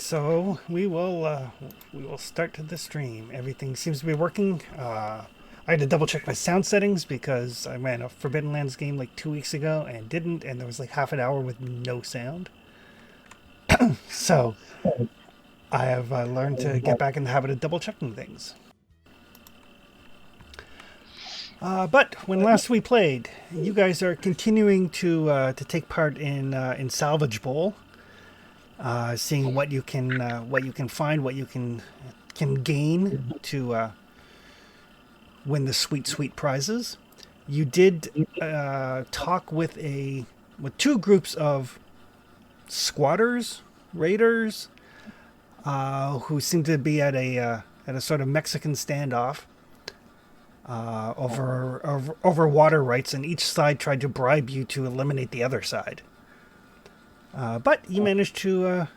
so we will start the stream. Everything seems to be working. I had to double check my sound settings because I ran a Forbidden Lands game like 2 weeks ago and didn't, and there was like half an hour with no sound. So I have learned to get back in the habit of double checking things. But when last we played, you guys are continuing to take part in Salvage Bowl, seeing what you can find, what you can gain to win the sweet prizes. You did talk with two groups of squatters, raiders, who seem to be at a sort of Mexican standoff over water rights, and each side tried to bribe you to eliminate the other side. But you managed to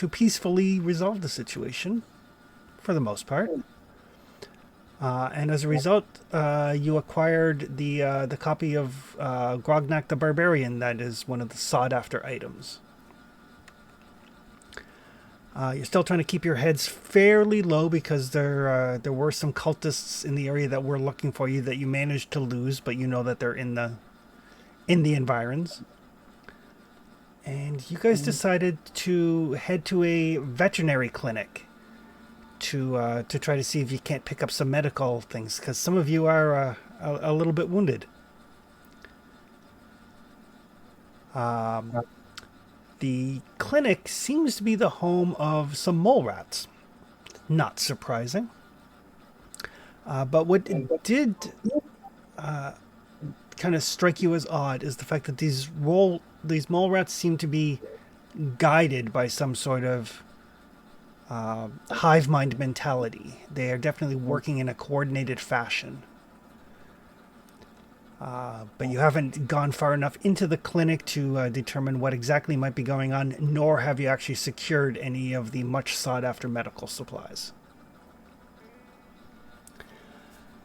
peacefully resolve the situation for the most part. And as a result, you acquired the copy of Grognak the Barbarian that is one of the sought-after items. You're still trying to keep your heads fairly low because there were some cultists in the area that were looking for you that you managed to lose, but you know that they're in the environs. And you guys decided to head to a veterinary clinic to try to see if you can't pick up some medical things, because some of you are a little bit wounded. The clinic seems to be the home of some mole rats. Not surprising. But what did kind of strike you as odd is the fact that these mole rats seem to be guided by some sort of hive mind mentality. They are definitely working in a coordinated fashion. But you haven't gone far enough into the clinic to determine what exactly might be going on, nor have you actually secured any of the much sought after medical supplies.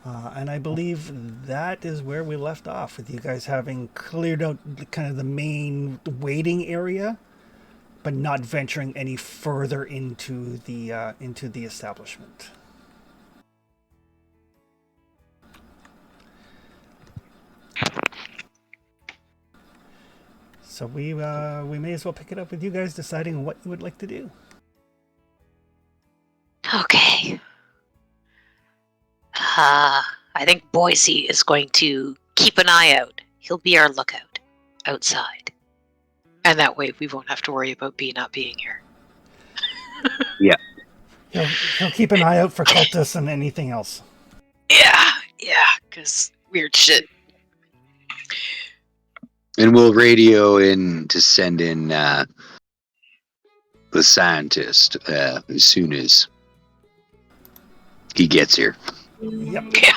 And I believe that is where we left off, with you guys having cleared out kind of the main waiting area, but not venturing any further into the establishment. So we may as well pick it up with you guys deciding what you would like to do. Okay. I think Boise is going to keep an eye out. He'll be our lookout outside. And that way we won't have to worry about B not being here. Yeah. He'll keep an eye out for cultists and anything else. Yeah, because weird shit. And we'll radio in to send in the scientist as soon as he gets here. Yep. Yeah.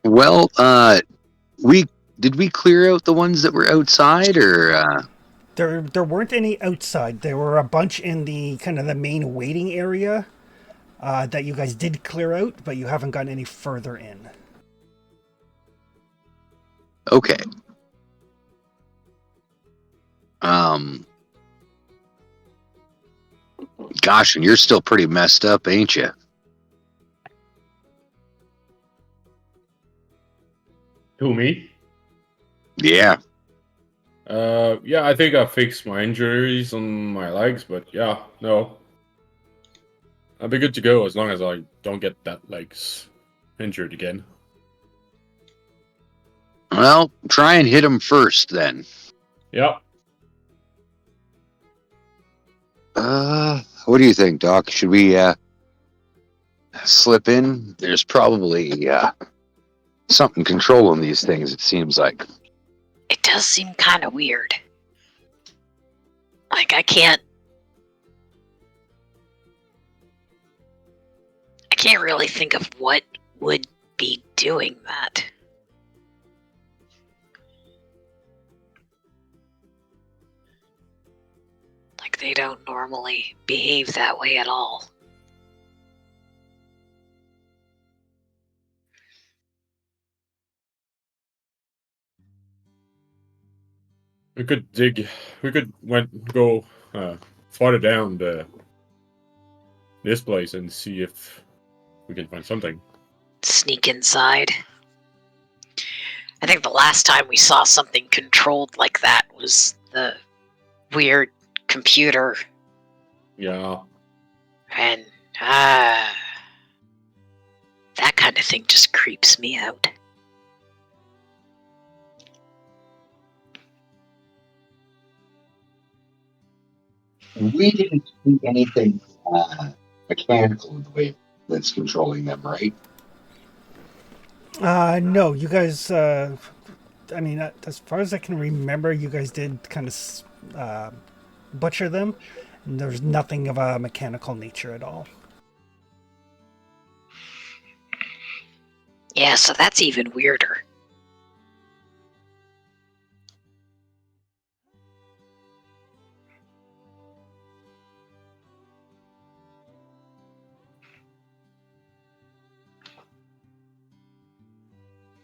Well, did we clear out the ones that were outside, or There weren't any outside. There were a bunch in the kind of the main waiting area that you guys did clear out, but you haven't gotten any further in. okay? Gosh, and you're still pretty messed up, ain't you? Who, me? Yeah. Yeah, I think I fixed my injuries on my legs, but yeah, no. I'll be good to go as long as I don't get that legs injured again. Well, try and hit him first, then. Yep. What do you think, Doc? Should we slip in? There's probably something controlling these things, it seems like. It does seem kind of weird. Like, I can't really think of what would be doing that. Like, they don't normally behave that way at all. We could dig. We could go farther down this place and see if we can find something. Sneak inside. I think the last time we saw something controlled like that was the weird computer, Yeah. and that kind of thing just creeps me out. We didn't see anything mechanical in the way that's controlling them, right? No, you guys. I mean, as far as I can remember, you guys did kind of butcher them. And there's nothing of a mechanical nature at all. Yeah, so that's even weirder.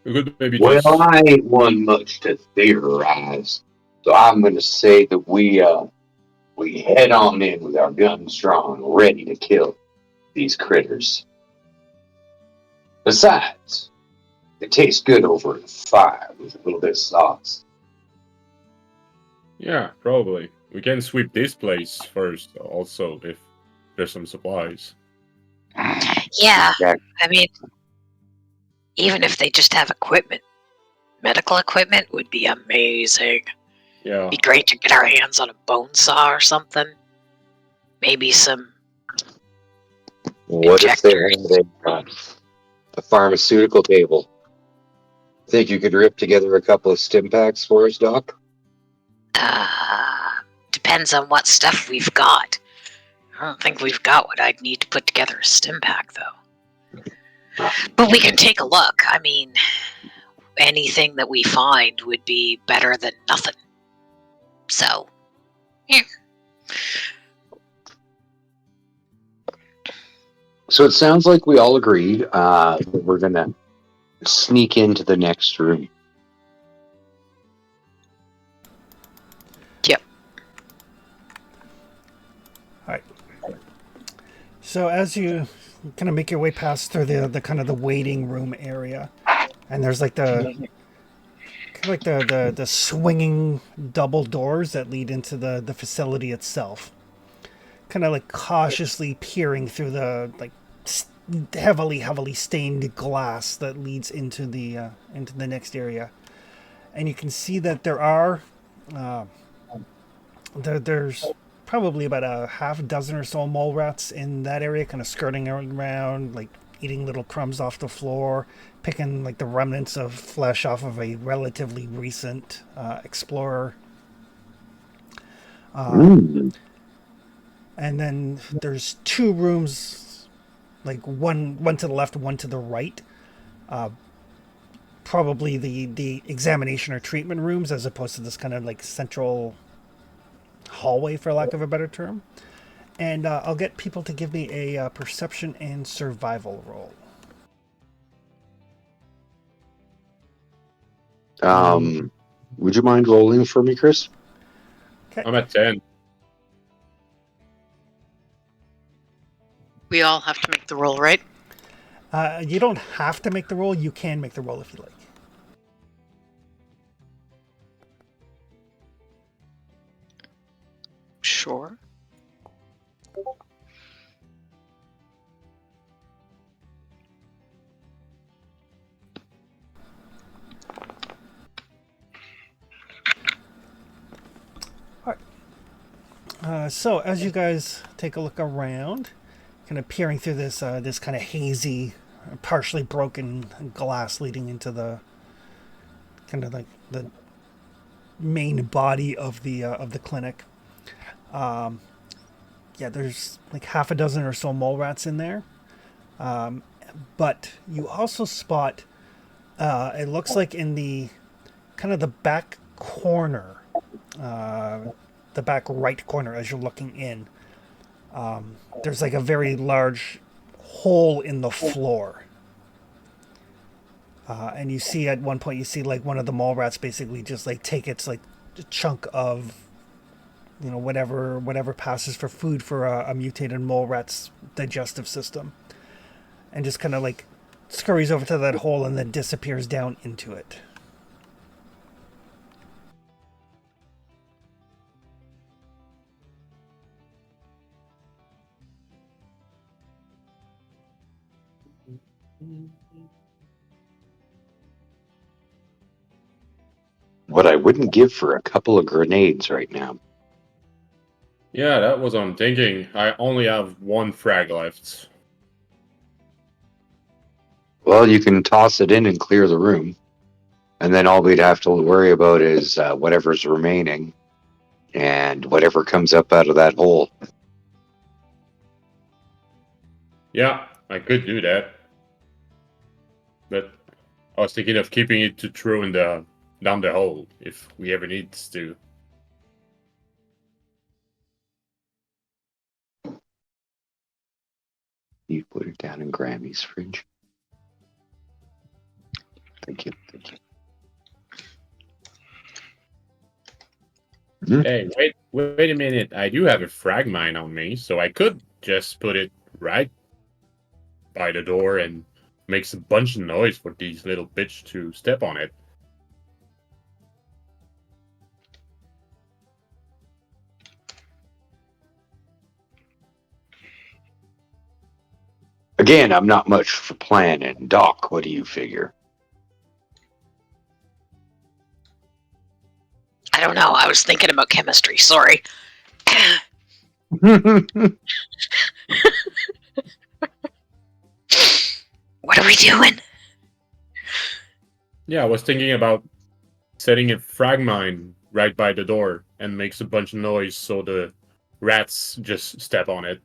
We could maybe Well, just. I ain't one much to theorize, so I'm going to say that we head on in with our guns drawn, ready to kill these critters. Besides, it tastes good over the fire with a little bit of sauce. Yeah, probably. We can sweep this place first, also, if there's some supplies. Yeah, Yeah. I mean, even if they just have equipment, medical equipment would be amazing. Yeah. Be great to get our hands on a bone saw or something. Maybe some. What if they had a pharmaceutical table? Think you could rip together a couple of stim packs for us, Doc? Depends on what stuff we've got. I don't think we've got what I'd need to put together a stim pack, though. But we can take a look. I mean, anything that we find would be better than nothing. So, yeah. So it sounds like we all agreed that we're going to sneak into the next room. Yep. All right. So as you kind of make your way past through the kind of the waiting room area, and there's like the swinging double doors that lead into the facility itself. Kind of like cautiously peering through the like heavily stained glass that leads into the next area, and you can see that there are there's probably about a half dozen or so mole rats in that area, kind of skirting around, like eating little crumbs off the floor, picking like the remnants of flesh off of a relatively recent explorer. And then there's two rooms, like one to the left, one to the right. Probably the examination or treatment rooms, as opposed to this kind of like central hallway, for lack of a better term. And I'll get people to give me a perception and survival roll. Would you mind rolling for me, Chris? I'm at 10. We all have to make the roll, right? You don't have to make the roll. You can make the roll if you like. Sure. So as you guys take a look around, kind of peering through this this kind of hazy, partially broken glass leading into the kind of like the main body of the clinic. Yeah, there's like half a dozen or so mole rats in there. But you also spot, it looks like in the kind of the back corner, the back right corner as you're looking in, there's like a very large hole in the floor. And you see at one point, you see like one of the mole rats basically just like take its like chunk of, whatever passes for food for a mutated mole rat's digestive system, and just kind of like scurries over to that hole and then disappears down into it. What I wouldn't give for a couple of grenades right now. Yeah, that was what I'm thinking. I only have one frag left. Well, you can toss it in and clear the room. And then all we'd have to worry about is whatever's remaining and whatever comes up out of that hole. Yeah, I could do that. But I was thinking of keeping it to throw in down the hole if we ever need to. You put it down in Grammy's fridge. Thank you. Hey, wait a minute. I do have a frag mine on me, so I could just put it right by the door and makes a bunch of noise for these little bitch to step on it. Again, I'm not much for planning. Doc, what do you figure? I don't know. I was thinking about chemistry. Sorry. What are we doing? Yeah, I was thinking about setting a frag mine right by the door and makes a bunch of noise so the rats just step on it.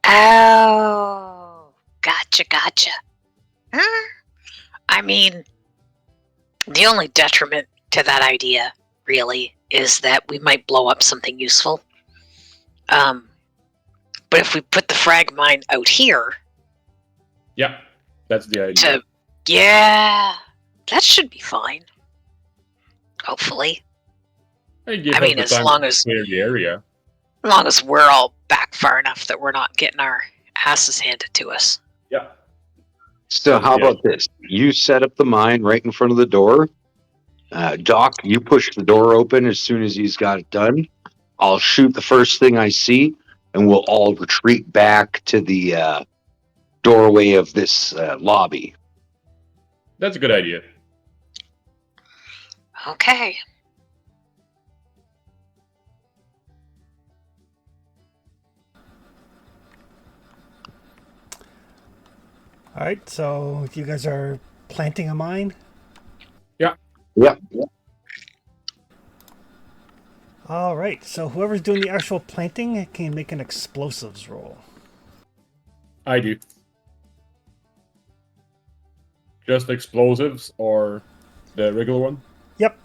Oh, gotcha. I mean, the only detriment to that idea, really, is that we might blow up something useful. But if we put the frag mine out here... Yeah, that's the idea. Yeah, that should be fine. Hopefully. I mean, as long as clear the area. As long as we're all back far enough that we're not getting our asses handed to us. Yeah. So how about this? You set up the mine right in front of the door. Doc, you push the door open as soon as he's got it done. I'll shoot the first thing I see, and we'll all retreat back to the doorway of this lobby. That's a good idea. Okay. All right, so you guys are planting a mine? Yeah. All right, so whoever's doing the actual planting can make an explosives roll. I do. Just explosives or the regular one? Yep.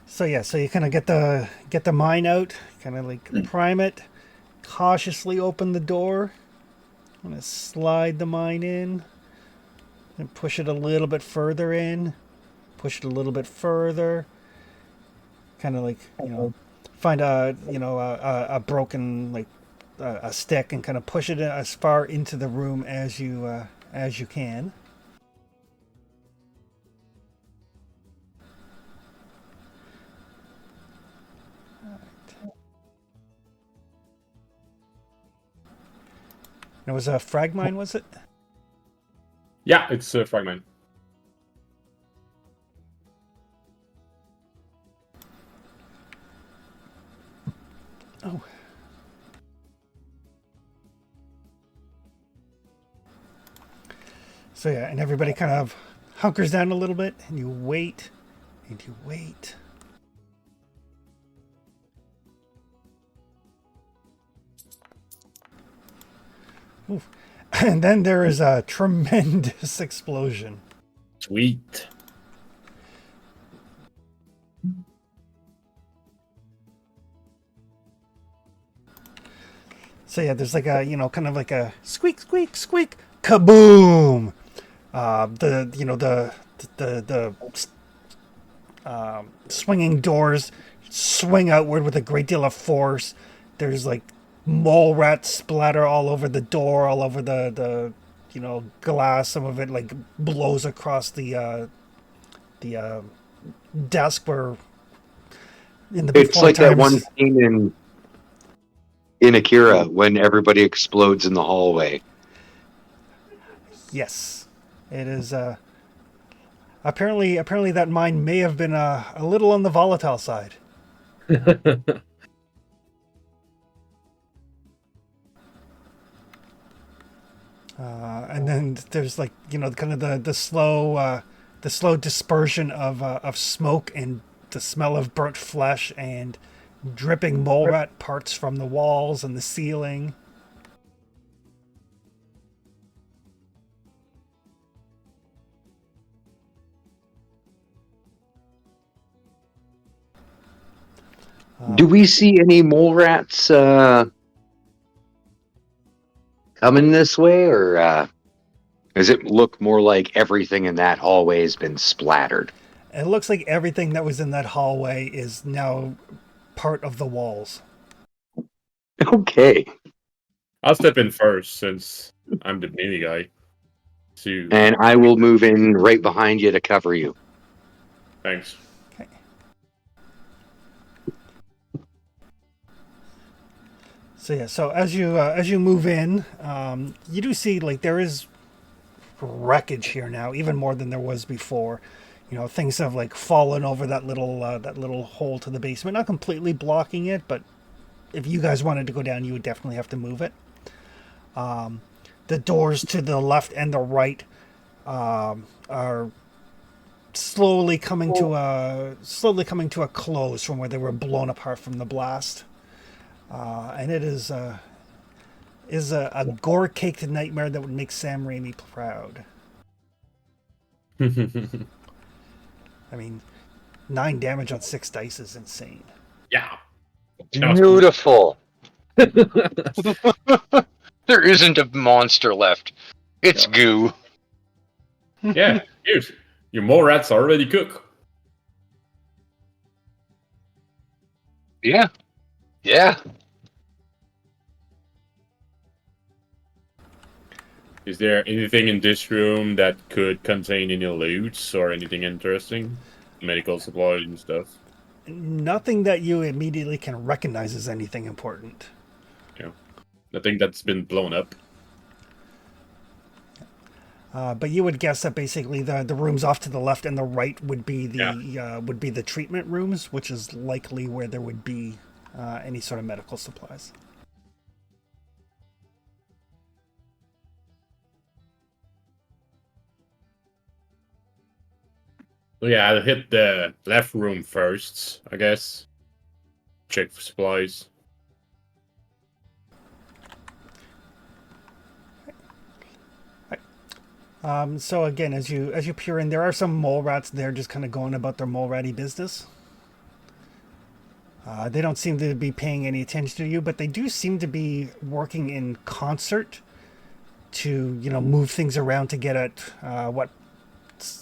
So yeah, so you kind of get the mine out, kind of like prime it, cautiously open the door, want to slide the mine in, and push it a little bit further in, push it a little bit further, kind of like find a broken like a stick and kind of push it as far into the room as you can. It was a frag mine, was it? Yeah, it's a fragment. Oh. So yeah, and everybody kind of hunkers down a little bit, and you wait, and you wait. Oof. And then there is a tremendous explosion. Sweet. So yeah, there's like a kind of like a squeak, squeak, squeak, kaboom. The swinging doors swing outward with a great deal of force. There's like mole rats splatter all over the door, all over the glass. Some of it like blows across the desk where in the It's before like that one times. scene in Akira when everybody explodes in the hallway. Yes, it is. Apparently that mine may have been a little on the volatile side. And then there's like kind of the slow dispersion of smoke and the smell of burnt flesh and dripping mole rat parts from the walls and the ceiling. Do we see any mole rats coming this way, or does it look more like everything in that hallway has been splattered? It looks like everything that was in that hallway is now part of the walls. Okay. I'll step in first since I'm the melee guy. So, And I will move in right behind you to cover you. thanks. Okay. So yeah, so as you move in, you do see like there is wreckage here now, even more than there was before. Things have like fallen over that little hole to the basement, not completely blocking it, but if you guys wanted to go down, you would definitely have to move it. The doors to the left and the right are slowly coming to a close from where they were blown apart from the blast, and it is a gore-caked nightmare that would make Sam Raimi proud. I mean, 9 damage on 6 dice is insane. Yeah. Beautiful. There isn't a monster left. It's goo. Yeah, here's your mole rats already cooked. Yeah. Yeah. Is there anything in this room that could contain any loots or anything interesting? Medical supplies and stuff. Nothing that you immediately can recognize as anything important. Yeah. Nothing that's been blown up. But you would guess that basically the rooms off to the left and the right would be the treatment rooms, which is likely where there would be any sort of medical supplies. So yeah, I'll hit the left room first, I guess. Check for supplies. So again, as you peer in, there are some mole rats there, just kind of going about their mole ratty business. They don't seem to be paying any attention to you, but they do seem to be working in concert to move things around to get at what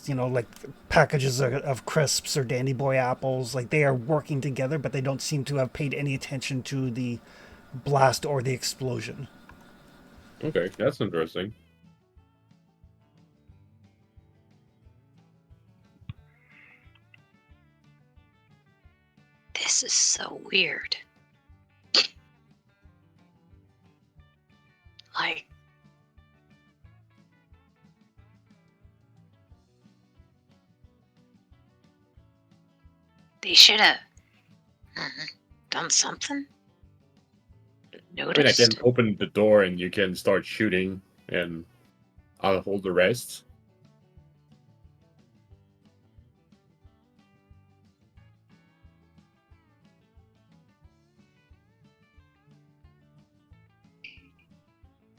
like packages of crisps or Dandy Boy apples. Like they are working together, but they don't seem to have paid any attention to the blast or the explosion. Okay, that's interesting. This is so weird. Like, they should have done something. I Noticed. can open the door and you can start shooting, and I'll hold the rest.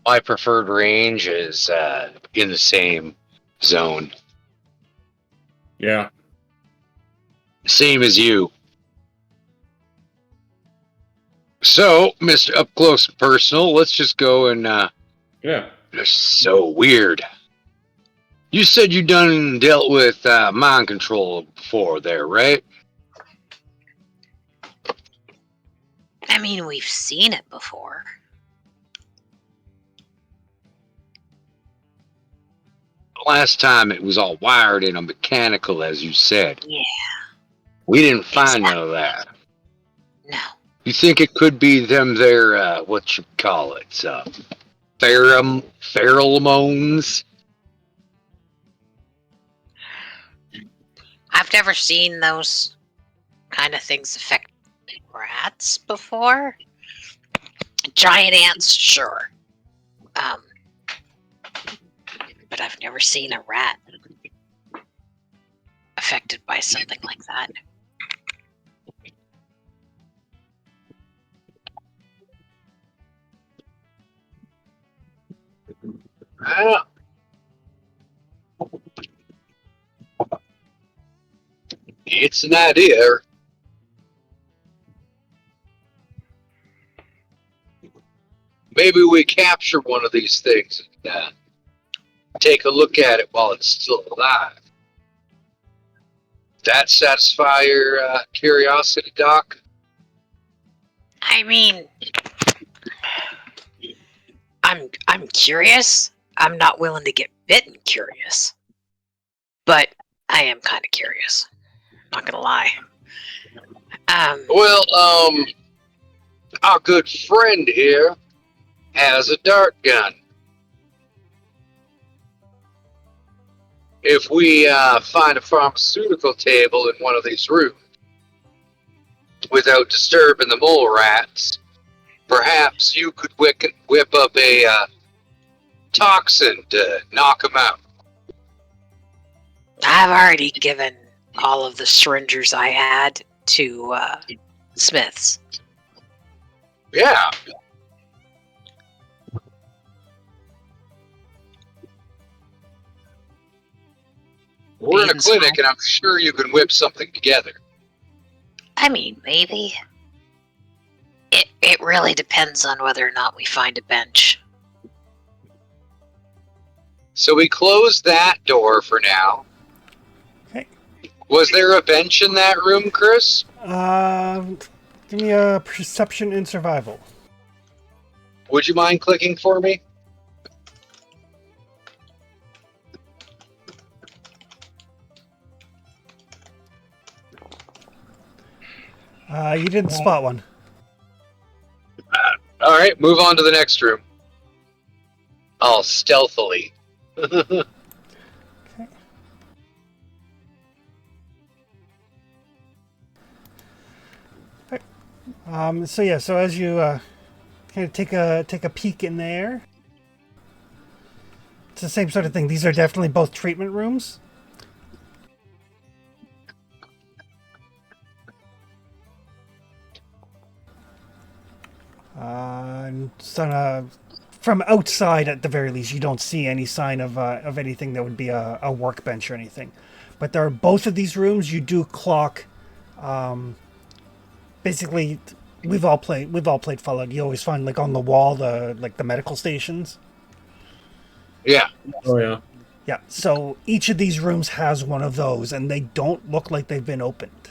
My preferred range is in the same zone. Yeah. Same as you. So, Mr. Up Close and Personal, let's just go and, Yeah. they're so weird. You said you done dealt with mind control before there, right? I mean, we've seen it before. Last time it was all wired and mechanical, as you said. Yeah. We didn't find none of that. No. You think it could be them there, what you call it, pheromones? I've never seen those kind of things affect rats before. Giant ants, sure. But I've never seen a rat affected by something like that. Well, it's an idea. Maybe we capture one of these things and take a look at it while it's still alive. That satisfy your curiosity, Doc? I mean, I'm curious. I'm not willing to get bitten curious. But I am kind of curious. Not gonna lie. Well, our good friend here has a dart gun. If we find a pharmaceutical table in one of these rooms, without disturbing the mole rats, perhaps you could whip up a toxin to knock them out. I've already given all of the syringers I had to Smiths. Yeah. We're in a clinic, and I'm sure you can whip something together. I mean, maybe. It really depends on whether or not we find a bench. So we closed that door for now. Okay. Was there a bench in that room, Chris? Give me a perception and survival. Would you mind clicking for me? You didn't spot one. All right, move on to the next room. All stealthily. Okay. So yeah, so as you kind of take a peek in there, it's the same sort of thing. These are definitely both treatment rooms. From outside, at the very least, you don't see any sign of anything that would be a workbench or anything. But there are both of these rooms. You do clock. Basically, we've all played Fallout. You always find like on the wall the medical stations. Yeah. Oh yeah. Yeah. So each of these rooms has one of those, and they don't look like they've been opened.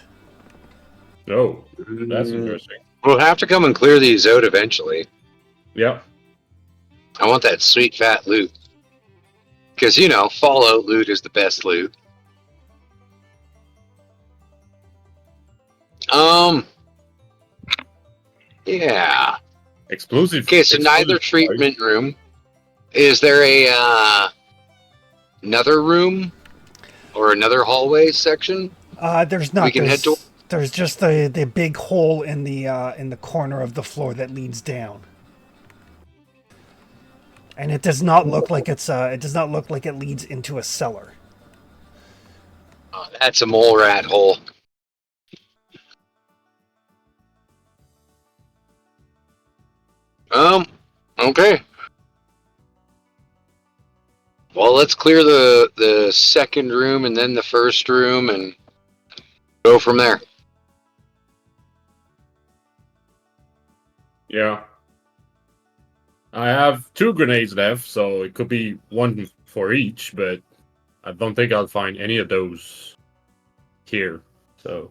Oh, that's interesting. We'll have to come and clear these out eventually. Yeah. I want that sweet fat loot. Because, you know, Fallout loot is the best loot. Yeah. Explosive. Okay, so neither explosive treatment room. Is there a another room or another hallway section? There's not. We can head to. There's just the big hole in the corner of the floor that leads down, and it does not look like it leads into a cellar. Oh, that's a mole rat hole. Okay. Well, let's clear the second room and then the first room and go from there. Yeah. I have 2 grenades left, so it could be 1 for each, but I don't think I'll find any of those here. So,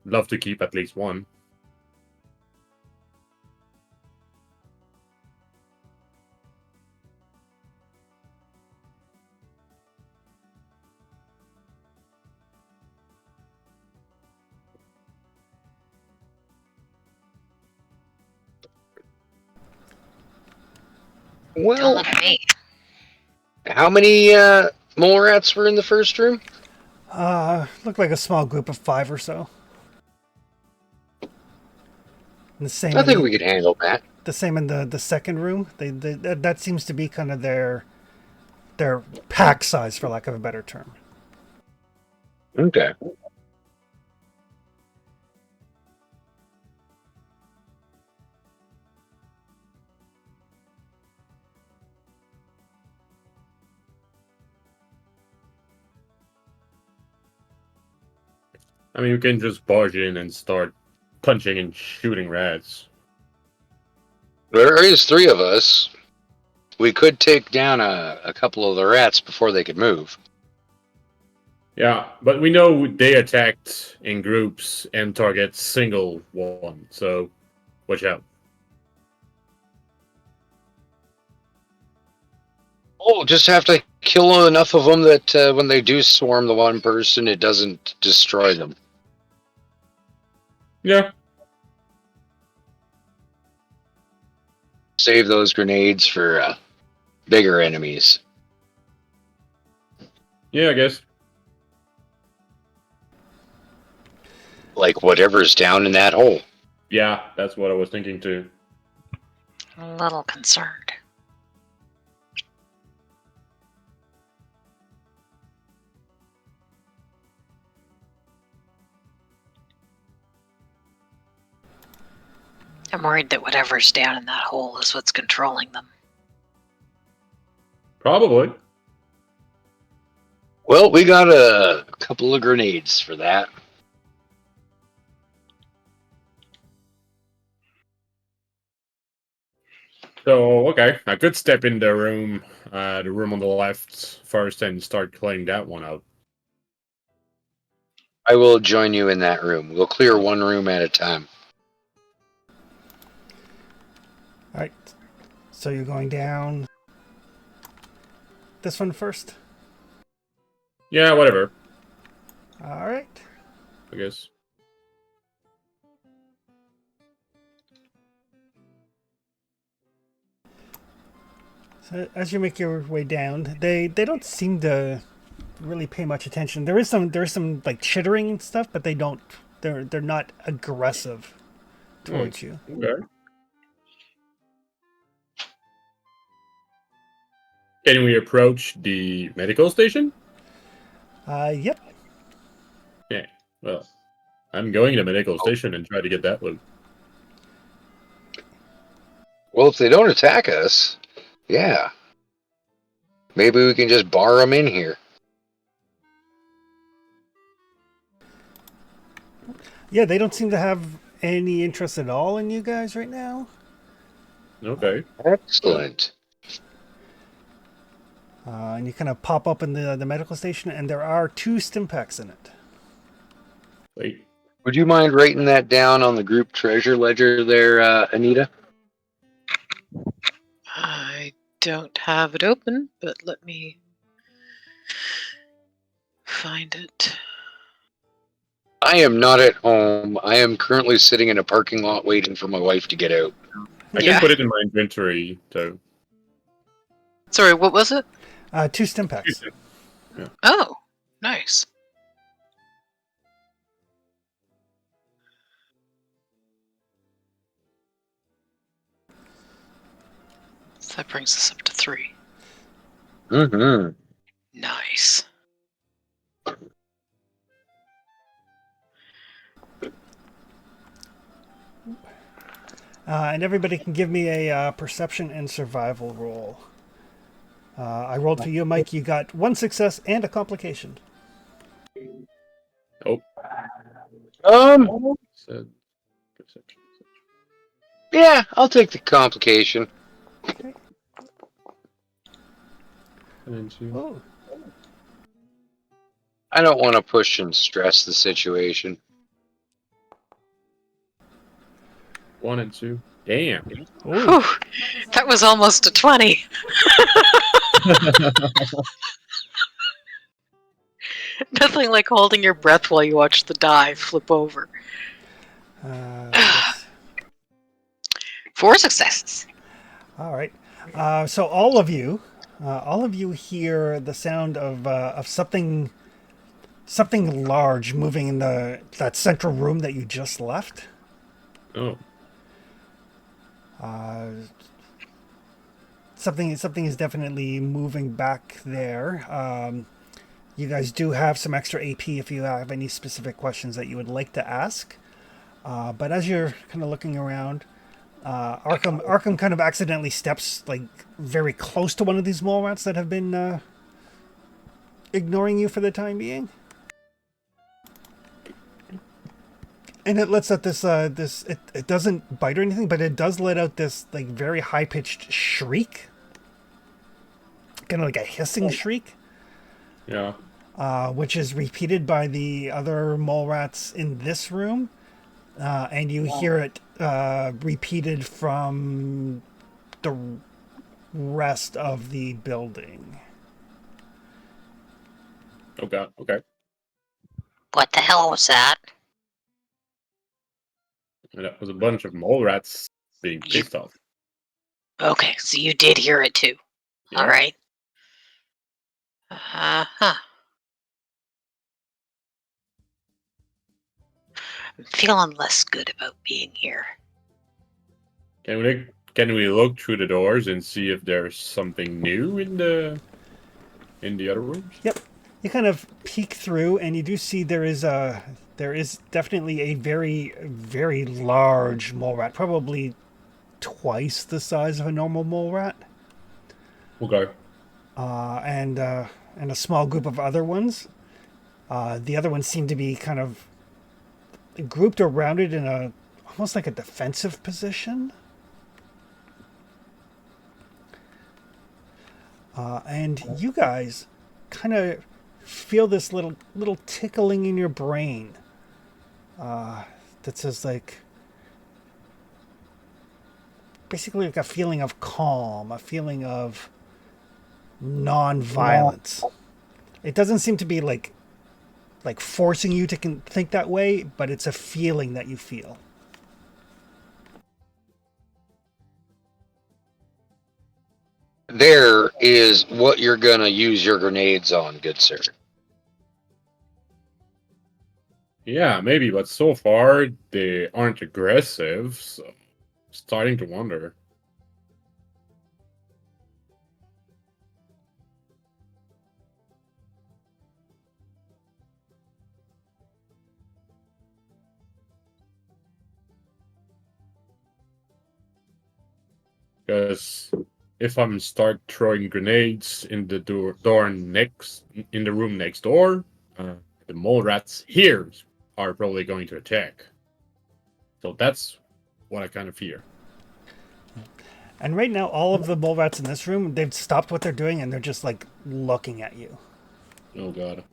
love to keep at least 1. Don't Well, look at me. how many mole rats were in the first room? Looked like a small group of 5 or so. And the same. I think we could handle that. The same in the second room. That seems to be kind of their pack size, for lack of a better term. Okay. I mean, you can just barge in and start punching and shooting rats. There is 3 of us. We could take down a couple of the rats before they could move. Yeah, but we know they attacked in groups and target single one, so watch out. Oh, just have to kill enough of them that when they do swarm the one person, it doesn't destroy them. Yeah, Save those grenades for bigger enemies. yeah, I guess. Like whatever's down in that hole. Yeah, that's what I was thinking too. A little concerned. I'm worried that whatever's down in that hole is what's controlling them. Probably. Well, we got a couple of grenades for that. So, okay, I could step in the room on the left first and start clearing that one out. I will join you in that room. We'll clear one room at a time. All right. So you're going down this one first. Yeah, whatever, All right. I guess. So as you make your way down, they don't seem to really pay much attention. There is some like chittering and stuff, but they're not aggressive towards you. Okay. Can we approach the medical station? Yep. Yeah. Well, I'm going to the medical station and try to get that loot. Well, if they don't attack us, yeah. Maybe we can just bar them in here. Yeah, they don't seem to have any interest at all in you guys right now. Okay. Excellent. And you kind of pop up in the medical station, and there are 2 stim packs in it. Wait. Would you mind writing that down on the group treasure ledger there, Anita? I don't have it open, but let me find it. I am not at home. I am currently sitting in a parking lot waiting for my wife to get out. I Yeah. can put it in my inventory, so. Sorry, what was it? 2 stim packs. Oh, nice. So that brings us up to 3. Mm-hmm. Nice. And everybody can give me a perception and survival roll. I rolled for you, Mike. You got 1 success and a complication. Oh. Um, So, Yeah, I'll take the complication. And 2. Oh, I don't want to push and stress the situation. 1 and 2. Damn. oh. Whew, that was almost a 20. Nothing like holding your breath while you watch the die flip over. Yes. 4 successes. All right. So all of you hear the sound of something large moving in that central room that you just left. Oh. Something is definitely moving back there. You guys do have some extra AP if you have any specific questions that you would like to ask. But as you're kind of looking around, Arkham kind of accidentally steps like very close to one of these mole rats that have been ignoring you for the time being. And it lets out it doesn't bite or anything, but it does let out this like very high pitched shriek, kind of like a hissing shriek, Yeah. which is repeated by the other mole rats in this room, and you hear it repeated from the rest of the building. Oh god. Okay. What the hell was that? And that was a bunch of mole rats being You- pissed off. Okay, so you did hear it too. Yeah. All right. Uh-huh. I'm feeling less good about being here. Can we look through the doors and see if there's something new in the other rooms? Yep. You kind of peek through, and you do see there is definitely a very, very large mole rat, probably twice the size of a normal mole rat, Okay. and a small group of other ones. The other ones seem to be kind of grouped around it in a almost like a defensive position. And you guys kind of feel this little tickling in your brain that says like basically like a feeling of calm, a feeling of non-violence. It doesn't seem to be like forcing you to think that way, but it's a feeling that you feel. There is what you're going to use your grenades on, good sir. Yeah, maybe, but so far they aren't aggressive, so I'm starting to wonder. Because if I'm start throwing grenades in the door next in the room next door, the mole rats here are probably going to attack. So that's what I kind of fear. And right now, all of the mole rats in this room, they've stopped what they're doing and they're just like looking at you. Oh god.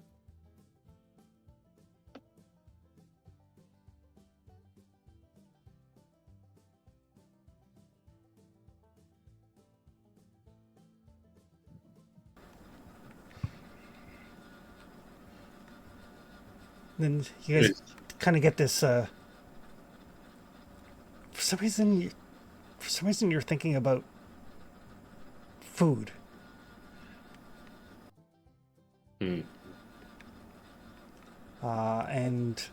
Then you guys kind of get this. For some reason, you're thinking about food. And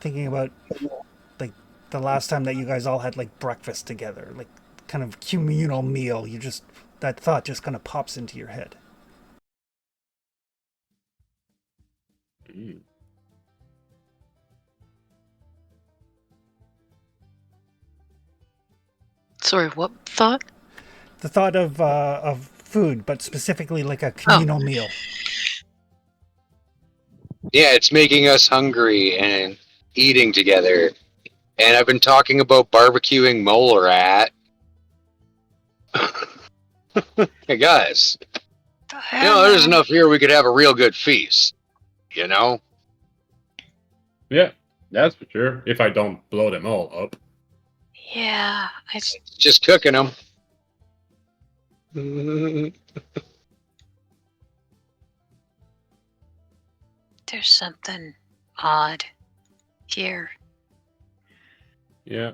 thinking about like the last time that you guys all had like breakfast together, like kind of communal meal. That thought just kind of pops into your head. Sorry, what thought? The thought of food, but specifically like a communal meal. Yeah, it's making us hungry and eating together And I've been talking about barbecuing mole rat. Hey guys, there's enough here we could have a real good feast. You know? Yeah, that's for sure. If I don't blow them all up. Yeah, Just cooking them. there's something odd here. Yeah.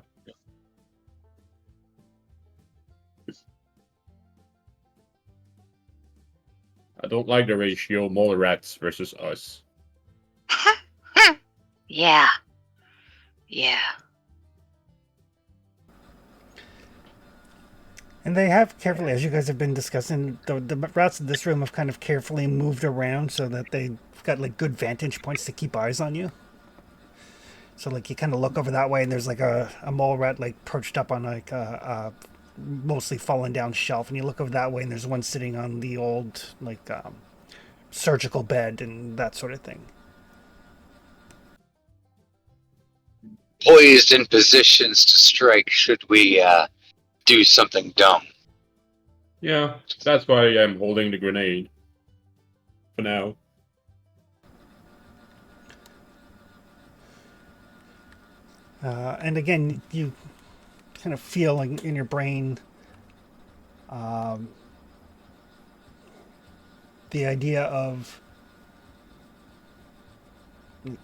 I don't like the ratio mole rats versus us. Yeah. Yeah. And they have carefully, as you guys have been discussing, the rats in this room have kind of carefully moved around so that they've got like good vantage points to keep eyes on you. So like you kind of look over that way, and there's like a mole rat like perched up on like a mostly fallen down shelf, and you look over that way, and there's one sitting on the old like surgical bed and that sort of thing. Poised in positions to strike should we do something dumb. Yeah, that's why I'm holding the grenade. For now. And again, you kind of feel like in your brain the idea of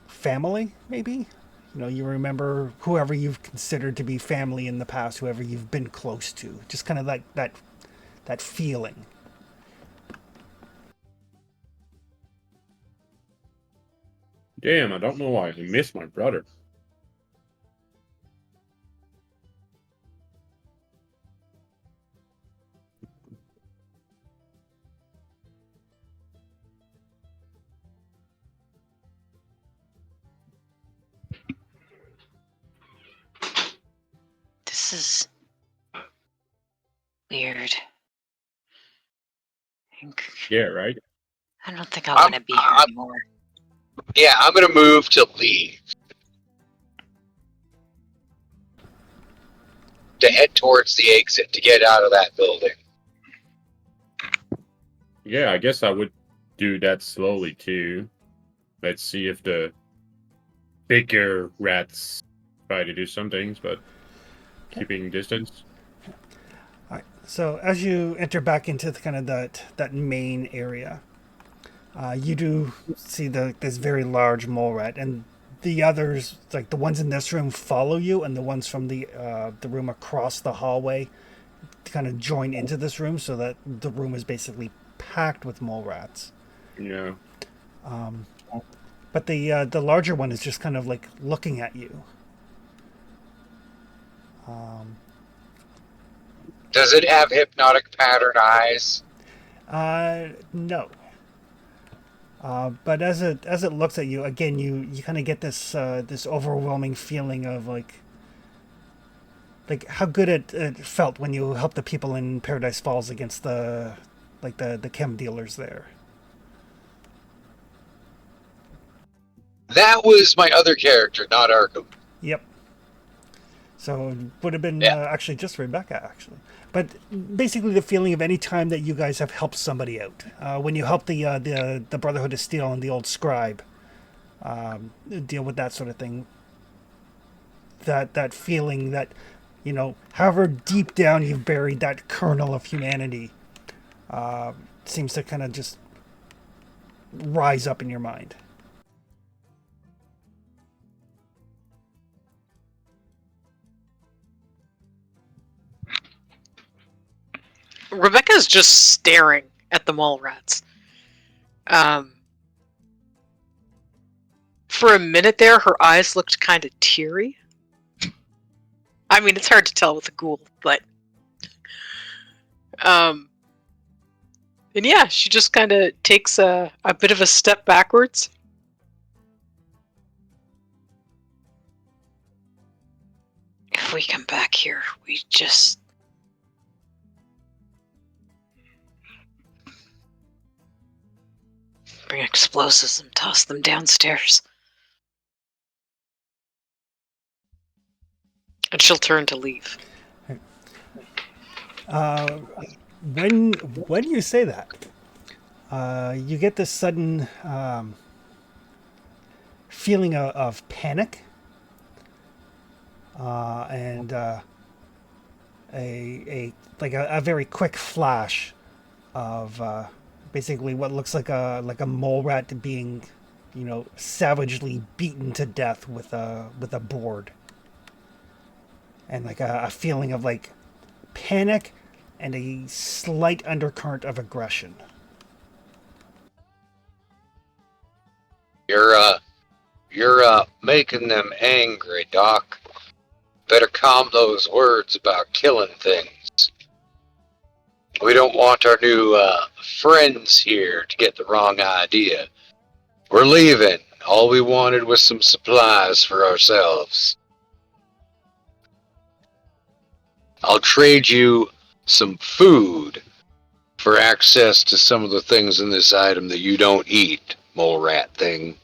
family, maybe. You remember whoever you've considered to be family in the past, whoever you've been close to. Just kind of like that feeling. Damn, I don't know why I miss my brother. This is weird. Yeah, right? I don't think I want to be here anymore. Yeah, I'm gonna move to leave. To head towards the exit to get out of that building. Yeah, I guess I would do that slowly too. Let's see if the bigger rats try to do some things, but keeping distance. All right. So as you enter back into the kind of that main area, you do see this very large mole rat, and the others, like the ones in this room, follow you, and the ones from the room across the hallway kind of join into this room, so that the room is basically packed with mole rats. Yeah. But the larger one is just kind of like looking at you. Does it have hypnotic pattern eyes? No. But as it looks at you again, you kind of get this overwhelming feeling of like how good it felt when you helped the people in Paradise Falls against the chem dealers there. That was my other character, not Arkham. Yep. So it would have been actually just Rebecca, actually. But basically the feeling of any time that you guys have helped somebody out. When you helped the Brotherhood of Steel and the old scribe deal with that sort of thing. That feeling that, however deep down you've buried that kernel of humanity, seems to kind of just rise up in your mind. Rebecca's just staring at the mole rats. For a minute there, her eyes looked kind of teary. I mean, it's hard to tell with a ghoul, but... And yeah, she just kind of takes a bit of a step backwards. If we come back here, we just... bring explosives and toss them downstairs. And she'll turn to leave. When you say that, you get this sudden feeling of panic, and a very quick flash of basically what looks like a mole rat being, savagely beaten to death with a board, and like a feeling of like panic and a slight undercurrent of aggression. You're making them angry, Doc. Better calm those words about killing things. We don't want our new friends here to get the wrong idea. We're leaving. All we wanted was some supplies for ourselves. I'll trade you some food for access to some of the things in this item that you don't eat, mole rat thing.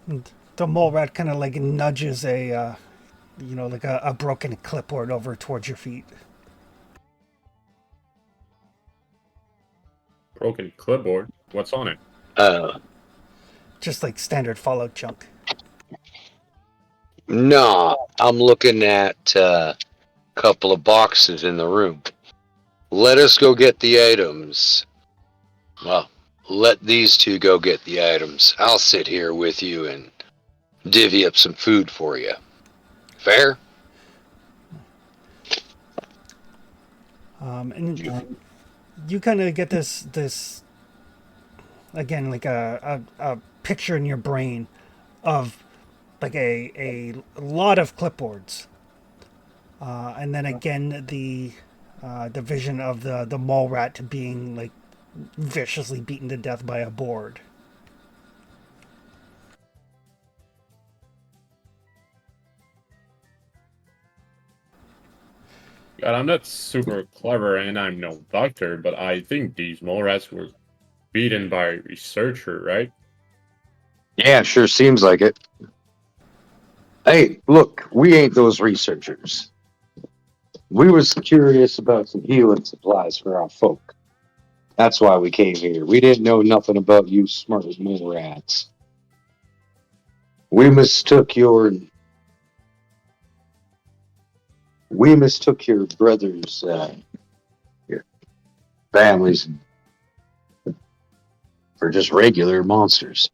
And the mole rat kind of like nudges a broken clipboard over towards your feet. Broken clipboard. What's on it? Just like standard Fallout junk. No, I'm looking at a couple of boxes in the room. Let us go get the items. Well, let these two go get the items. I'll sit here with you and divvy up some food for you. Fair? And you kind of get this again, like a picture in your brain of like a lot of clipboards, and then again the vision of the mole rat being like viciously beaten to death by a board. God, I'm not super clever and I'm no doctor, but I think these mole rats were beaten by a researcher, right? Yeah, sure seems like it. Hey, look, we ain't those researchers. We was curious about some healing supplies for our folk. That's why we came here. We didn't know nothing about you smart mole rats. We mistook your brothers, your families for just regular monsters.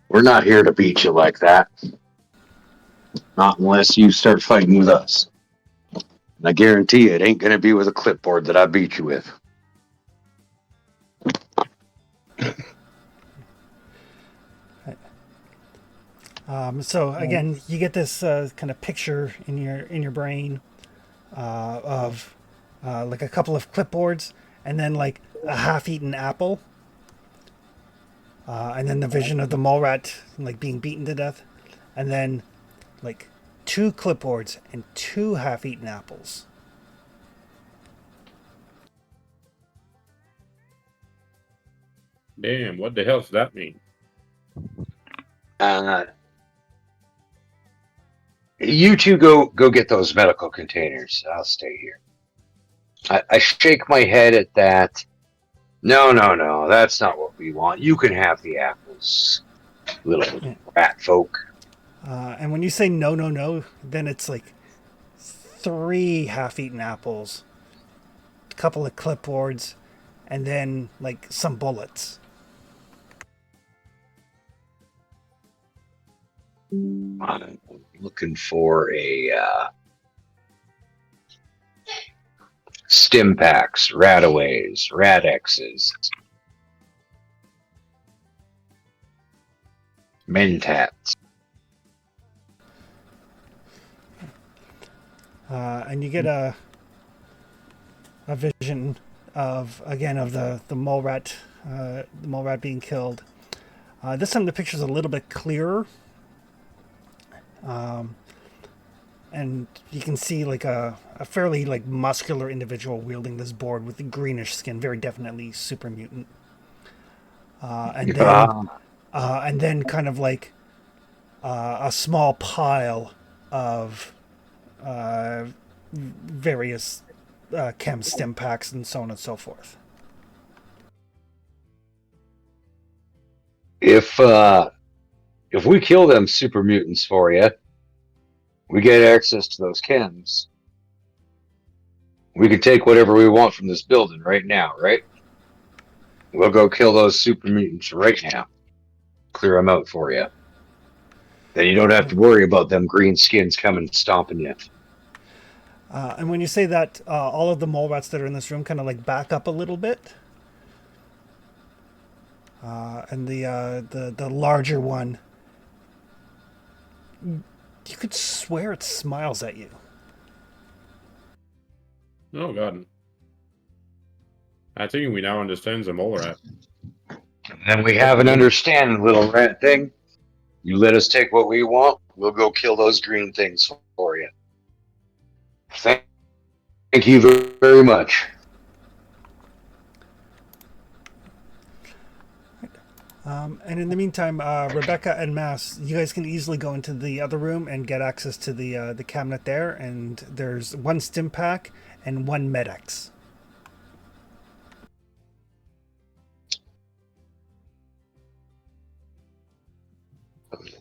We're not here to beat you like that. Not unless you start fighting with us. And I guarantee you it ain't gonna be with a clipboard that I beat you with. So again, you get this kind of picture in your brain of like a couple of clipboards, and then like a half-eaten apple, and then the vision of the mole rat like being beaten to death, and then like 2 clipboards and 2 half-eaten apples. Damn, what the hell does that mean? You two go get those medical containers. I'll stay here. I shake my head at that. No, that's not what we want. You can have the apples, little rat folk. And when you say no, then it's like 3 half-eaten apples, a couple of clipboards, and then like some bullets. I'm looking for a stim packs, rataways, radexes, mentats. And you get a vision of the mole rat being killed. This time the picture's a little bit clearer. And you can see like a fairly like muscular individual wielding this board with the greenish skin, very definitely super mutant. And then and then kind of like a small pile of various chem stim packs and so on and so forth. If we kill them super mutants for you, we get access to those chems. We can take whatever we want from this building right now, right? We'll go kill those super mutants right now. Clear them out for you. Then you don't have to worry about them green skins coming stomping you. And when you say that, all of the mole rats that are in this room kind of like back up a little bit. And the larger one, you could swear it smiles at you. Oh god. I think we now understand the mole rat. Then we have an understanding, little rat thing. You let us take what we want, we'll go kill those green things for you. Thank you very much. And in the meantime, Rebecca and Mass, you guys can easily go into the other room and get access to the cabinet there. And there's one stim pack and one Med-X.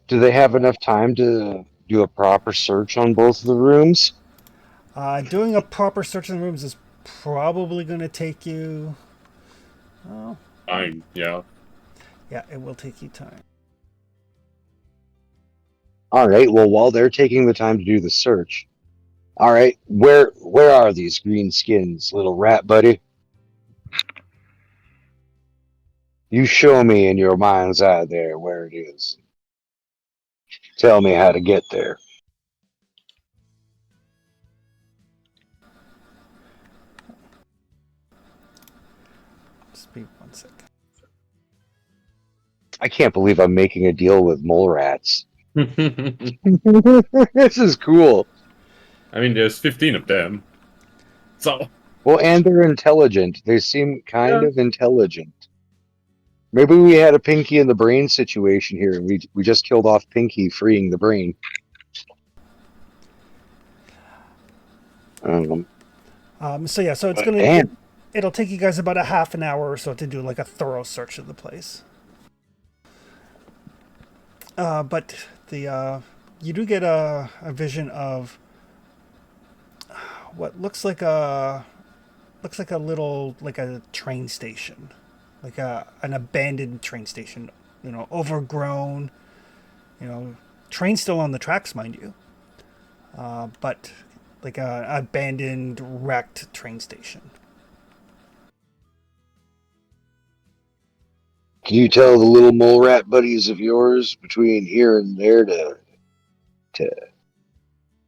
Do they have enough time to do a proper search on both of the rooms? Doing a proper search in the rooms is probably going to take you... Oh, Fine, yeah. yeah, it will take you time. All right. Well, while they're taking the time to do the search, all right, where are these green skins, little rat buddy? You show me in your mind's eye there where it is. Tell me how to get there. Just be 1 second. I can't believe I'm making a deal with mole rats. I This is cool. mean, there's 15 of them. So, Well, and they're intelligent. They seem kind Yeah. of intelligent. Maybe we had a Pinky in the brain situation here, and we just killed off Pinky, freeing the brain. So yeah, so it's gonna And it'll take you guys about a half an hour or so to do like a thorough search of the place. But the you do get a vision of what looks like a little like a train station, like an abandoned train station. You know, overgrown. You know, train still on the tracks, mind you. But like a abandoned, wrecked train station. can you tell the little mole rat buddies of yours between here and there to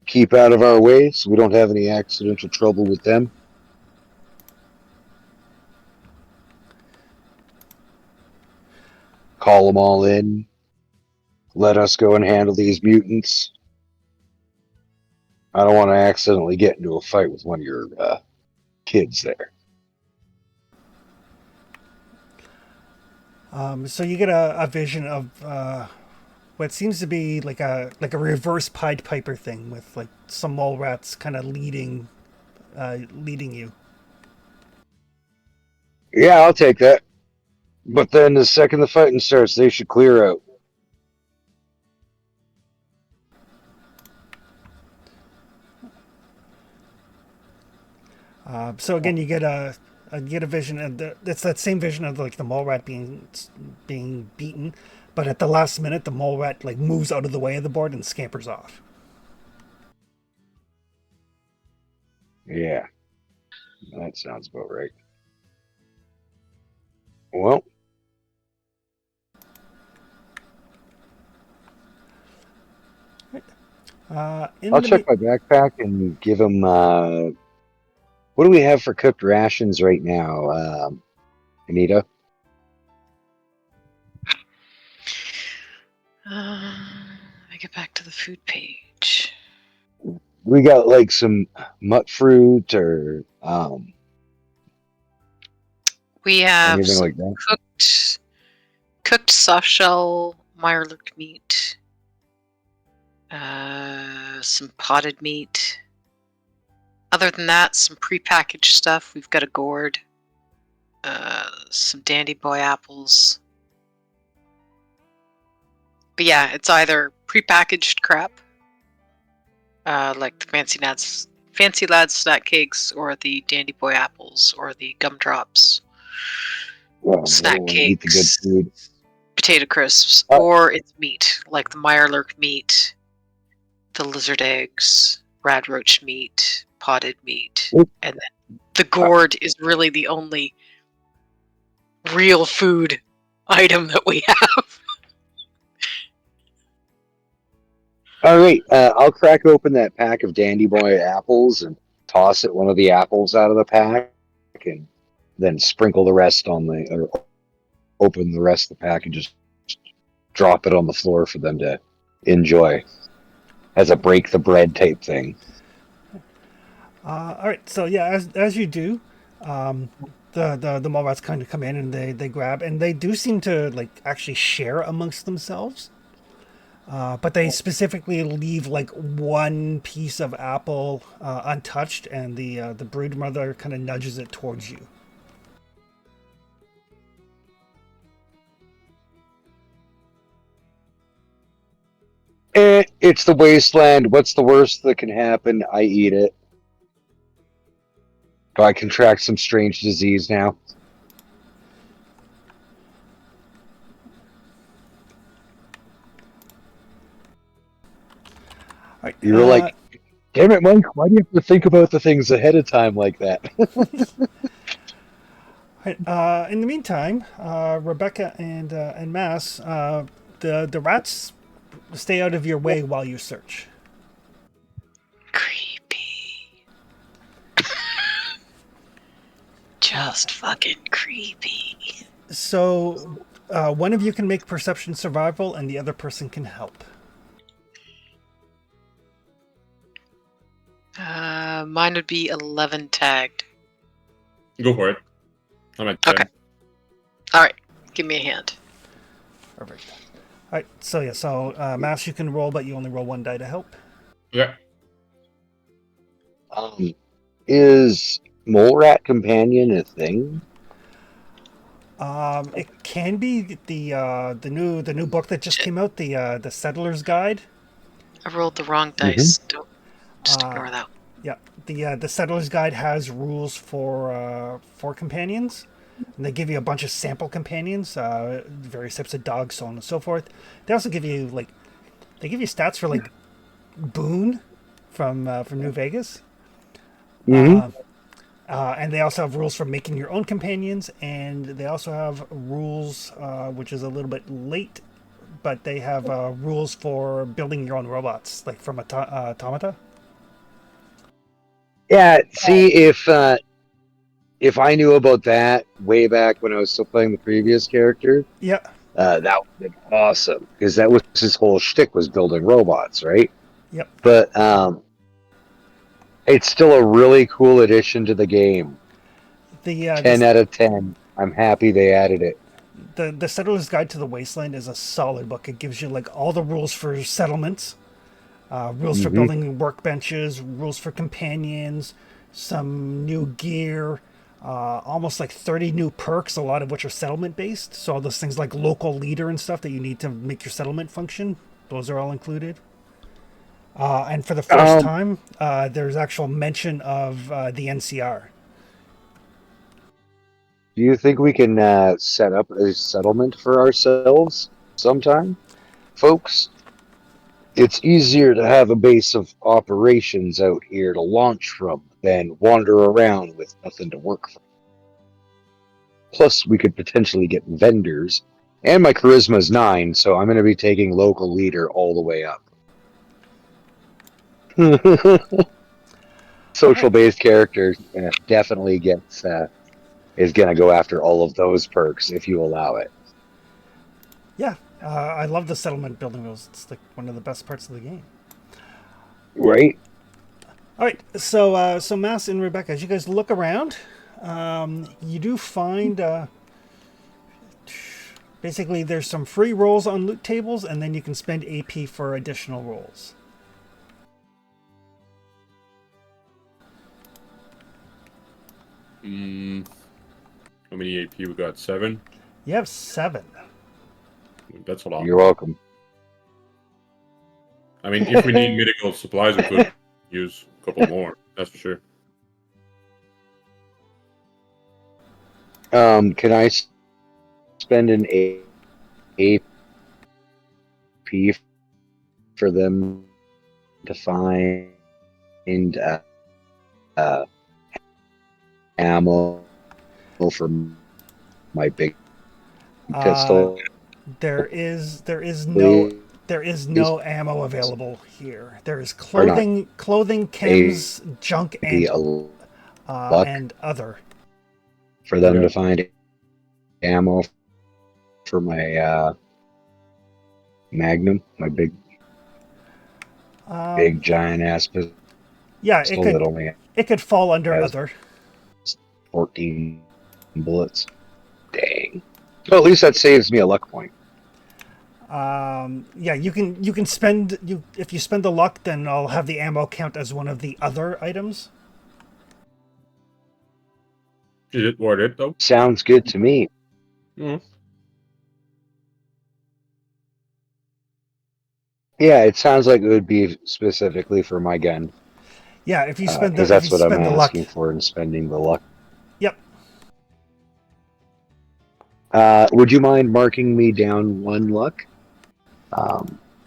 keep out of our way so we don't have any accidental trouble with them? Call them all in. Let us go and handle these mutants. I don't want to accidentally get into a fight with one of your kids there. So you get a vision of what seems to be like a reverse Pied Piper thing with like some mole rats kind of leading you. Yeah, I'll take that. But then the second the fighting starts, they should clear out. So again, you get a vision, and it's that same vision of like the mole rat being beaten, but at the last minute, the mole rat like moves out of the way of the board and scampers off. Yeah, that sounds about right. Well, I'll check my backpack and give him. What do we have for cooked rations right now, Anita? Let me get back to the food page. We got like some mutt fruit or We have anything some like that. cooked soft shell Mirelurk meat, some potted meat. Other than that, some prepackaged stuff. We've got a gourd, some Dandy Boy apples. But yeah, it's either prepackaged crap, like the Fancy Lads snack cakes, or the Dandy Boy apples, or the gumdrops, snack Eat the good cakes, food. potato crisps, Oh. or it's meat, like the Mirelurk meat, the lizard eggs, radroach meat, potted meat, Oop. and then the gourd is really the only real food item that we have. All right, I'll crack open that pack of Dandy Boy apples and toss it one of the apples out of the pack, and then sprinkle the rest or open the rest of the pack and just drop it on the floor for them to enjoy as a break the bread type thing. All right, so yeah, as you do, the mole rats kind of come in and they grab, and they do seem to like actually share amongst themselves. But they specifically leave like one piece of apple untouched, and the brood mother kind of nudges it towards you. It's the wasteland. What's the worst that can happen? I eat it. Do I contract some strange disease now? All right, You were like, damn it, Mike, why do you have to think about the things ahead of time like that? in the meantime, Rebecca and Mass, the rats stay out of your way while you search. Creepy. Just fucking creepy. So one of you can make perception survival, and the other person can help. Mine would be 11 tagged. Go for it. I'm at 10. Okay. Alright, give me a hand. Perfect. All right, so Mass, you can roll, but you only roll one die to help. Yeah. Is Mole Rat Companion a thing? It can be the new book that just came out, the Settler's Guide. I rolled the wrong dice. Don't just ignore that. Yeah, the Settler's Guide has rules for companions, and they give you a bunch of sample companions, various types of dogs, so on and so forth. They also give you stats for like Boone from New Vegas. Mm-hmm. And they also have rules for making your own companions, and they also have rules, which is a little bit late, but they have rules for building your own robots, like from Automata. Yeah, see, if I knew about that way back when I was still playing the previous character, Yeah. that would have been awesome, because that was his whole shtick, was building robots, right? Yep. But it's still a really cool addition to the game. 10 out of 10. I'm happy they added it. The Settler's Guide to the Wasteland is a solid book. It gives you like all the rules for settlements, rules for building workbenches, rules for companions, some new gear, almost like 30 new perks, a lot of which are settlement based. So all those things like local leader and stuff that you need to make your settlement function, those are all included. And for the first time, there's actual mention of the NCR. Do you think we can set up a settlement for ourselves sometime, folks? It's easier to have a base of operations out here to launch from than wander around with nothing to work from. Plus, we could potentially get vendors, and my charisma is 9, so I'm going to be taking local leader all the way up. Social-based character definitely is going to go after all of those perks if you allow it. Yeah, I love the settlement building rules. It's like one of the best parts of the game. Right? All right, so Mass and Rebecca, as you guys look around, you do find Basically, there's some free rolls on loot tables, and then you can spend AP for additional rolls. How many AP we got? 7? You have 7. That's a lot. You're welcome. I mean, if we need medical supplies, we could use a couple more. That's for sure. Can I spend an AP for them to find ammo for my big pistol? There is no ammo available here. There is clothing, chems, junk, Be and a luck and other. for them Yeah. to find ammo for my Magnum, my big giant ass pistol Yeah, that only it could fall under has- other. 14 bullets. Dang. Well, at least that saves me a luck point. Yeah, you can spend if you spend the luck, then I'll have the ammo count as one of the other items. Is it worth it, though? Sounds good to me. Mhm. Yeah, it sounds like it would be specifically for my gun. Yeah, if you spend Because the if that's you what I'm spend the luck. asking for in spending the luck. Yep. Would you mind marking me down 1 luck?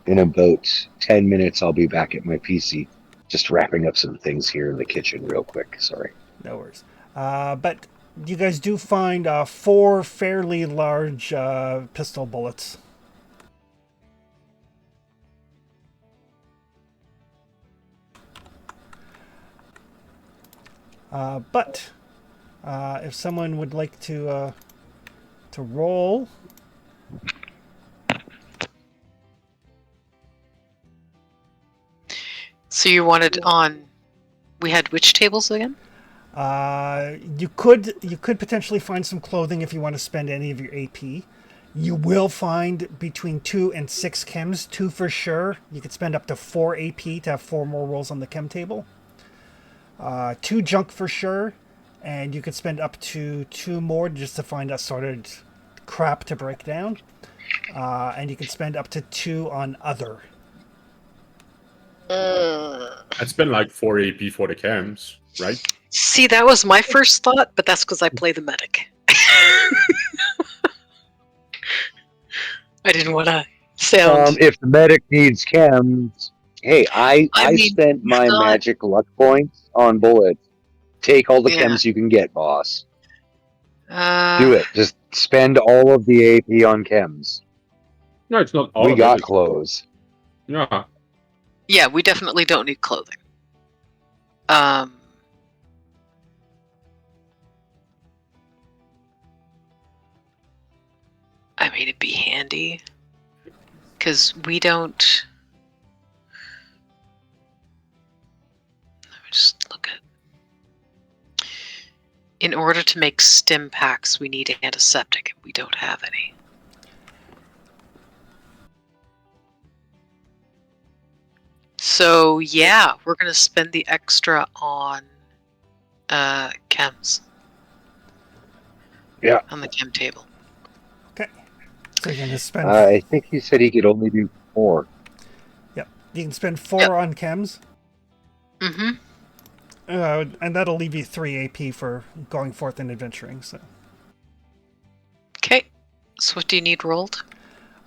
In about 10 minutes, I'll be back at my PC. Just wrapping up some things here in the kitchen real quick. Sorry. No worries. But you guys do find 4 fairly large pistol bullets. But if someone would like to roll, So you wanted on. We had which tables again? you could potentially find some clothing if you want to spend any of your AP. You will find between 2 and 6 chems, 2 for sure. You could spend up to 4 AP to have 4 more rolls on the chem table. 2 junk for sure, and you could spend up to 2 more just to find assorted crap to break down. And you could spend up to 2 on other. I'd spend like 4 AP for the cams, right? See, that was my first thought, but that's because I play the medic. I didn't want to sound. If the medic needs chems, hey, I mean, spent my not- magic luck points on bullets. Take all the Yeah. chems you can get, boss. Uh, Do it. Just spend all of the AP on chems. No, it's not all We of got it. clothes. Yeah. Yeah, we definitely don't need clothing. I mean, it'd be handy because we don't. Let me just look at. In order to make stim packs, we need antiseptic, and we don't have any. So yeah, we're gonna spend the extra on chems. Yeah. On the chem table. Okay. So you're going to spend... I think he said he could only do 4. Yep. You can spend 4 Yep. on chems. Mm-hmm. And that'll leave you 3 AP for going forth and adventuring. So, Okay. So what do you need rolled?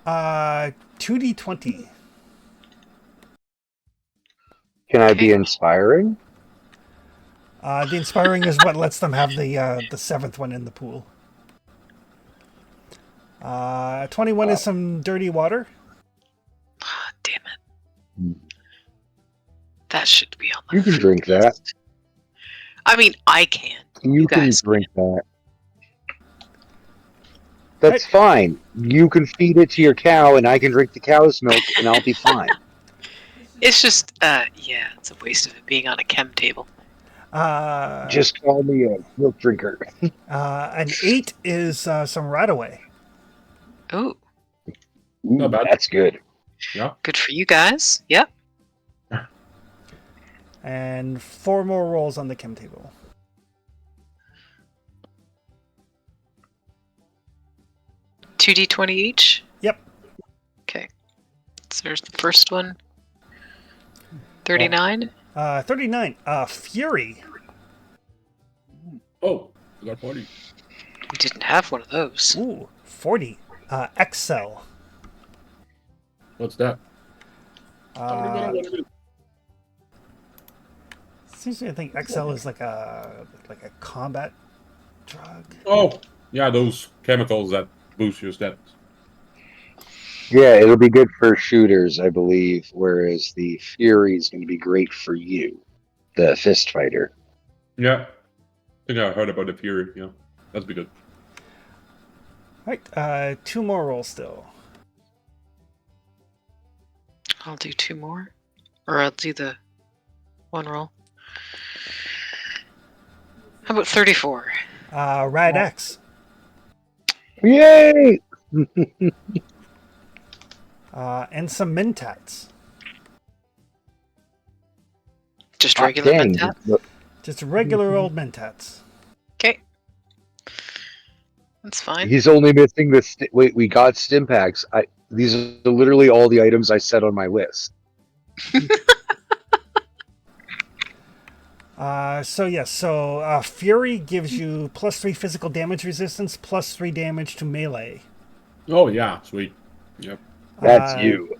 2d20. Can I Okay. be inspiring? The inspiring is what lets them have the 7th one in the pool. 21 is some dirty water. Ah, damn it. Hmm. That should be on the You can drink that. list. I mean, I can. You can guys drink that. That's fine. You can feed it to your cow, and I can drink the cow's milk, and I'll be fine. It's just, yeah, it's a waste of it being on a chem table. Just call me a milk drinker. An 8 is some Radaway. Ooh, Ooh, Not bad. that's good. Yeah. good for you guys. Yep. And 4 more rolls on the chem table. Two D20 each. Yep. Okay. So there's the first one. 39. 39. Fury. Oh, we got 40. We didn't have one of those. Ooh, 40. Excel. What's that? Seems I think Excel is like a combat drug. Oh, yeah, those chemicals that boost your stats. Yeah, it'll be good for shooters, I believe, whereas the Fury is going to be great for you, the fist fighter. Yeah. I think I heard about the Fury. Yeah. That'd be good. Right. 2 more rolls still. I'll do 2 more. Or I'll do the 1 roll. How about 34? Rad X. Yay! And some Mentats. Just Hot regular dang. Mentat? Just regular old Mentats. Okay. That's fine. He's only missing the. Wait, we got stim packs. These are literally all the items I set on my list. So Fury gives you +3 physical damage resistance, +3 damage to melee. Oh, yeah. Sweet. Yep. That's Uh, you.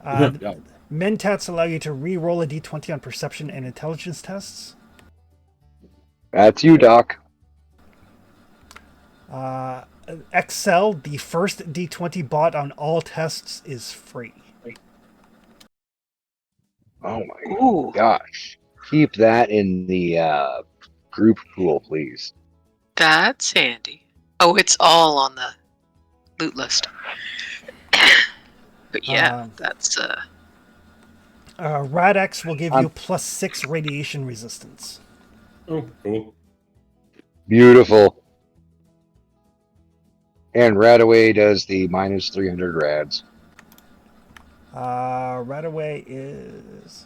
Yeah. Mentats allow you to re-roll a d20 on perception and intelligence tests. That's you, Doc. Excel, the first d20 bought on all tests is free. Oh my Ooh. gosh. Keep that in the group pool, please. That's handy. Oh, it's all on the loot list. But yeah, that's Rad-X will give you +6 radiation resistance. Oh, cool. Beautiful. And Radaway does the -300 rads. Radaway is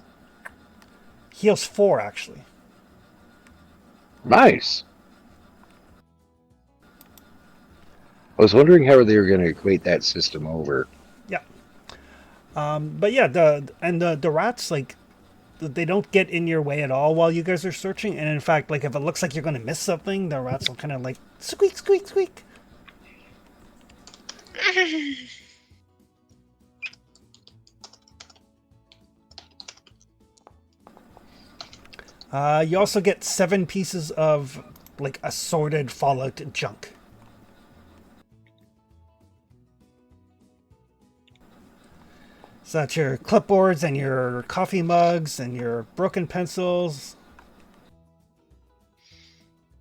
heals 4 actually. Nice. I was wondering how they were going to equate that system over. Yeah. But yeah, the rats, like, they don't get in your way at all while you guys are searching. And in fact, like, if it looks like you're going to miss something, the rats will kind of like squeak, squeak, squeak. You also get 7 pieces of like assorted Fallout junk. So that's your clipboards and your coffee mugs and your broken pencils.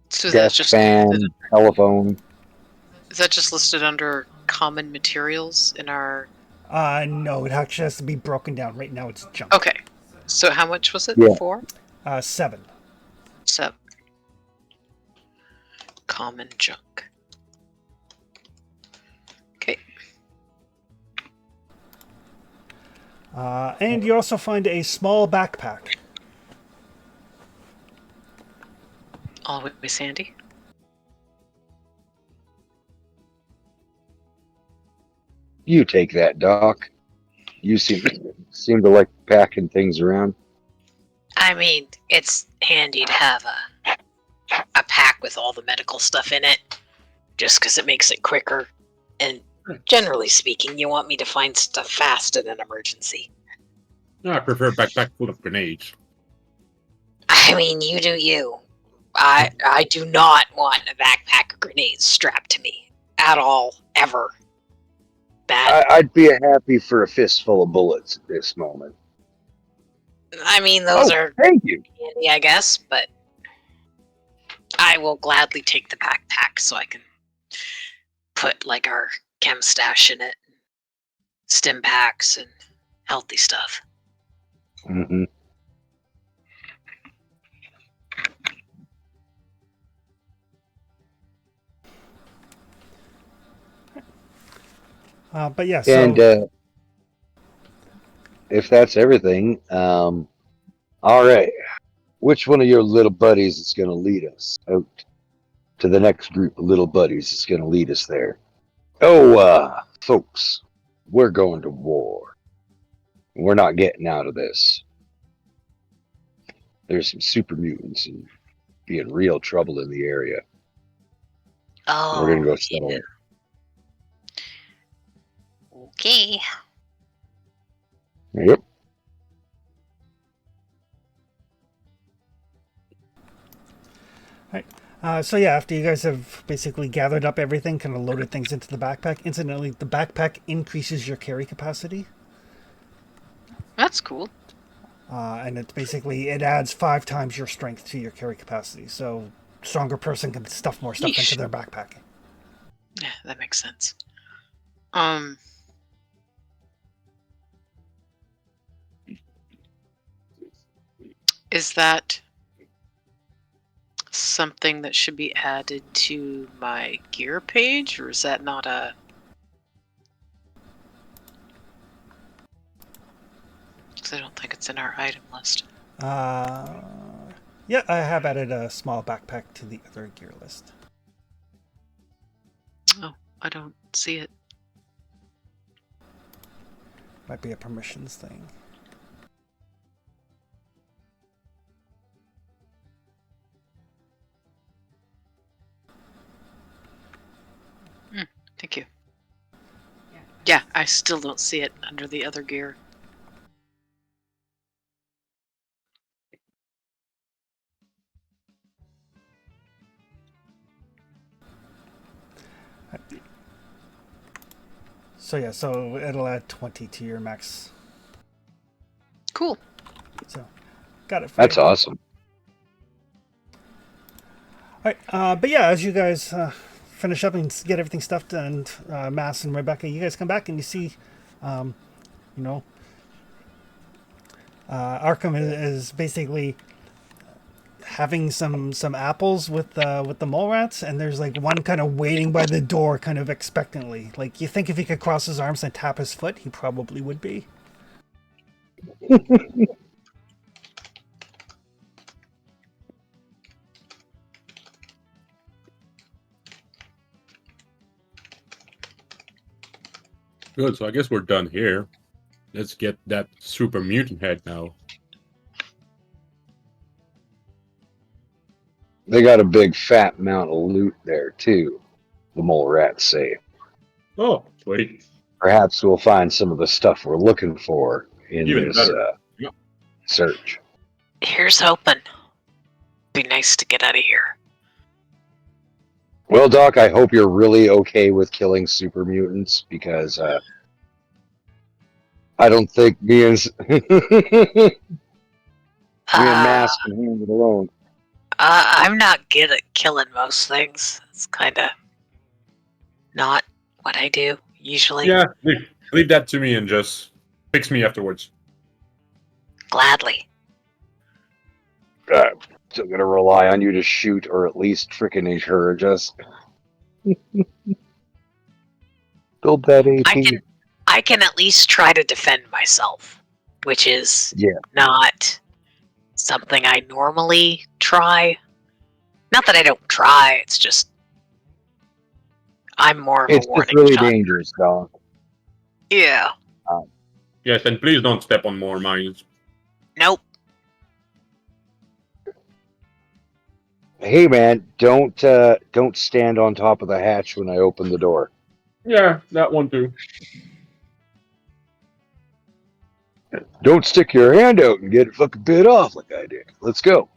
so that's Desk just fan, telephone. is that just listed under common materials in our No, it actually has to be broken down. Right now it's junk. Okay. So how much was it? Yeah. 4? 7. 7. Common junk. Okay. And you also find a small backpack. Always handy. You take that, Doc. You seem to like packing things around. I mean, it's handy to have a pack with all the medical stuff in it, just because it makes it quicker. And generally speaking, you want me to find stuff fast in an emergency. No, I prefer a backpack full of grenades. I mean, you do you. I do not want a backpack of grenades strapped to me at all, ever. Bad. I'd be happy for a fistful of bullets at this moment. I mean, those are Thank you. handy, I guess, but I will gladly take the backpack so I can put like our chem stash in it, stim packs, and healthy stuff. Mm-hmm. But yeah, so And if that's everything, all right. Which one of your little buddies is going to lead us out to the next group of little buddies is going to lead us there? Oh, folks, we're going to war. We're not getting out of this. There's some super mutants and be in real trouble in the area. Oh, We're going to go settle it. okay. Yep. so yeah, after you guys have basically gathered up everything, kind of loaded things into the backpack, incidentally, the backpack increases your carry capacity. That's cool. And it's basically, it adds 5 times your strength to your carry capacity. So stronger person can stuff more stuff Yeesh. into their backpack. Yeah, that makes sense. Is that something that should be added to my gear page, or is that not a... Because I don't think it's in our item list. Yeah, I have added a small backpack to the other gear list. Oh, I don't see it. Might be a permissions thing. Thank you. Yeah, I still don't see it under the other gear. So yeah, so it'll add 20 to your max. Cool. So, got it for That's you. awesome. All right, but yeah, as you guys finish up and get everything stuffed, and Mass and Rebecca, you guys come back and you see, Arkham is basically having some apples with the mole rats, and there's like one kind of waiting by the door, kind of expectantly. Like, you think if he could cross his arms and tap his foot, he probably would be. Good, so I guess we're done here. Let's get that super mutant head now. They got a big fat amount of loot there, too, the mole rats say. Oh, sweet. Perhaps we'll find some of the stuff we're looking for in Even this better. Yeah. search. Here's hoping. Be nice to get out of here. Well, Doc, I hope you're really okay with killing super mutants, because I don't think me and Mass can handle it alone. I'm not good at killing most things. It's kind of not what I do usually. Yeah, leave that to me and just fix me afterwards. Gladly. Still gonna rely on you to shoot or at least frickin' encourage us. Build that AP. I can at least try to defend myself, which is not something I normally try. Not that I don't try, it's just I'm more of It's a warning just really shot. dangerous, Doc. Yeah. Yes, and please don't step on more mines. Nope. Hey, man, don't stand on top of the hatch when I open the door. Yeah, that one too. Don't stick your hand out and get it fucking bit off like I did. Let's go.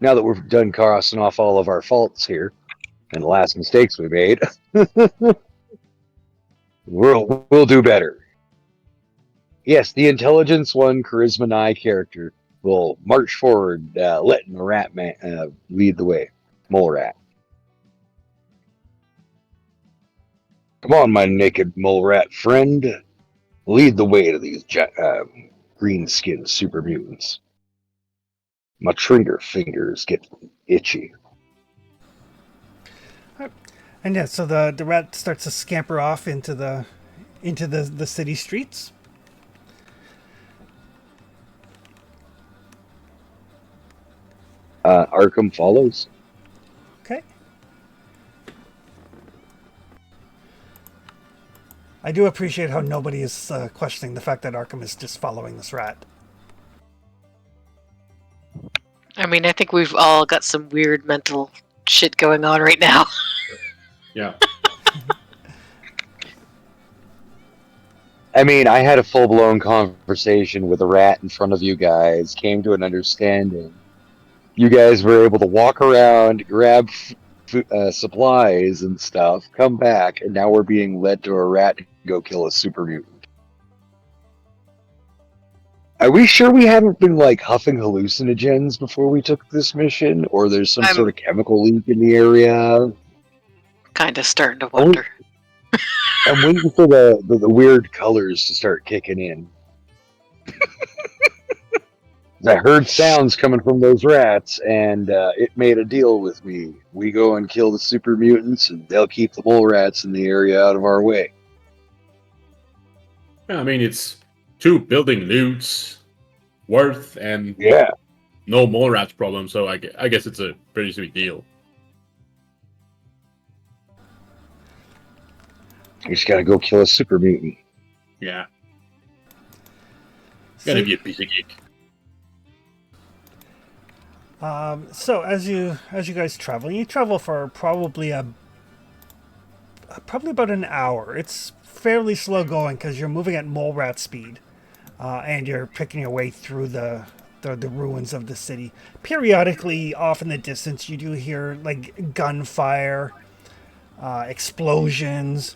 Now that we're done crossing off all of our faults here and the last mistakes we made, we'll do better. Yes, the Intelligence 1 Charisma 9 character will march forward, letting the rat man lead the way. Mole rat. Come on, my naked mole rat friend. Lead the way to these green-skinned super mutants. My trigger fingers get itchy. And yeah, so the rat starts to scamper off into the into the city streets. Arkham follows. Okay. I do appreciate how nobody is questioning the fact that Arkham is just following this rat. I mean, I think we've all got some weird mental shit going on right now. Yeah. I mean, I had a full-blown conversation with a rat in front of you guys, came to an understanding. You guys were able to walk around, grab supplies and stuff, come back, and now we're being led to a rat to go kill a super mutant. Are we sure we haven't been, like, huffing hallucinogens before we took this mission? Or there's some I'm- sort of chemical leak in the area? Kind of starting to wonder. I'm waiting for the weird colors to start kicking in. I heard sounds coming from those rats, and it made a deal with me. We go and kill the super mutants, and they'll keep the mole rats in the area out of our way. Yeah, I mean, it's 2 building loots worth and Yeah. no mole rats problem, so I guess it's a pretty sweet deal. You just gotta go kill a super mutant. Yeah. So, Gotta be a piece of cake. so as you guys travel, you travel for probably about an hour. It's fairly slow going because you're moving at mole rat speed, and you're picking your way through the ruins of the city. Periodically, off in the distance, you do hear like gunfire, explosions.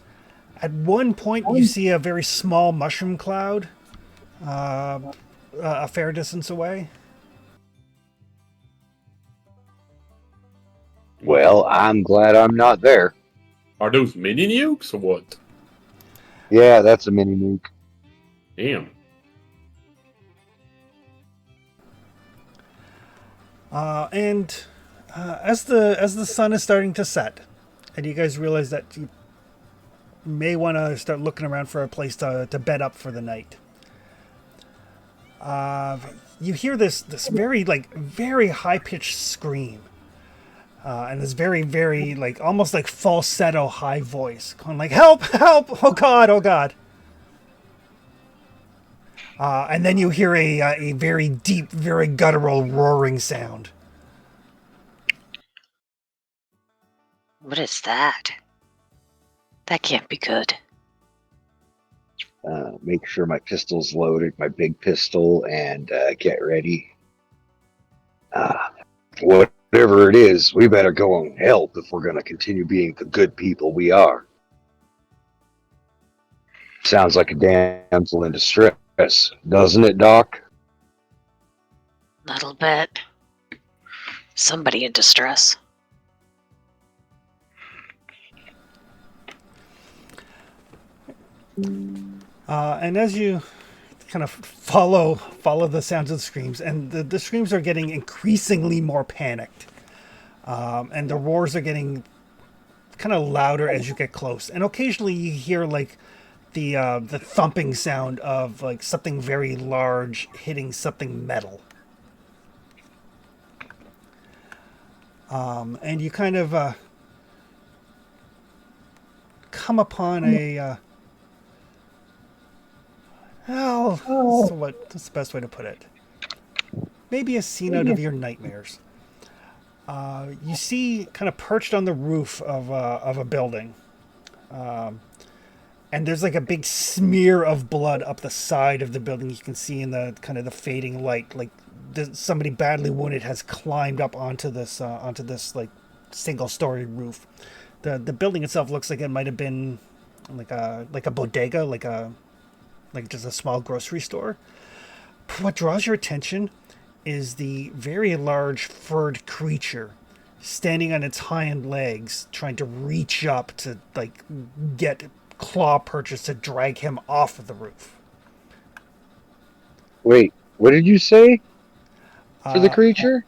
At one point, you see a very small mushroom cloud, a fair distance away. Well, I'm glad I'm not there. Are those mini nukes or what? Yeah, that's a mini nuke. Damn. And as the sun is starting to set, and you guys realize that you may want to start looking around for a place to bed up for the night. You hear this very high pitched scream, and this very like almost like falsetto high voice going like help, help, oh god, oh god. And then you hear a very deep, very guttural roaring sound. What is that? That can't be good. Make sure my pistol's loaded, my big pistol, and get ready. Whatever it is, we better go and help if we're going to continue being the good people we are. Sounds like a damsel in distress, doesn't it, Doc? Little bit. Somebody in distress. And as you kind of follow the sounds of the screams, and the screams are getting increasingly more panicked, and the roars are getting kind of louder as you get close, and occasionally you hear like the thumping sound of like something very large hitting something metal. And you kind of come upon a what's the best way to put it? Maybe a scene out of your nightmares. You see, kind of perched on the roof of a building, and there's like a big smear of blood up the side of the building. You can see in the kind of the fading light, like somebody badly wounded has climbed up onto this like single-story roof. The building itself looks like it might have been like a bodega, like just a small grocery store. What draws your attention is the very large furred creature standing on its hind legs, trying to reach up to like get claw purchase to drag him off of the roof. Wait, what did you say for the creature?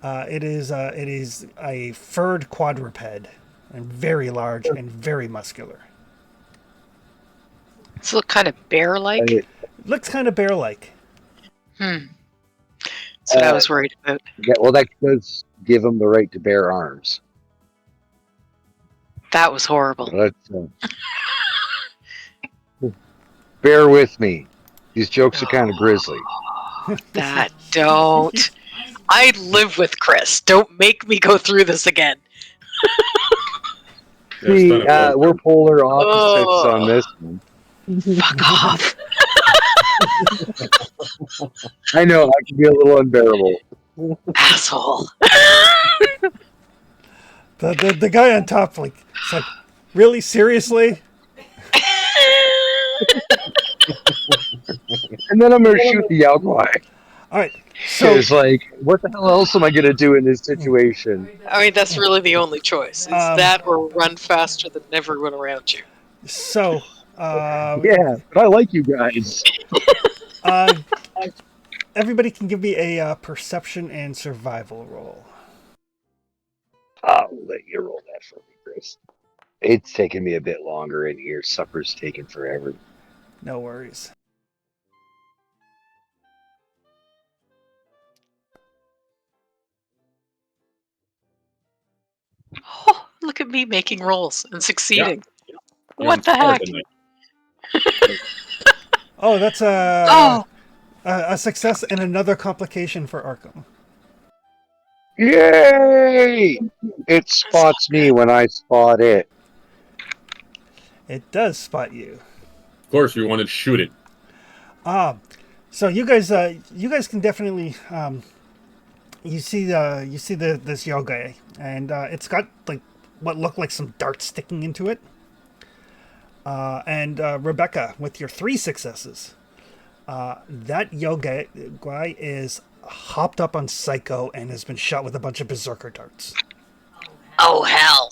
It is a furred quadruped, and very large and very muscular. Does it look kind of bear-like? Looks kind of bear-like. That's what I was worried about. Yeah, well, that does give him the right to bear arms. That was horrible. But, bear with me. These jokes are kind of grisly. That don't. I'd live with Chris. Don't make me go through this again. Yeah, it's See, kind of we're polar opposites on this one. Fuck off. I know, I can be a little unbearable. Asshole. The guy on top, like, it's like, really, seriously? And then I'm going to shoot the Yao Guai. All right. So It's like, what the hell else am I going to do in this situation? I mean, that's really the only choice. Is that or run faster than everyone around you. So, Yeah, but I like you guys. everybody can give me a perception and survival roll. I'll let you roll that for me, Chris. It's taking me a bit longer in here. Supper's taking forever. No worries. Oh, look at me making rolls and succeeding. Yeah, What the I'm heck? tonight. Oh, that's Oh, a success and another complication for Arkham. Yay! It spots me when I spot it. It does spot you. Of course, we wanted to shoot it. So you guys can definitely you see this yoga, and it's got like what look like some darts sticking into it. And Rebecca, with your 3 successes, that yoga guy is hopped up on Psycho and has been shot with a bunch of berserker darts. oh hell.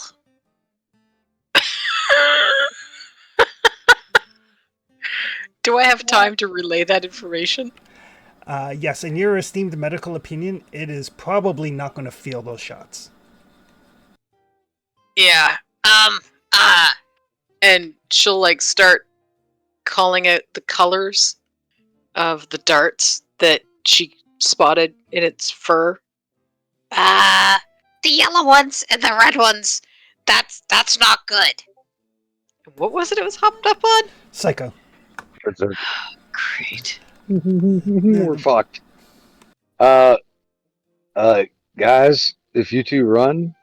Do I have time to relay that information? Yes, in your esteemed medical opinion, it is probably not going to feel those shots. Yeah. And she'll like start calling out the colors of the darts that she spotted in its fur. The yellow ones and the red ones. That's not good. What was it was hopped up on? Psycho. Great. We're fucked. Guys, if you two run,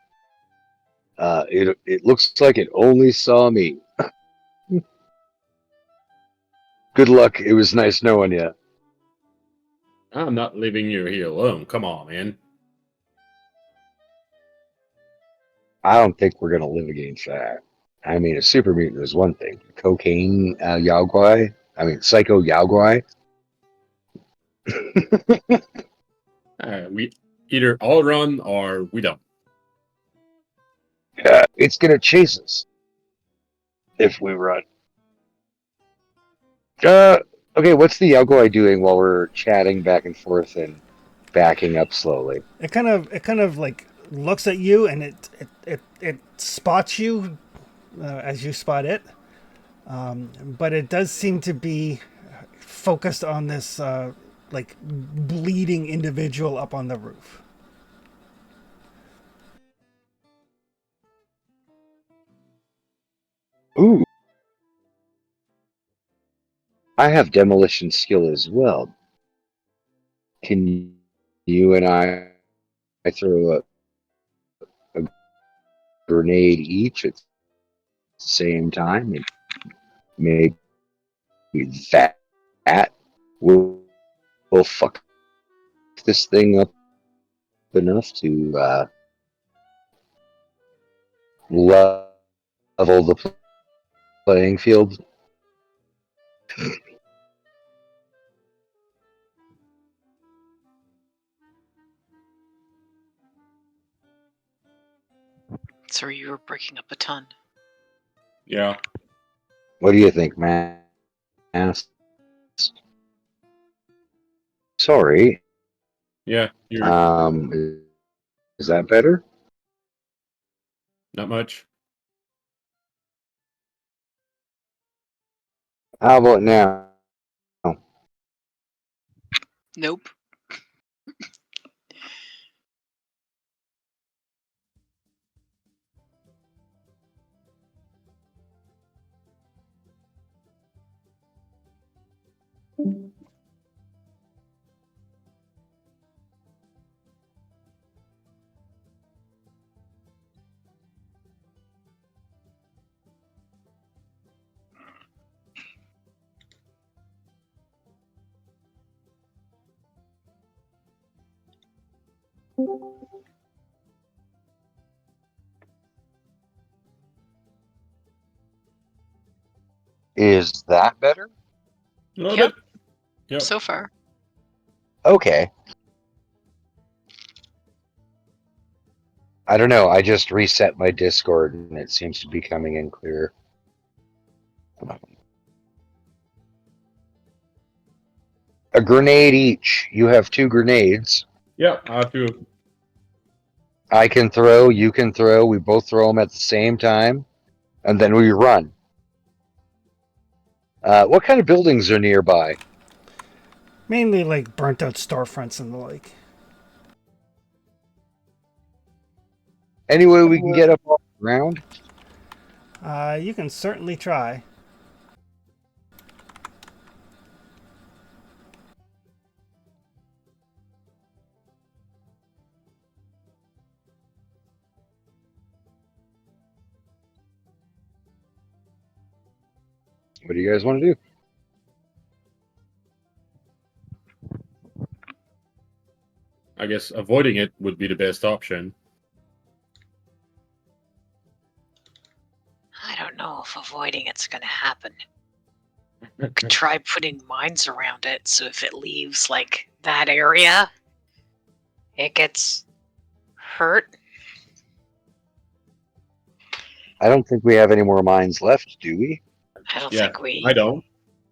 it looks like it only saw me. Good luck. It was nice knowing you. I'm not leaving you here alone. Come on, man. I don't think we're gonna live against that. I mean, a super mutant is one thing. Cocaine Yao Guai. I mean, Psycho Yao Guai. We either all run or we don't. It's gonna chase us if we run. Okay, what's the Yao Guai doing while we're chatting back and forth and backing up slowly? It kind of like looks at you and it spots you as you spot it, but it does seem to be focused on this like bleeding individual up on the roof. Ooh. I have demolition skill as well. Can you and I throw a grenade each at the same time? And maybe that will fuck this thing up enough to level the playing field. Sorry, you were breaking up a ton. Yeah. What do you think, man? Sorry. Yeah. You're Is that better? not much. How about now? Nope. Is that better? A little Yep. bit. Yep. So far. Okay. I don't know. I just reset my Discord and it seems to be coming in clearer. A grenade each. You have 2 grenades. Yeah, I have to. I can throw, you can throw. We both throw them at the same time, and then we run. What kind of buildings are nearby? Mainly like burnt out storefronts and the like. Any way we can get up off the ground? You can certainly try. What do you guys want to do? I guess avoiding it would be the best option. I don't know if avoiding it's going to happen. Could try putting mines around it, so if it leaves like that area, it gets hurt. I don't think we have any more mines left, do we? I don't Yeah, think we. I don't.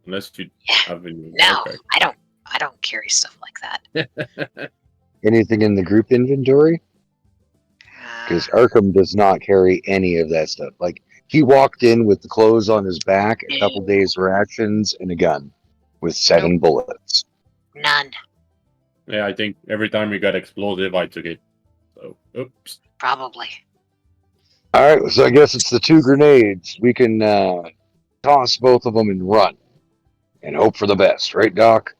Unless you Yeah. have any. No, Okay. I don't carry stuff like that. Anything in the group inventory? Because Arkham does not carry any of that stuff. Like, he walked in with the clothes on his back, a couple No. days rations, and a gun with 7 bullets. None, Yeah, I think every time we got explosive, I took it. So, oops. probably. All right, so I guess it's the 2 grenades. We can toss both of them and run, and hope for the best, right, Doc?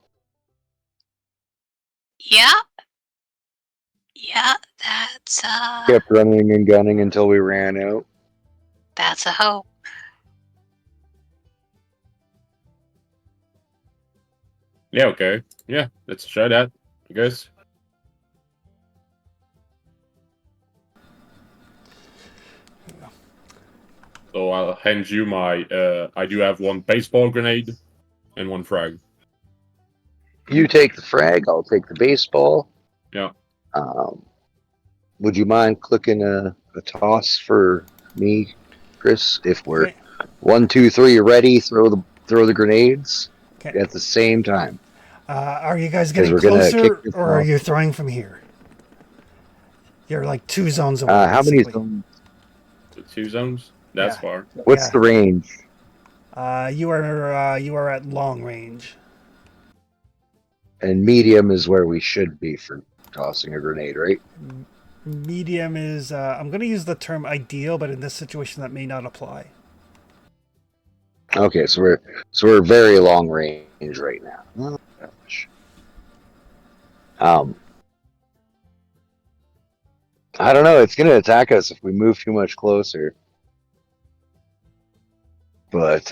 Yeah. Yeah, that's Kept running and gunning until we ran out. a hope. Yeah, okay. Yeah, let's try that, I guess. So I'll hand you my. I do have 1 baseball grenade and 1 frag. You take the frag, I'll take the baseball. Yeah. Would you mind clicking a toss for me, Chris? If we're Okay. 1, 2, 3 ready, throw the grenades Okay. at the same time. Are you guys getting we're gonna closer, kick this or are off. you throwing from here? You're like 2 zones away. How many basically. zones? The 2 zones? That's Yeah. far. What's Yeah. the range? You are at long range. And medium is where we should be for tossing a grenade, right? Medium is. I'm going to use the term ideal, but in this situation, that may not apply. Okay, so we're very long range right now. Oh, gosh. I don't know. It's going to attack us if we move too much closer. But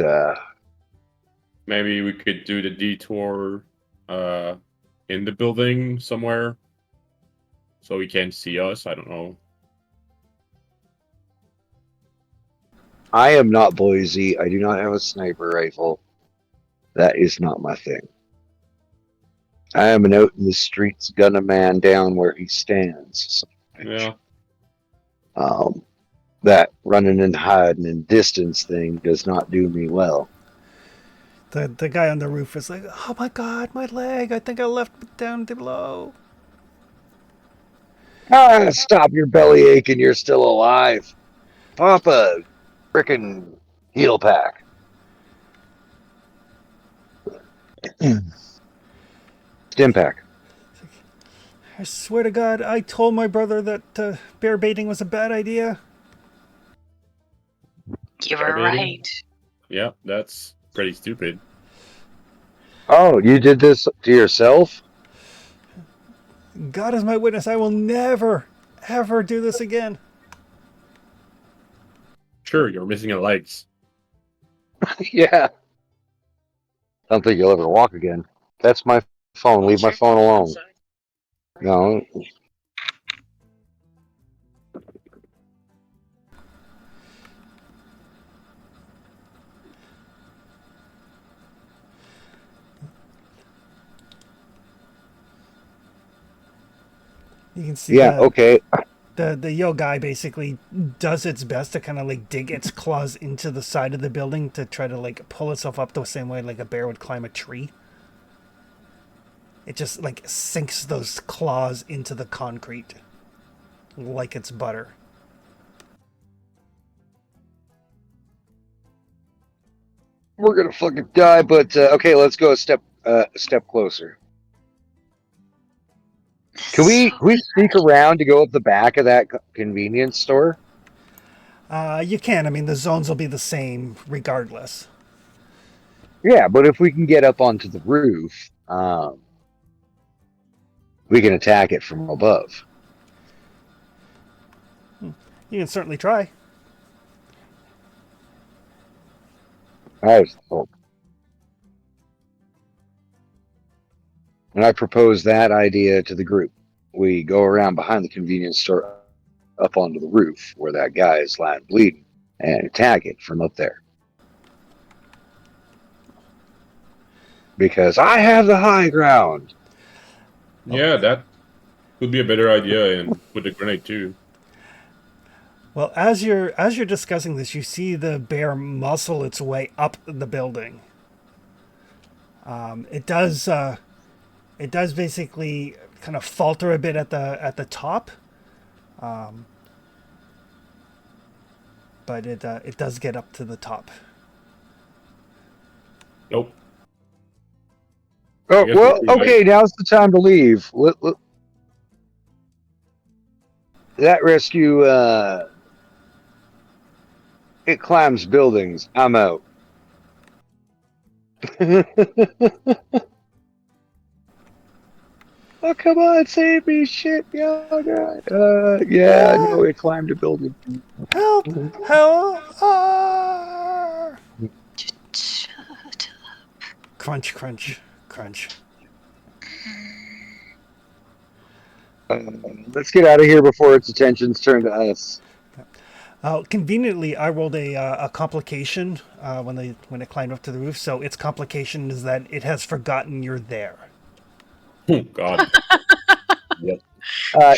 Maybe we could do the detour in the building somewhere so he can't see us. I don't know. I am not Boise. I do not have a sniper rifle. That is not my thing. I am an out in the streets gun a man down where he stands. Yeah. That running and hiding and distance thing does not do me well. The guy on the roof is like, "Oh my God, my leg! I think I left it down below." Stop your belly aching. You're still alive. Pop a frickin' heal pack. Stim pack. I swear to God, I told my brother that bear baiting was a bad idea. You were Bear baiting? right. Yeah, that's pretty stupid. Oh, you did this to yourself? God is my witness, I will never, ever do this again. Sure, you're missing your legs. Yeah. Don't think you'll ever walk again. That's my phone. Leave my phone alone. No. You can see Yeah, okay. the yo guy basically does its best to kind of like dig its claws into the side of the building to try to like pull itself up the same way like a bear would climb a tree. It just like sinks those claws into the concrete like it's butter. We're gonna fucking die, but okay, let's go a step closer. Can we sneak around to go up the back of that convenience store? You can. I mean, the zones will be the same regardless. Yeah, but if we can get up onto the roof, we can attack it from above. You can certainly try. I hope. And I propose that idea to the group. We go around behind the convenience store up onto the roof where that guy is lying bleeding and attack it from up there. Because I have the high ground. Yeah, that would be a better idea, and with the grenade too. Well, as you're discussing this, you see the bear muscle its way up the building. It does basically kind of falter a bit at the top, but it does get up to the top. Nope. Oh, Yes, well, we do. okay, now's the time to leave. That rescue, it climbs buildings. I'm out. Oh, come on, save me, shit, yeah, God. Yeah, no, it climbed a building. Help! Help! Ah! Shut Crunch, crunch, crunch. Let's get out of here before its attention's turned to us. Conveniently, I rolled a complication when it climbed up to the roof. So its complication is that it has forgotten you're there. Oh God.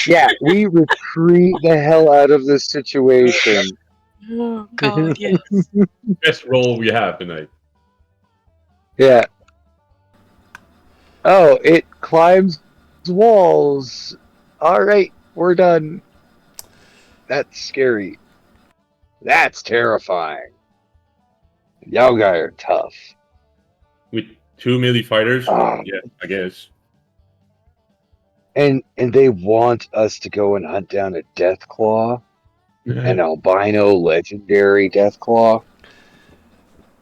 Yeah, we retreat the hell out of this situation. Oh God, yes. Best roll we have tonight. Yeah. Oh, it climbs walls. All right, we're done. That's scary. That's terrifying. Y'all guys are tough. With 2 melee fighters, Ah. yeah, I guess. And they want us to go and hunt down a Deathclaw, an albino legendary Deathclaw.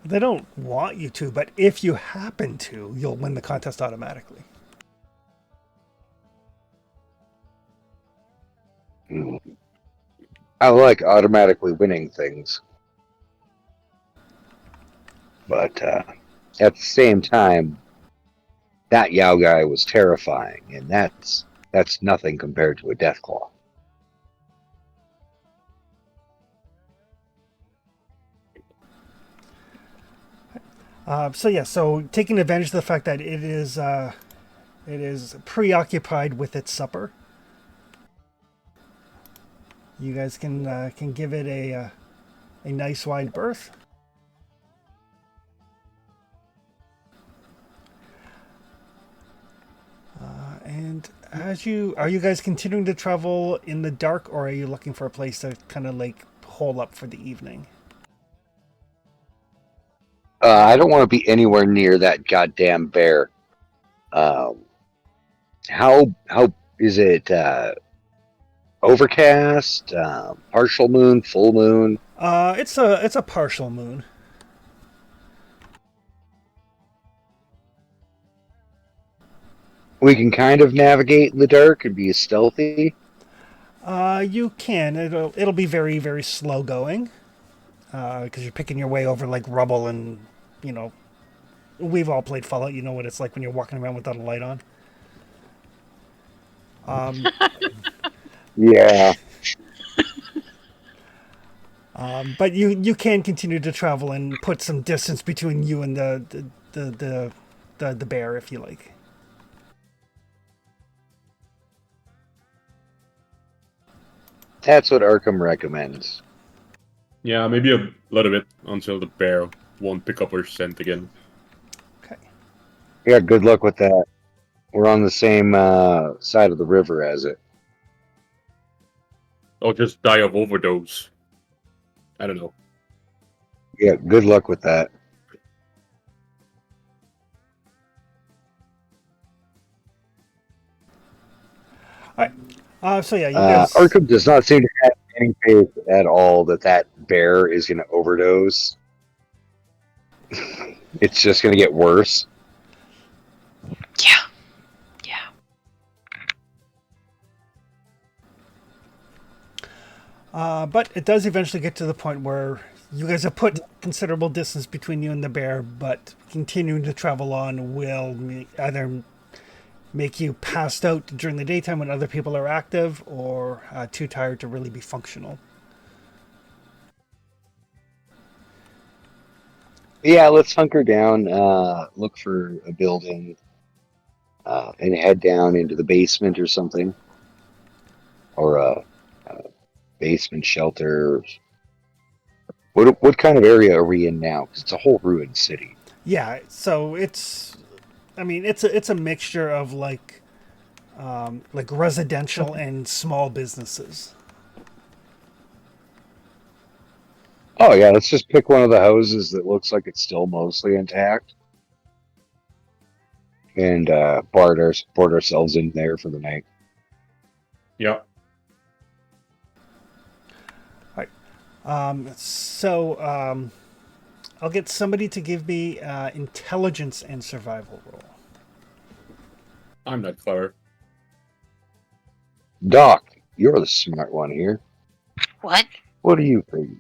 They don't want you to, but if you happen to, you'll win the contest automatically. I like automatically winning things. But at the same time, that Yao guy was terrifying, and that's nothing compared to a Deathclaw. So taking advantage of the fact that it is preoccupied with its supper, you guys can give it a nice wide berth. And are you guys continuing to travel in the dark, or are you looking for a place to kind of like hole up for the evening? I don't want to be anywhere near that goddamn bear. How is it? Overcast, partial moon, full moon. It's a partial moon. We can kind of navigate in the dark and be stealthy. You can. It'll be very very slow going, because you're picking your way over like rubble and you know. We've all played Fallout. You know what it's like when you're walking around without a light on. Yeah. But you can continue to travel and put some distance between you and the bear if you like. That's what Arkham recommends. Yeah, maybe a little bit until the bear won't pick up her scent again. Okay. Yeah, good luck with that. We're on the same side of the river as it. Or just die of overdose. I don't know. Yeah, good luck with that. So yeah, you guys. Arkham does not seem to have any faith at all that that bear is going to overdose. It's just going to get worse. Yeah. Yeah. But it does eventually get to the point where you guys have put considerable distance between you and the bear, but continuing to travel on will either make you passed out during the daytime when other people are active, or too tired to really be functional. Yeah, let's hunker down, look for a building, and head down into the basement or something. Or a basement shelter. What kind of area are we in now? 'Cause it's a whole ruined city. Yeah, so it's a mixture of like residential and small businesses. Oh yeah, let's just pick one of the houses that looks like it's still mostly intact, and board ourselves in there for the night. Yeah. I'll get somebody to give me intelligence and survival roll. I'm not clever. Doc, you're the smart one here. What? What do you think?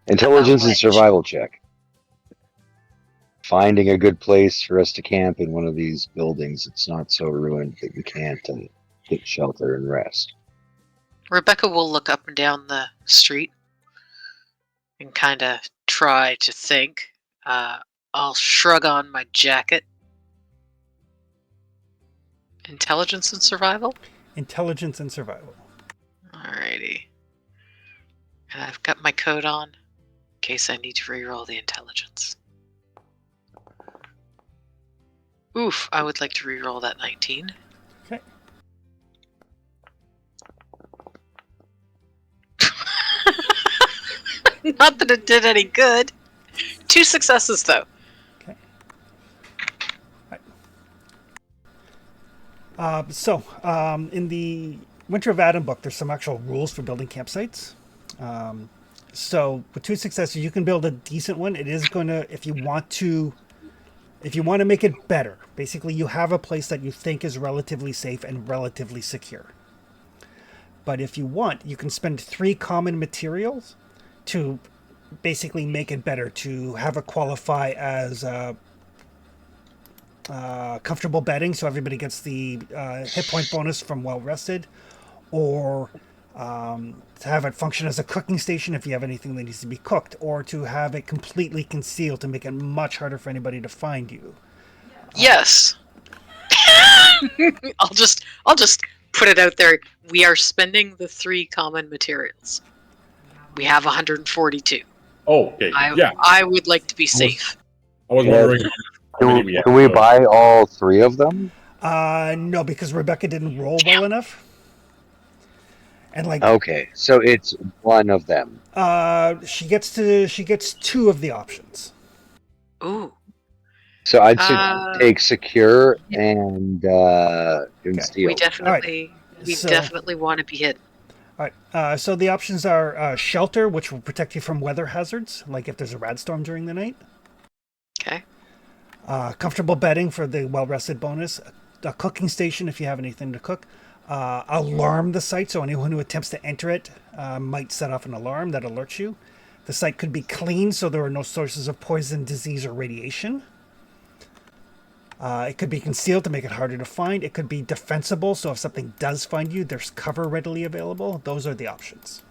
Intelligence and what? survival check. Finding a good place for us to camp in one of these buildings that's not so ruined that we can't get shelter and rest. Rebecca will look up and down the street and kind of try to think. I'll shrug on my jacket. Intelligence and survival? Intelligence and survival. Alrighty. And I've got my coat on in case I need to reroll the intelligence. Oof, I would like to reroll that 19. Okay. Not that it did any good. 2 successes, though. Okay. Right. In the Winter of Adam book, there's some actual rules for building campsites. So with 2 successes, you can build a decent one. It is going to, if you want to make it better, basically you have a place that you think is relatively safe and relatively secure. But if you want, you can spend 3 common materials to basically make it better, to have it qualify as comfortable bedding, so everybody gets the hit point bonus from well rested, or to have it function as a cooking station if you have anything that needs to be cooked, or to have it completely concealed to make it much harder for anybody to find you. Yes. I'll just put it out there. We are spending the 3 common materials. We have 142. Oh, okay. Yeah. I would like to be safe. I was wondering how many we have. Can we buy all 3 of them? No, because Rebecca didn't roll well enough. And like, Okay, so it's one of them. she gets 2 of the options. Ooh. So I'd Uh, take secure and we concealed. definitely want to be hidden. All right. So the options are shelter, which will protect you from weather hazards, like if there's a rad storm during the night. Okay. Comfortable bedding for the well-rested bonus. A cooking station if you have anything to cook. Alarm the site, so anyone who attempts to enter it might set off an alarm that alerts you. The site could be clean, so there are no sources of poison, disease, or radiation. It could be concealed to make it harder to find. It could be defensible, so if something does find you, there's cover readily available. Those are the options.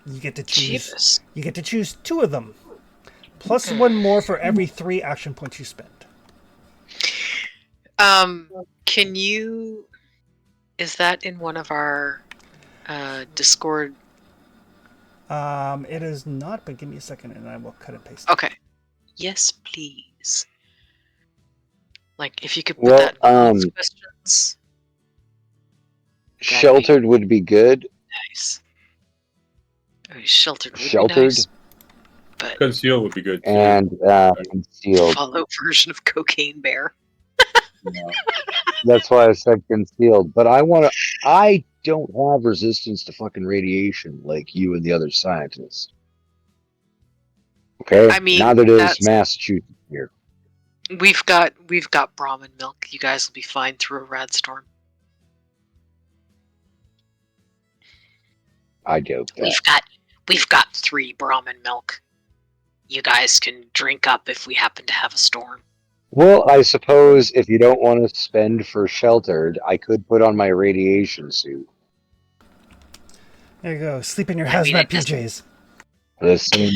You get to choose. Jesus. You get to choose 2 of them, plus 1 more for every 3 action points you spend. Can you? Is that in one of our Discord? It is not, but give me a second, and I will cut and paste. Okay. Yes, please. Like, if you could put Well, that in these questions. sheltered would be good. Nice. Oh, sheltered would be Sheltered nice. But Conceal would be good too. and concealed. Fallout version of Cocaine Bear. That's why I said concealed. But I don't have resistance to fucking radiation like you and the other scientists. Okay? I mean, neither does that's- Massachusetts here. We've got Brahmin milk. You guys will be fine through a rad storm. I doubt that. We've got 3 Brahmin milk. You guys can drink up if we happen to have a storm. Well, I suppose if you don't want to spend for sheltered, I could put on my radiation suit. There you go. Sleep in your I mean, hazmat it doesn't- PJs. The same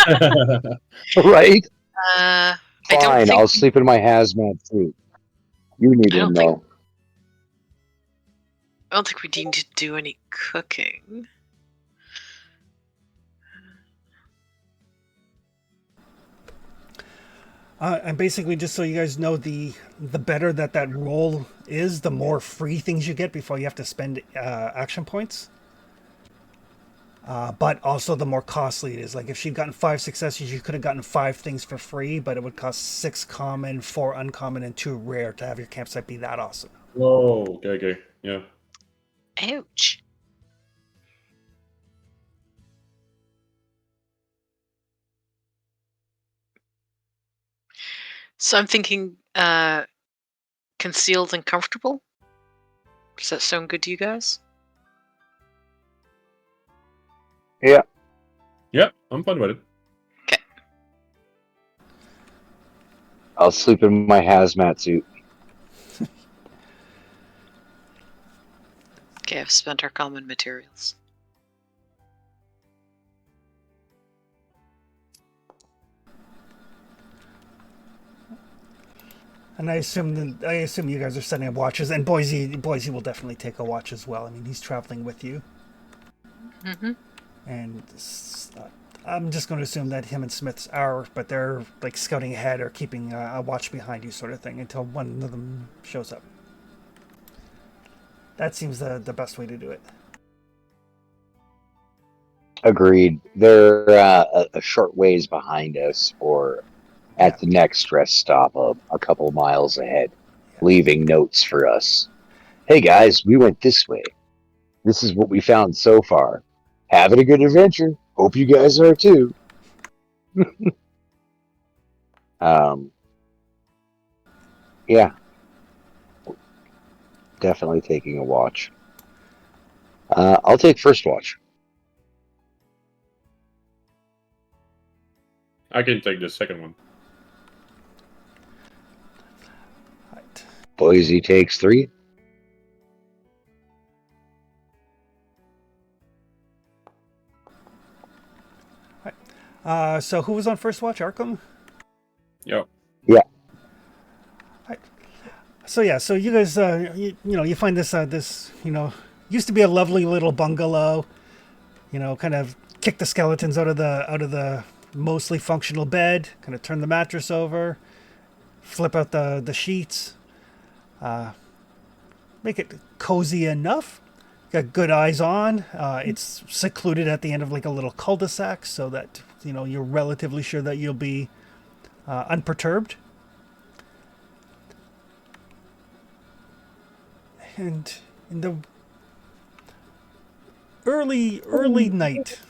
one right? I don't Fine, think I'll sleep in my hazmat suit. You need I to don't know. I don't think we need to do any cooking. And basically, just so you guys know, the better that roll is, the more free things you get before you have to spend action points. But also the more costly it is. Like if she'd gotten 5 successes, you could have gotten 5 things for free, but it would cost 6 common, 4 uncommon, and 2 rare to have your campsite be that awesome. Whoa. Okay. Yeah. Ouch. So I'm thinking concealed and comfortable. Does that sound good to you guys? Yeah, I'm fine with it. I'll sleep in my hazmat suit. Okay, I've spent our common materials. And I assume you guys are setting up watches, and Boise will definitely take a watch as well. I mean, he's traveling with you, Mm-hmm. and I'm just going to assume that him and Smiths are, but they're like scouting ahead or keeping a watch behind you, sort of thing, until one of them shows up. That seems the best way to do it. Agreed. They're a short ways behind us, or at the next rest stop a couple miles ahead, leaving notes for us. Hey guys, we went this way. This is what we found so far. Having a good adventure. Hope you guys are too. Yeah. Definitely taking a watch. I'll take first watch. I can take the second one. Right. Boise takes 3. So who was on first watch? Arkham? Yeah. So yeah, so you guys, you find this used to be a lovely little bungalow, kind of kick the skeletons out of the mostly functional bed, kind of turn the mattress over, flip out the sheets, make it cozy enough. Got good eyes on. It's secluded at the end of like a little cul-de-sac, so that you're relatively sure that you'll be unperturbed. And in the early night,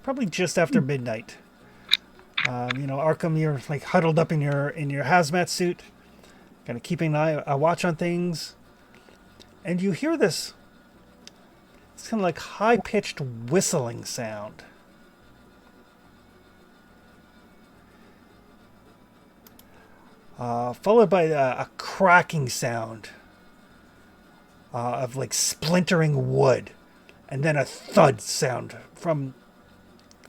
probably just after midnight, Arkham, you're like huddled up in your hazmat suit, kind of keeping a watch on things, and you hear this. It's kind of like high pitched whistling sound. Followed by a cracking sound of like splintering wood, and then a thud sound from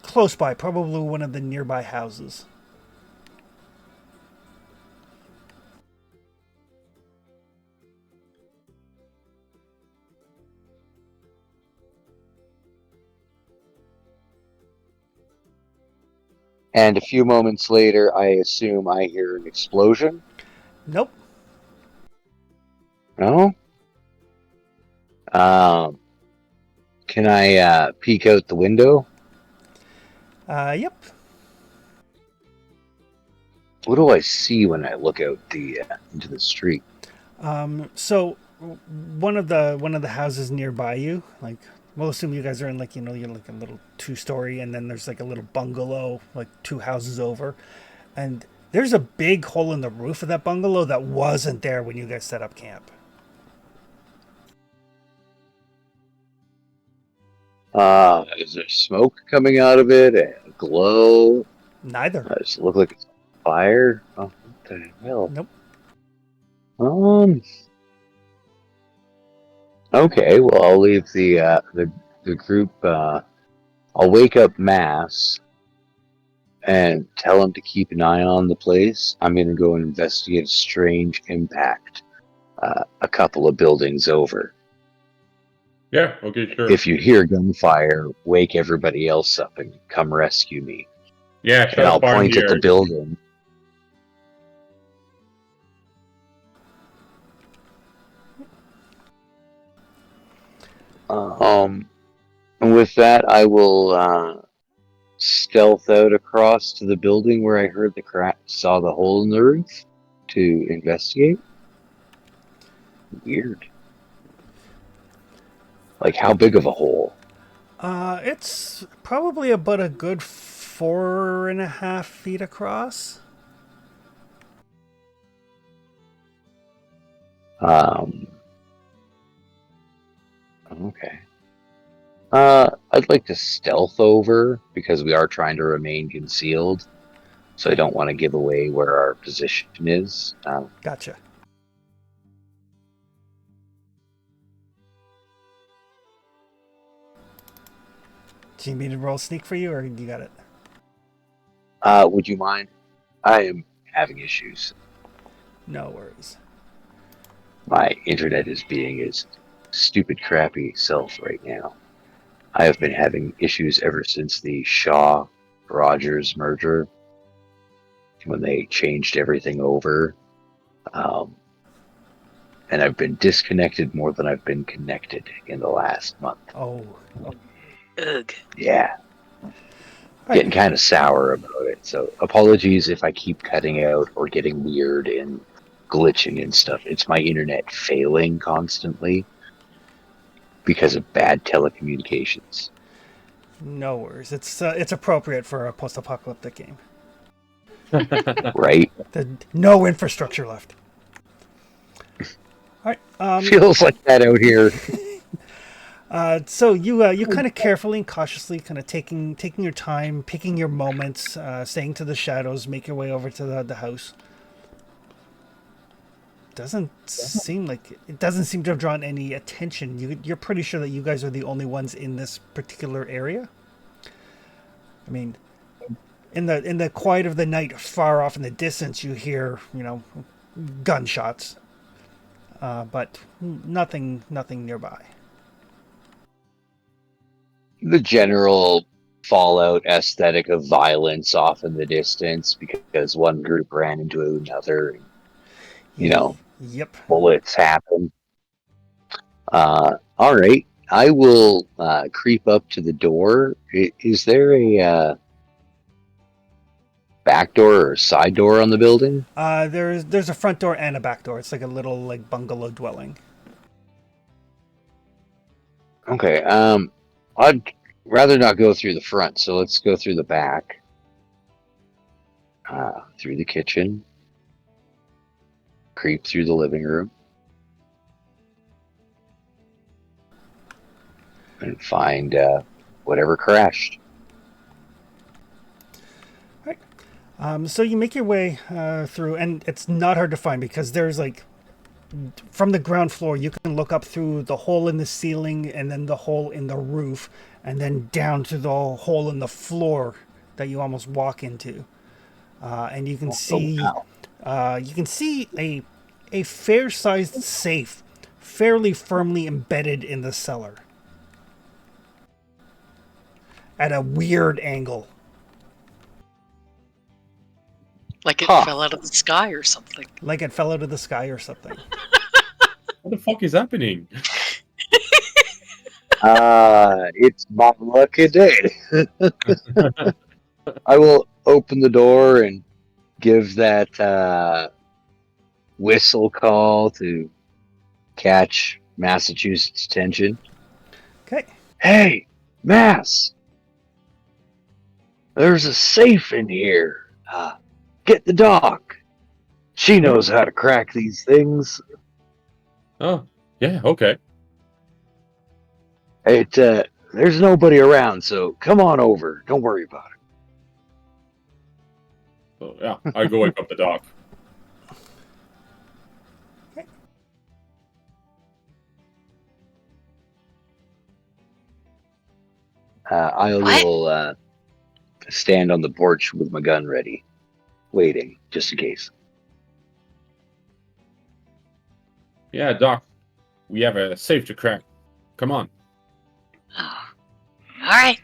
close by, probably one of the nearby houses. And a few moments later, I assume I hear an explosion. Nope. No? Can I peek out the window? Yep. What do I see when I look out into the street? So one of the houses nearby you, like, we'll assume you guys are in you're like a little 2-story, and then there's like a little bungalow like 2 houses over, and there's a big hole in the roof of that bungalow that wasn't there when you guys set up camp. Is there smoke coming out of it? A glow? Neither. Does it look like it's on fire? Oh, what the hell? Nope. Okay, well, I'll leave the group. I'll wake up Mass and tell him to keep an eye on the place. I'm going to go and investigate a strange impact a couple of buildings over. Yeah, okay, sure. If you hear gunfire, wake everybody else up and come rescue me. Yeah, And I'll shot fire point here. at the building. And with that, I will stealth out across to the building where I heard the crack, saw the hole in the roof to investigate. Weird. Like, how big of a hole? It's probably about a good 4.5 feet across. Okay. I'd like to stealth over because we are trying to remain concealed, so I don't want to give away where our position is. Gotcha. Do you mean to roll sneak for you, or you got it? Would you mind? I am having issues. No worries. My internet is being its stupid, crappy self right now. I have been having issues ever since the Shaw-Rogers merger, when they changed everything over. And I've been disconnected more than I've been connected in the last month. Oh. Ugh. Yeah. Right. Getting kind of sour about it. So apologies if I keep cutting out or getting weird and glitching and stuff. It's my internet failing constantly because of bad telecommunications. No worries. It's appropriate for a post-apocalyptic game. Right? No infrastructure left. All right. Feels like that out here. So you kind of carefully and cautiously, kind of taking your time, picking your moments, staying to the shadows, make your way over to the house. Doesn't seem to have drawn any attention. You're pretty sure that you guys are the only ones in this particular area. I mean, in the quiet of the night, far off in the distance, you hear gunshots, but nothing nearby. The general Fallout aesthetic of violence off in the distance because one group ran into another. Yep. Bullets happen. All right. I will creep up to the door. Is there back door or side door on the building? There's a front door and a back door. It's like a little like bungalow dwelling. Okay. I'd rather not go through the front, so let's go through the back. Through the kitchen. Creep through the living room. And find whatever crashed. So you make your way through, and it's not hard to find because there's like, from the ground floor, you can look up through the hole in the ceiling and then the hole in the roof, and then down to the hole in the floor that you almost walk into. And you can see, a fair-sized safe, fairly firmly embedded in the cellar, at a weird angle. Like it Huh. fell out of the sky or something. Like it fell out of the sky or something. What the fuck is happening? It's my lucky day. I will open the door and give that whistle call to catch Massachusetts' attention. Okay. Hey, Mass! There's a safe in here. Get the doc. She knows how to crack these things. Oh, yeah, okay. There's nobody around, so come on over. Don't worry about it. So, yeah, I go wake up the doc. I will stand on the porch with my gun ready, waiting, just in case. Yeah, doc, we have a safe to crack. Come on. Oh. All right.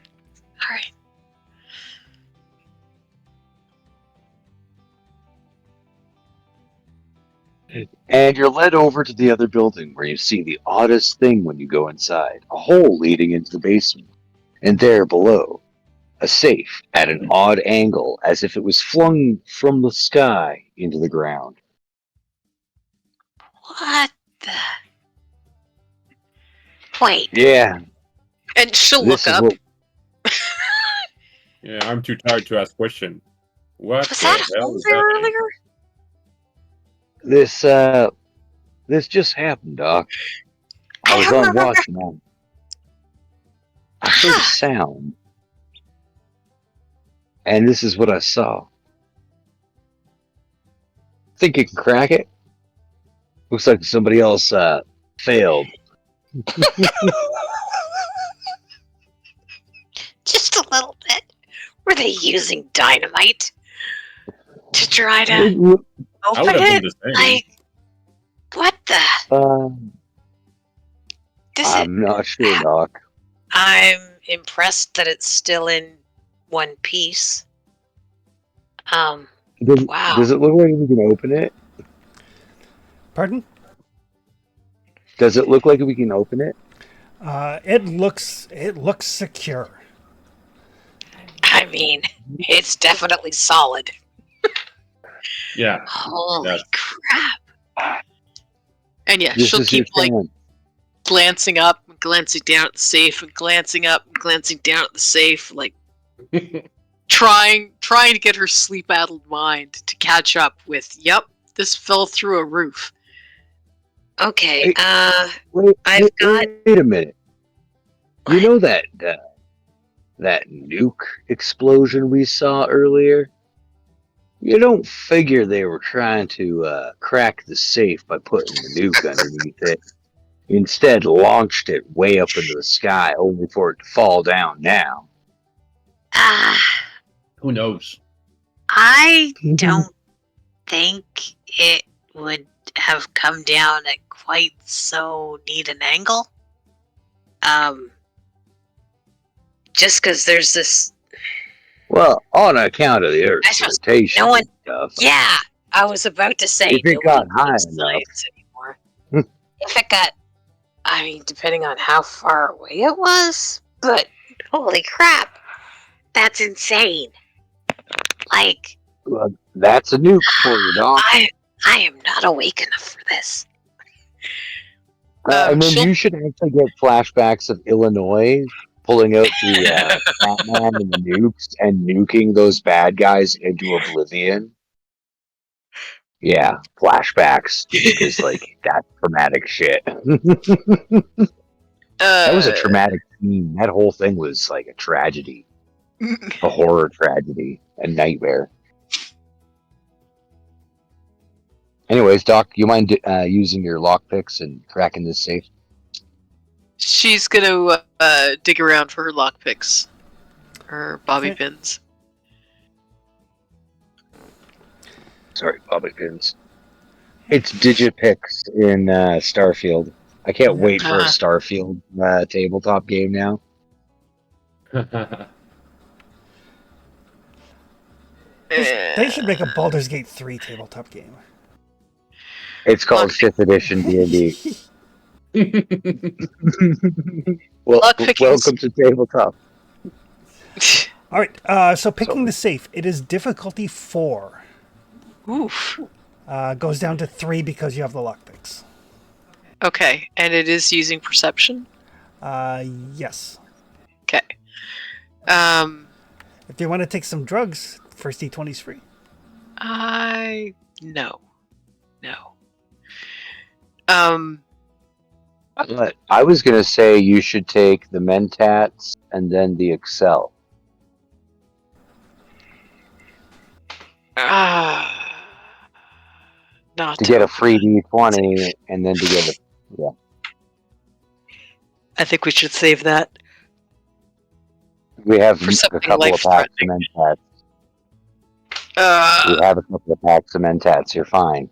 All right. And you're led over to the other building where you see the oddest thing when you go inside. A hole leading into the basement. And there below, a safe at an odd angle as if it was flung from the sky into the ground. What the? Wait. Yeah, And she'll this look is up. what Yeah, I'm too tired to ask question. What Was the that hell hole is there happening? earlier? this just happened, Doc. I was on watch and I heard a sound. And this is what I saw. Think you can crack it? Looks like somebody else failed. Just a little bit. Were they using dynamite to try to I would open have done it? the same. Like, what the? Does it? I'm not sure, Doc. I'm impressed that it's still in one piece. Wow. Does it look like we can open it? Pardon? Does it look like we can open it? It looks secure. I mean, it's definitely solid. Yeah. Holy Yes. crap. And yeah, This she'll is your keep like chance. glancing up, and glancing down at the safe, and glancing up, and glancing down at the safe, like trying to get her sleep-addled mind to catch up with, yep, this fell through a roof. Okay, Wait, I've got- wait a minute. You know that nuke explosion we saw earlier? You don't figure they were trying to crack the safe by putting the nuke underneath it. Instead, launched it way up into the sky, only for it to fall down now. Who knows? I don't think it would have come down at quite so neat an angle. Just because there's this. Well, on account of the Earth's I suppose rotation no one- and stuff. Yeah, I was about to say. If it nobody got high believes enough. science anymore. If it got, I mean, depending on how far away it was, but holy crap, that's insane. Like, That's a nuke for you, Doc. I am not awake enough for this. And then she'll- you should actually get flashbacks of Illinois pulling out the Batman and the nukes and nuking those bad guys into oblivion. Yeah, flashbacks. Because, like, that's traumatic shit. That was a traumatic scene. That whole thing was like a tragedy. A horror tragedy. A nightmare. Anyways, Doc, you mind using your lockpicks and cracking this safe? She's gonna dig around for her lockpicks. Her bobby Okay. pins. Sorry, bobby pins. It's Digipix in Starfield. I can't wait for a Starfield tabletop game now. They should make a Baldur's Gate 3 tabletop game. It's called Lockpick. 5th edition D&D. Well, Lockpicking's- welcome to tabletop. All right. So picking the safe, it is difficulty 4. Oof. Goes down to 3 because you have the lockpicks. Okay, and it is using perception. Yes. Okay. If you want to take some drugs, first D20 is free. No. I was going to say you should take the Mentats and then the Excel. Not To get a free D20 and then to get a... I think we should save that. We have For a something couple of packs of Mentats. We have a couple of packs of Mentats. You're fine.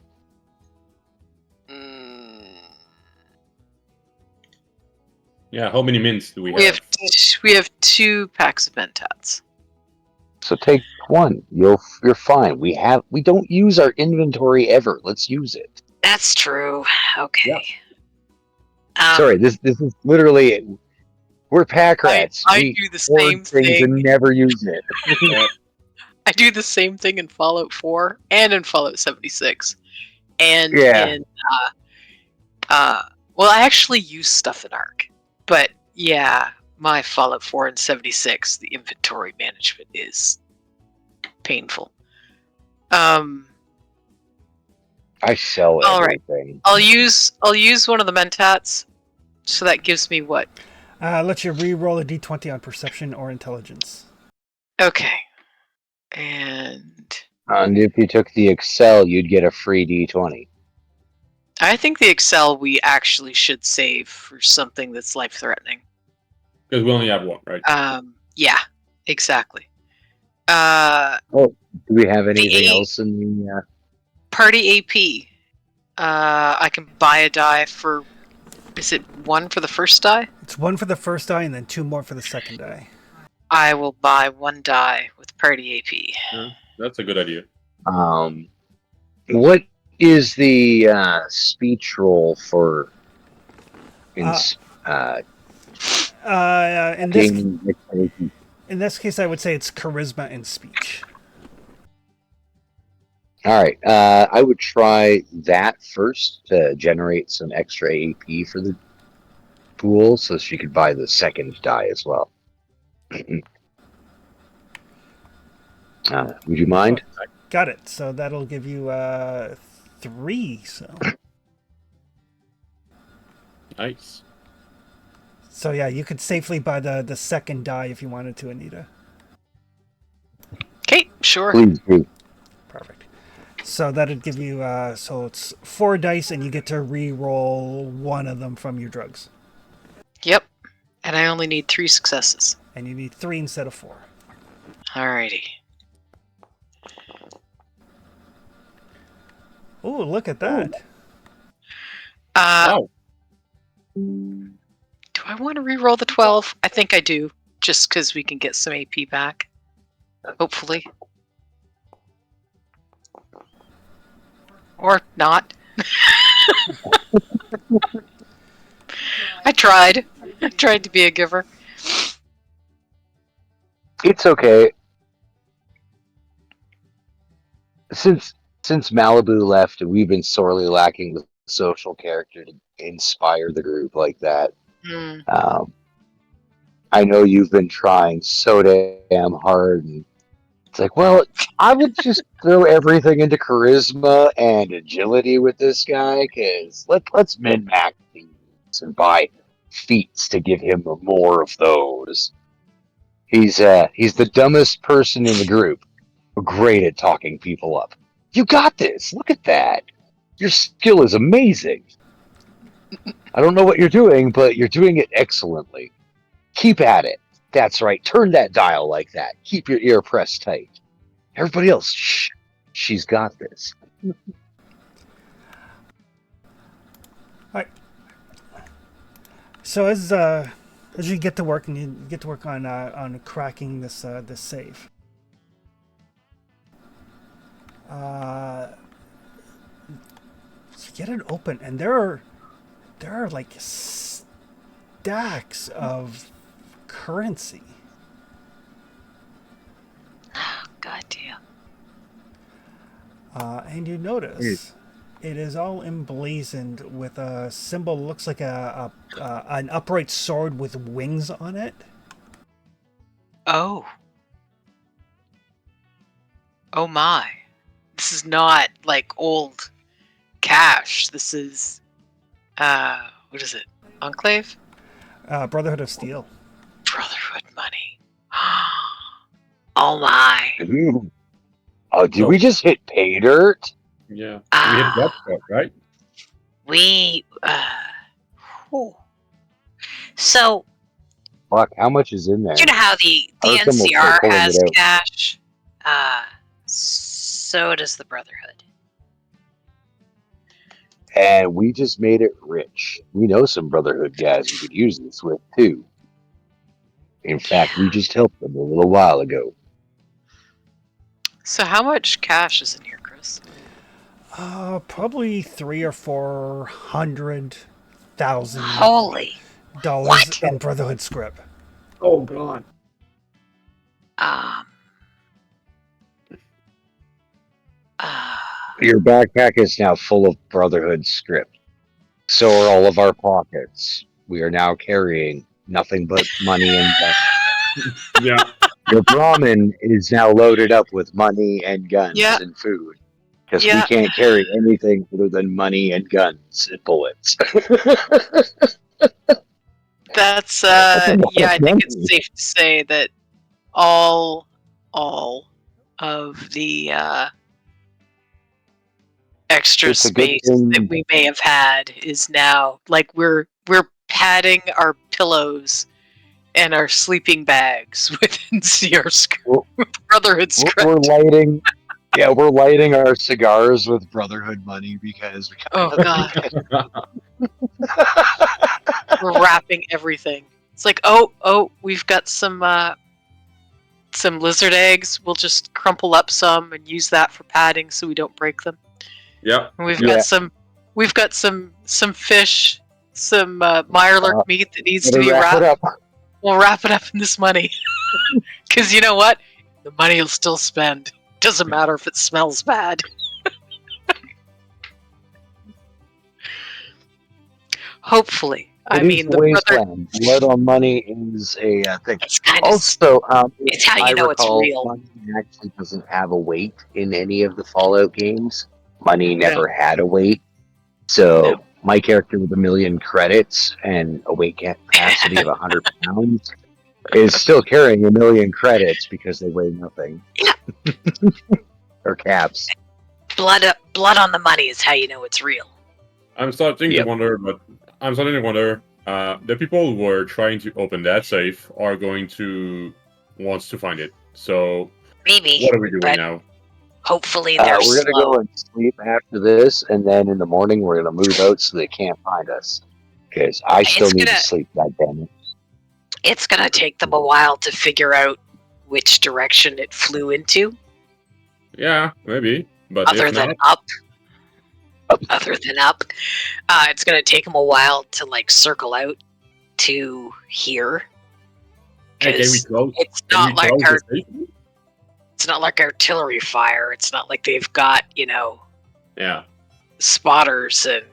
Yeah, how many mints do we We have? have 2 packs of Mentats. So take one. You're fine. We don't use our inventory ever. Let's use it. That's true. Okay. Yeah. Sorry, this is literally... We're pack rats. I We do the hoard same things thing. and never use it. I do the same thing in Fallout 4 and in Fallout 76. And Yeah. in well, I actually use stuff in Ark. But yeah, my Fallout 4 and 76, the inventory management is painful. I sell All right. everything. I'll use one of the Mentats. So that gives me what? Let you re-roll a D20 on perception or intelligence. Okay. And And if you took the Excel, you'd get a free D20. I think the Excel we actually should save for something that's life-threatening. Because we only have one, right? Yeah, exactly. Do we have anything The- else in the... Party AP. I can buy a die for... Is it 1 for the first die? It's 1 for the first die and then 2 more for the second die. I will buy 1 die with Party AP. That's a good idea. What is the speech roll for... In this gaming dexterity? in this case, I would say it's charisma and speech. All right, I would try that first to generate some extra AP for the pool, so she could buy the second die as well. Would you mind? Got it. So that'll give you 3. Nice. So yeah, you could safely buy the second die if you wanted to, Anita. Okay, sure. Please do. Perfect. So that'd give you so it's 4 dice and you get to re-roll 1 of them from your drugs. Yep. And I only need 3 successes. And you need 3 instead of 4. Alrighty. Oh, look at that. Wow. Do I want to re-roll the 12? I think I do, just because we can get some AP back. Hopefully. Or not. I tried. I tried to be a giver. It's okay. since Malibu left, we've been sorely lacking the social character to inspire the group like that. Hmm. I know you've been trying so damn hard, and it's like, well, I would just throw everything into charisma and agility with this guy, because let's min max these and buy feats to give him more of those. He's the dumbest person in the group, but great at talking people up. You got this. Look at that. Your skill is amazing. I don't know what you're doing, but you're doing it excellently. Keep at it. That's right. Turn that dial like that. Keep your ear pressed tight. Everybody else, shh. She's got this. So as you get to work and you get to work on cracking this this safe, you get it open, and there are like stacks of currency. God damn. And you notice it is all emblazoned with a symbol that looks like an upright sword with wings on it. Oh. Oh my. This is not like old cash. This is what is it? Enclave? Brotherhood of Steel. Brotherhood money. Oh my. Oh, did we just hit pay dirt? Yeah. We hit that spot, right? We whew. So Fuck, how much is in there? you know how the Arkham will start NCR pulling has it out. cash? So does the Brotherhood. And we just made it rich. We know some Brotherhood guys we could use this with, too. In fact, we just helped them a little while ago. So how much cash is in here, Chris? Probably $300,000 or $400,000 Holy. What? in Brotherhood script. Oh god. Um. Your backpack is now full of Brotherhood script. So are all of our pockets. We are now carrying nothing but money and guns. Yeah. Your Brahmin is now loaded up with money and guns Yeah. and food. Because Yeah. we can't carry anything other than money and guns and bullets. That's That's a lot yeah, I of think money. it's safe to say that all of the extra It's a good space thing- that we may have had is now like we're padding our pillows and our sleeping bags with NCR with Brotherhood script. We're lighting, we're lighting our cigars with Brotherhood money because we Oh god, we're wrapping everything. It's like oh, we've got some lizard eggs. We'll just crumple up some and use that for padding so we don't break them. Yeah. And we've Yeah. got some fish, some Mirelurk meat that needs to be wrap it wrapped. up. We'll wrap it up in this money. Because you know what? The money will still spend. Doesn't matter if it smells bad. Hopefully. I It is mean, the wasteland. Blood on money is a thing. It's kind of Also, it's how you I know it's recall, real. money actually doesn't have a weight in any of the Fallout games. Money never had a weight. So No. my character with 1,000,000 credits and a weight capacity of 100 pounds is still carrying 1,000,000 credits because they weigh nothing. Yeah. Or caps. Blood on the money is how you know it's real. I'm starting Yep. to wonder, the people who are trying to open that safe are going to wants to find it. So Maybe. what are we doing but now? hopefully they're We're gonna slow. go and sleep after this, and then in the morning we're gonna move out so they can't find us. Because I still It's need gonna- to sleep. Goddamn it! It's gonna take them a while to figure out which direction it flew into, Yeah, maybe. But other if than not, up. Other than up, it's gonna take them a while to like circle out to here. hey, can we 'Cause close? It's Can not we like close our the station? It's not like artillery fire. It's not like they've got, Yeah. spotters and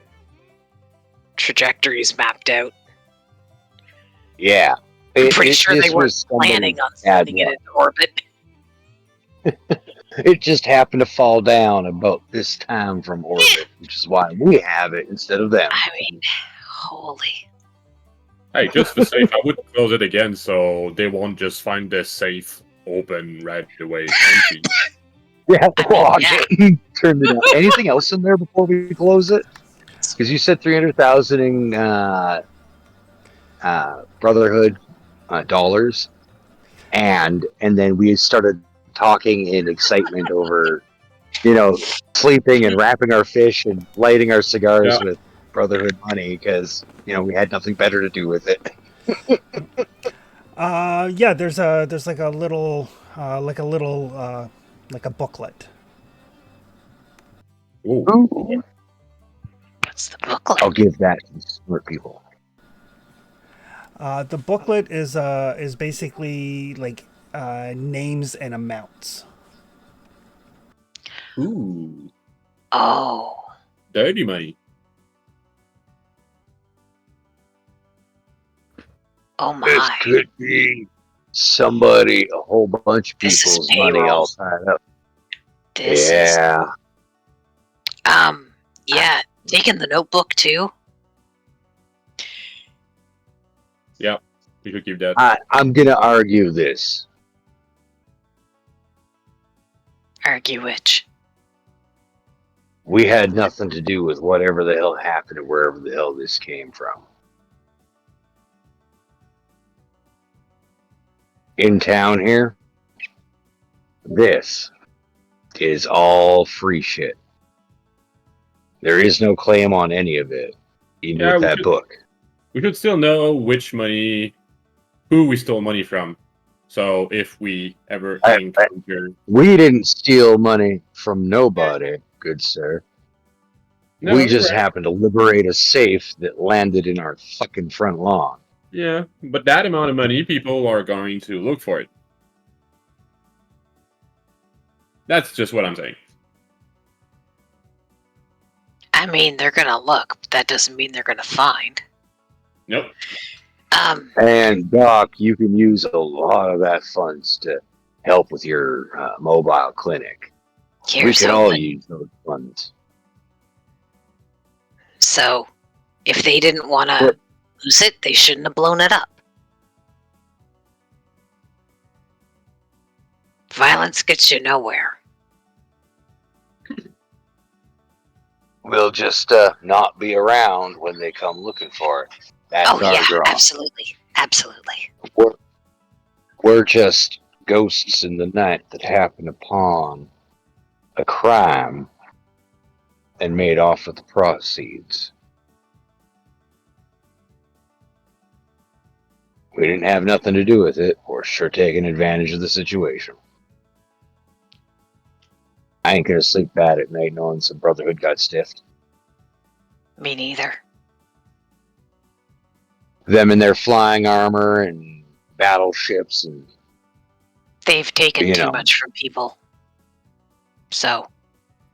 trajectories mapped out. Yeah. I'm pretty sure this they weren't was somebody planning on had sending it one. into orbit. It just happened to fall down about this time from orbit, which is why we have it instead of them. I mean, holy. Hey, just for safe, I would close it again so they won't just find the safe open right away empty. Yeah, lock yeah. it. Turn it out. Anything else in there before we close it? Because you said 300,000 in Brotherhood dollars, and then we started talking in excitement over, sleeping and wrapping our fish and lighting our cigars with Brotherhood money because we had nothing better to do with it. Yeah, there's like a little like a booklet. Ooh. Ooh, What's the booklet? I'll give that to the smart people. The booklet is basically like names and amounts. Ooh. Oh. Dirty money. Oh This my. could be somebody, a whole bunch of This is people's money payroll. all tied up. This Yeah. is yeah, taking the notebook too. Yeah, you could keep that. I'm going to argue this. Argue which. We had nothing to do with whatever the hell happened or wherever the hell this came from. In town here, this is all free shit. There is no claim on any of it, even Yeah, with we that should- book. We should still know who we stole money from. So if we ever encounter... We didn't steal money from nobody, good sir. No, we you're just right. happened to liberate a safe that landed in our fucking front lawn. Yeah, but that amount of money, people are going to look for it. That's just what I'm saying. I mean, they're gonna look, but that doesn't mean they're gonna find. Nope. And Doc, you can use a lot of that funds to help with your mobile clinic. We Here's could all hoping. use those funds. So, if they didn't want to What? lose it, they shouldn't have blown it up. Violence gets you nowhere. We'll just not be around when they come looking for it. That's Oh our yeah, draw. absolutely, absolutely. We're just ghosts in the night that happen upon a crime and made off with the proceeds. We didn't have nothing to do with it. We're sure taking advantage of the situation. I ain't gonna sleep bad at night knowing some Brotherhood got stiffed. Me neither. Them in their flying armor and battleships and They've taken You too know. much from people. So,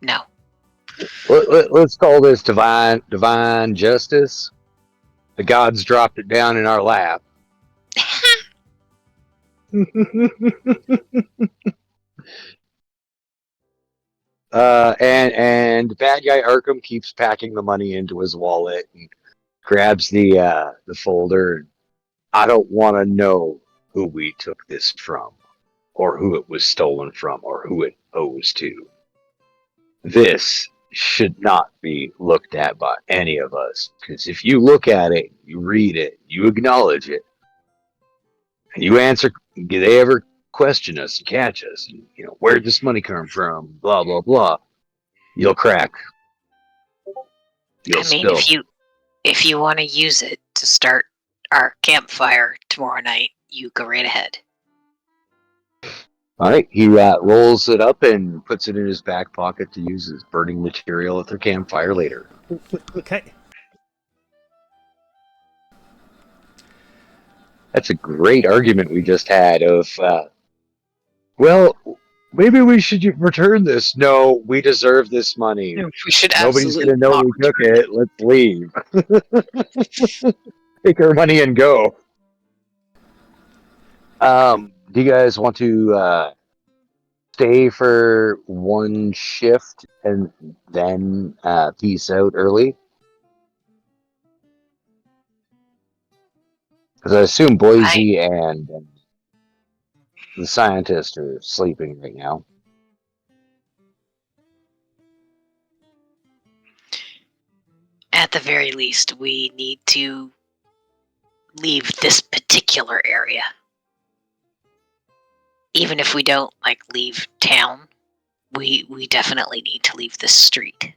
no. let's call this divine justice. The gods dropped it down in our lap. And the bad guy Arkham keeps packing the money into his wallet and grabs the folder. I don't want to know who we took this from, or who it was stolen from, or who it owes to. This should not be looked at by any of us, because if you look at it, you read it, you acknowledge it, and you answer, do they ever question us and catch us? Where'd this money come from? Blah blah blah. You'll crack. You'll I mean, spill. if you want to use it to start our campfire tomorrow night, you go right ahead. All right, he rolls it up and puts it in his back pocket to use as burning material at their campfire later. Okay. That's a great argument we just had of, well, maybe we should return this. No, we deserve this money. We should Nobody's absolutely gonna know not we took return it. Let's leave. Take our money and go. Do you guys want to stay for one shift and then peace out early? Because I assume Boise and the scientist are sleeping right now. At the very least, we need to leave this particular area. Even if we don't leave town, we definitely need to leave this street.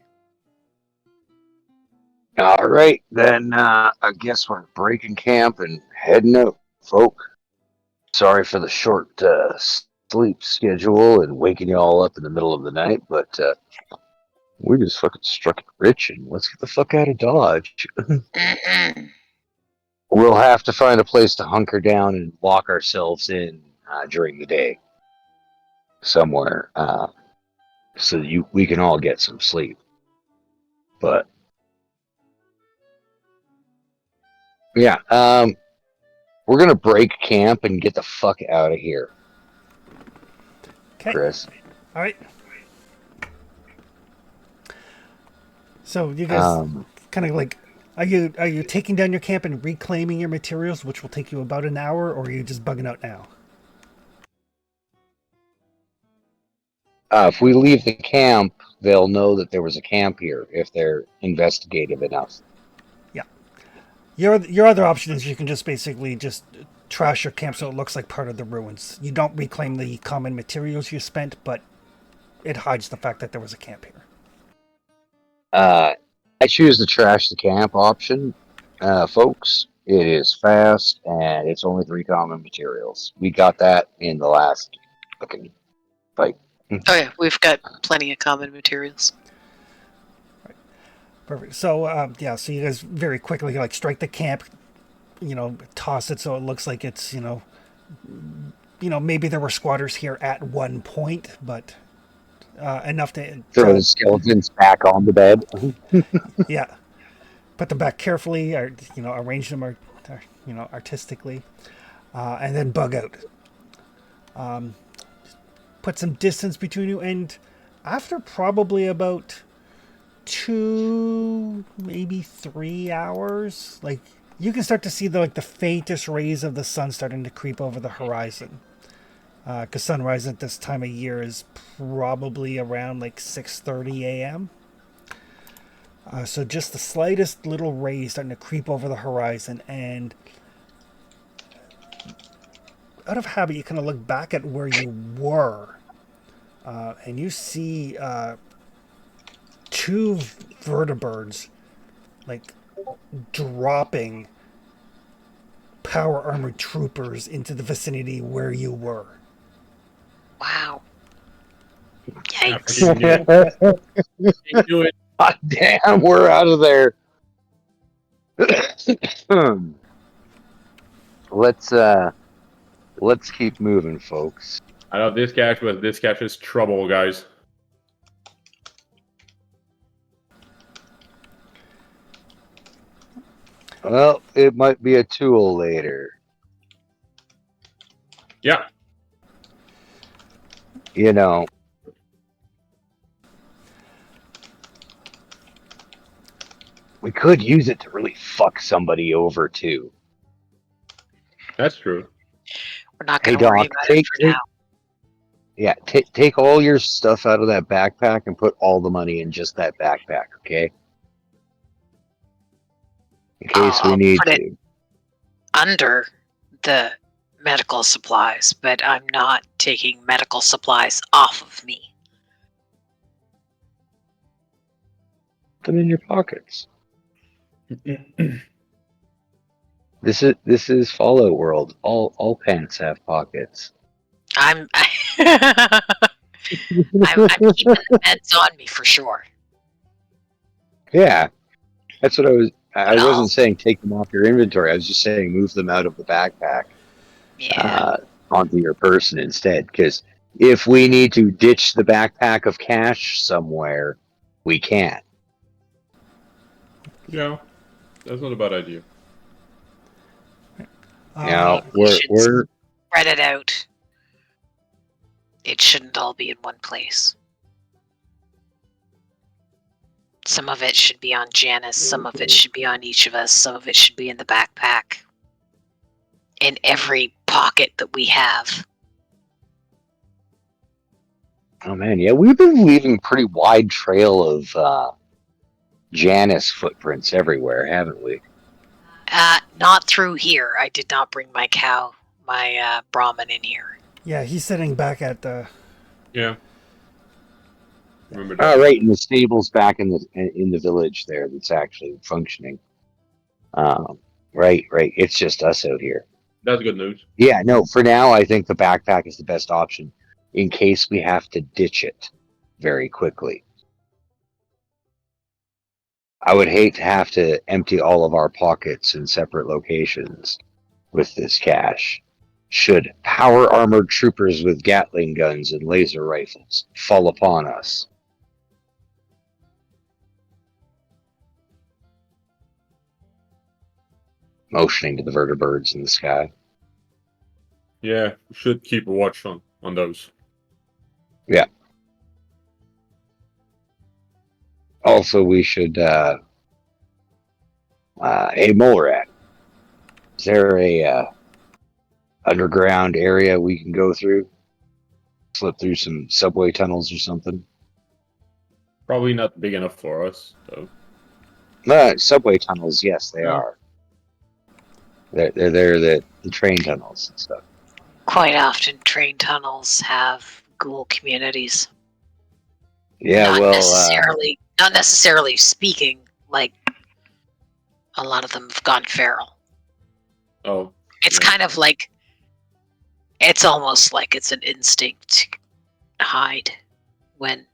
All right, then I guess we're breaking camp and heading out, folk. Sorry for the short sleep schedule and waking you all up in the middle of the night, but we just fucking struck it rich and let's get the fuck out of Dodge. We'll have to find a place to hunker down and lock ourselves in during the day somewhere so that we can all get some sleep. But yeah, we're gonna break camp and get the fuck out of here. Okay. Chris. All right. So you guys kind of are you taking down your camp and reclaiming your materials, which will take you about an hour, or are you just bugging out now? If we leave the camp, they'll know that there was a camp here if they're investigative enough. Yeah. Your other option is you can just basically just trash your camp so it looks like part of the ruins. You don't reclaim the common materials you spent, but it hides the fact that there was a camp here. I choose the trash the camp option, folks. It is fast and it's only 3 common materials. We got that in the last fucking fight. Oh yeah, we've got plenty of common materials. Perfect. So so you guys very quickly strike the camp, toss it so it looks like it's maybe there were squatters here at one point, but enough to throw the skeletons back on the bed. Yeah, put them back carefully, or arrange them, artistically, and then bug out. Put some distance between you, and after probably about 2, maybe 3 hours, you can start to see the faintest rays of the sun starting to creep over the horizon. Because sunrise at this time of year is probably around 6:30 a.m. So just the slightest little rays starting to creep over the horizon, and out of habit, you kind of look back at where you were, and you see 2 vertibirds dropping power armored troopers into the vicinity where you were. Wow. I Yikes. freaking knew it. God damn, we're out of there. Let's keep moving, folks. I know this catch is trouble, guys. Well, it might be a tool later. Yeah. We could use it to really fuck somebody over too. That's true. We're not Hey going to worry Doc, about it for now. Yeah, take all your stuff out of that backpack and put all the money in just that backpack, okay? In case we I'll need put it to. under the medical supplies, but I'm not taking medical supplies off of me. Put them in your pockets. This is Fallout World. All pants have pockets. I'm I'm keeping the meds on me for sure. Yeah, that's what I was. I But wasn't saying take them off your inventory. I was just saying move them out of the backpack Yeah. onto your person instead. Because if we need to ditch the backpack of cash somewhere, we can. Yeah, that's not a bad idea. Now, we should we're spread it out. It shouldn't all be in one place. Some of it should be on Janice, some of it should be on each of us, some of it should be in the backpack. In every pocket that we have. oh man, yeah, we've been leaving a pretty wide trail of Janice footprints everywhere, haven't we? Not through here. I did not bring my cow, my Brahmin in here. Yeah, he's sitting back at the. Yeah. Remember that. Oh, right, in the stables back in the village there that's actually functioning. Right. It's just us out here. That's good news. Yeah, no, for now, I think the backpack is the best option in case we have to ditch it very quickly. I would hate to have to empty all of our pockets in separate locations with this cash. Should power armored troopers with Gatling guns and laser rifles fall upon us. Motioning to the vertibirds in the sky. Yeah, we should keep a watch on those. Yeah. Also, we should, hey, Mole Rat, is there a underground area we can go through? Slip through some subway tunnels or something? Probably not big enough for us, though. Subway tunnels, yes, they Yeah. are. They're the train tunnels and stuff. Quite often, train tunnels have ghoul communities. Yeah, not well, not necessarily speaking, like a lot of them have gone feral. Oh. It's Yeah. kind of like, it's almost like it's an instinct to hide when.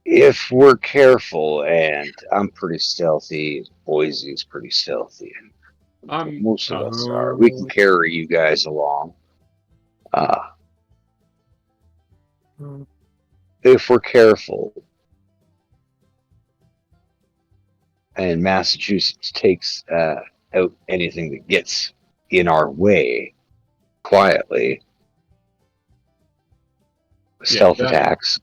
if we're careful, and I'm pretty stealthy, Boise's pretty stealthy, and most of us are, we can carry you guys along. If we're careful, and Massachusetts takes out anything that gets in our way quietly, stealth attacks.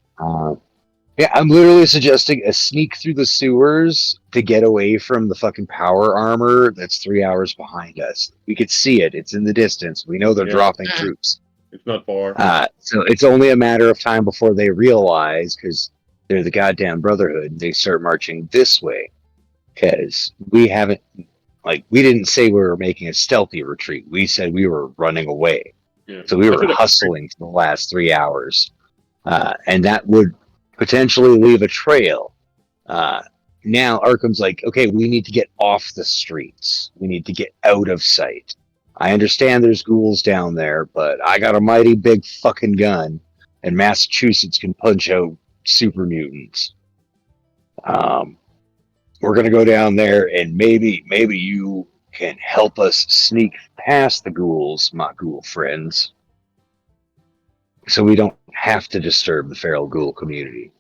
Yeah, I'm literally suggesting a sneak through the sewers to get away from the fucking power armor that's 3 hours behind us. We could see it. It's in the distance. We know they're dropping troops. It's not far. So it's only a matter of time before they realize, because they're the goddamn Brotherhood, they start marching this way. Because we haven't, we didn't say we were making a stealthy retreat. We said we were running away. Yeah. So we were hustling for the last 3 hours. And that would potentially leave a trail. Now Arkham's like, okay, we need to get off the streets. We need to get out of sight. I understand there's ghouls down there, but I got a mighty big fucking gun, and Massachusetts can punch out super mutants. We're gonna go down there, and maybe you can help us sneak past the ghouls, my ghoul friends, so we don't have to disturb the feral ghoul community.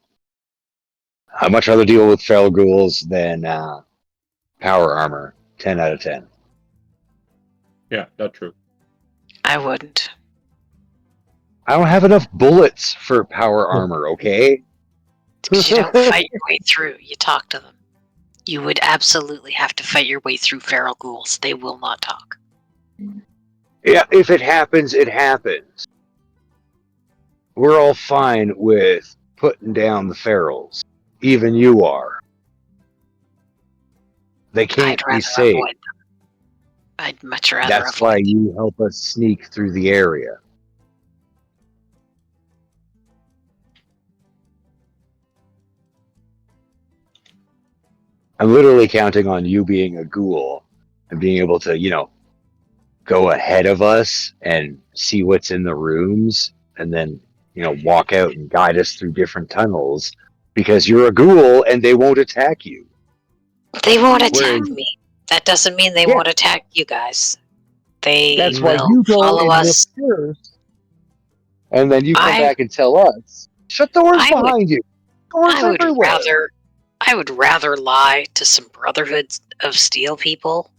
I'd much rather deal with feral ghouls than power armor. 10 out of 10. Yeah, that's true. I wouldn't. I don't have enough bullets for power armor, okay? You don't fight your way through. You talk to them. You would absolutely have to fight your way through feral ghouls. They will not talk. Yeah, if it happens, it happens. We're all fine with putting down the ferals. Even you are. They can't I'd be rather saved. avoid them. I'd much rather That's avoid why them. you help us sneak through the area. I'm literally counting on you being a ghoul and being able to, go ahead of us and see what's in the rooms and then, walk out and guide us through different tunnels because you're a ghoul and they won't attack you. They won't attack me. That doesn't mean they won't attack you guys. They That's why will you go follow and us. look first. and then you come I- back and tell us, shut the doors I would- behind you. Doors I would everywhere. rather lie to some Brotherhood of Steel people.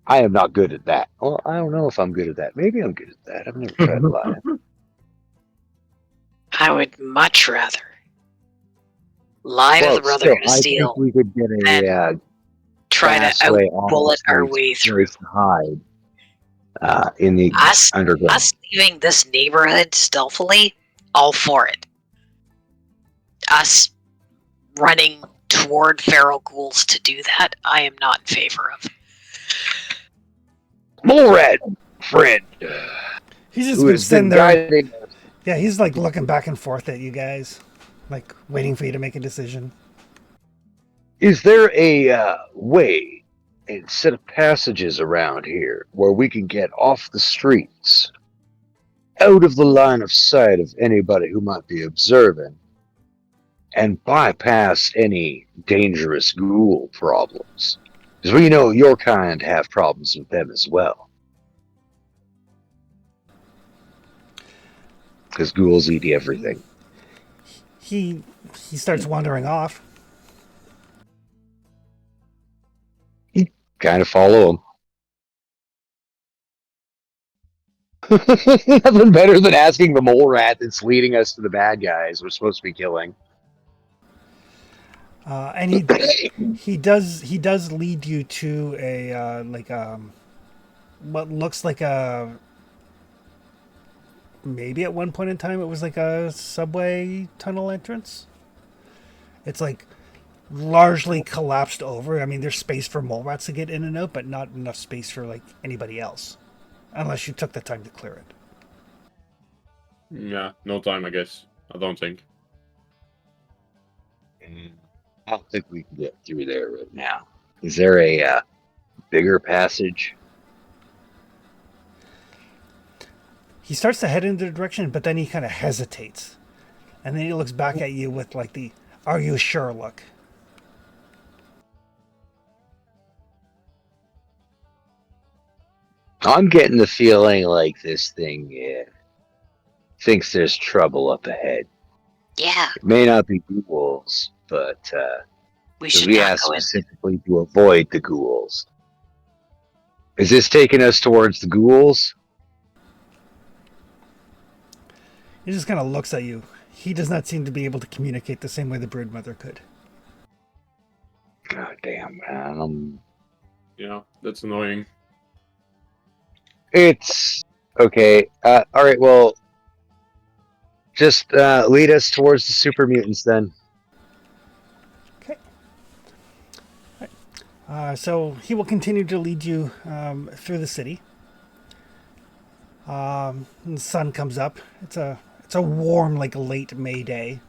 I am not good at that. Well, I don't know if I'm good at that. Maybe I'm good at that. I've never tried to lie. I would much rather lie to the Brotherhood of I Steel think we could get and a try to fast way off bullet this our place- way through. place to hide in the Us underground. us leaving this neighborhood stealthily, all for it. Us running toward feral ghouls to do that, I am not in favor of. Mole Rat, friend, He's just who been has sitting been there. guiding us. Yeah, he's like looking back and forth at you guys, like waiting for you to make a decision. Is there a way, a set of passages around here where we can get off the streets, out of the line of sight of anybody who might be observing, and bypass any dangerous ghoul problems? Because we know your kind have problems with them as well. Because ghouls eat everything. He starts wandering off. Kind of follow him. Nothing better than asking the mole rat that's leading us to the bad guys we're supposed to be killing. And he does lead you to a what looks like a, maybe at one point in time it was like a subway tunnel entrance. It's like largely collapsed over. I mean, there's space for mole rats to get in and out, but not enough space for like anybody else, unless you took the time to clear it. Yeah, no time, I guess. I don't think. I don't think we can get through there right now. Is there a bigger passage? He starts to head in the direction, but then he kind of hesitates, and then he looks back at you with like the "Are you sure?" look. I'm getting the feeling like this thing thinks there's trouble up ahead. Yeah, It may not be ghouls, but we should we not asked go in. specifically to avoid the ghouls. Is this taking us towards the ghouls? He just kind of looks at you. He does not seem to be able to communicate the same way the Broodmother could. God damn, man. Yeah, that's annoying. It's okay. All right. Well, just lead us towards the super mutants then. Okay. So he will continue to lead you through the city. And the sun comes up. It's a warm, like late May day.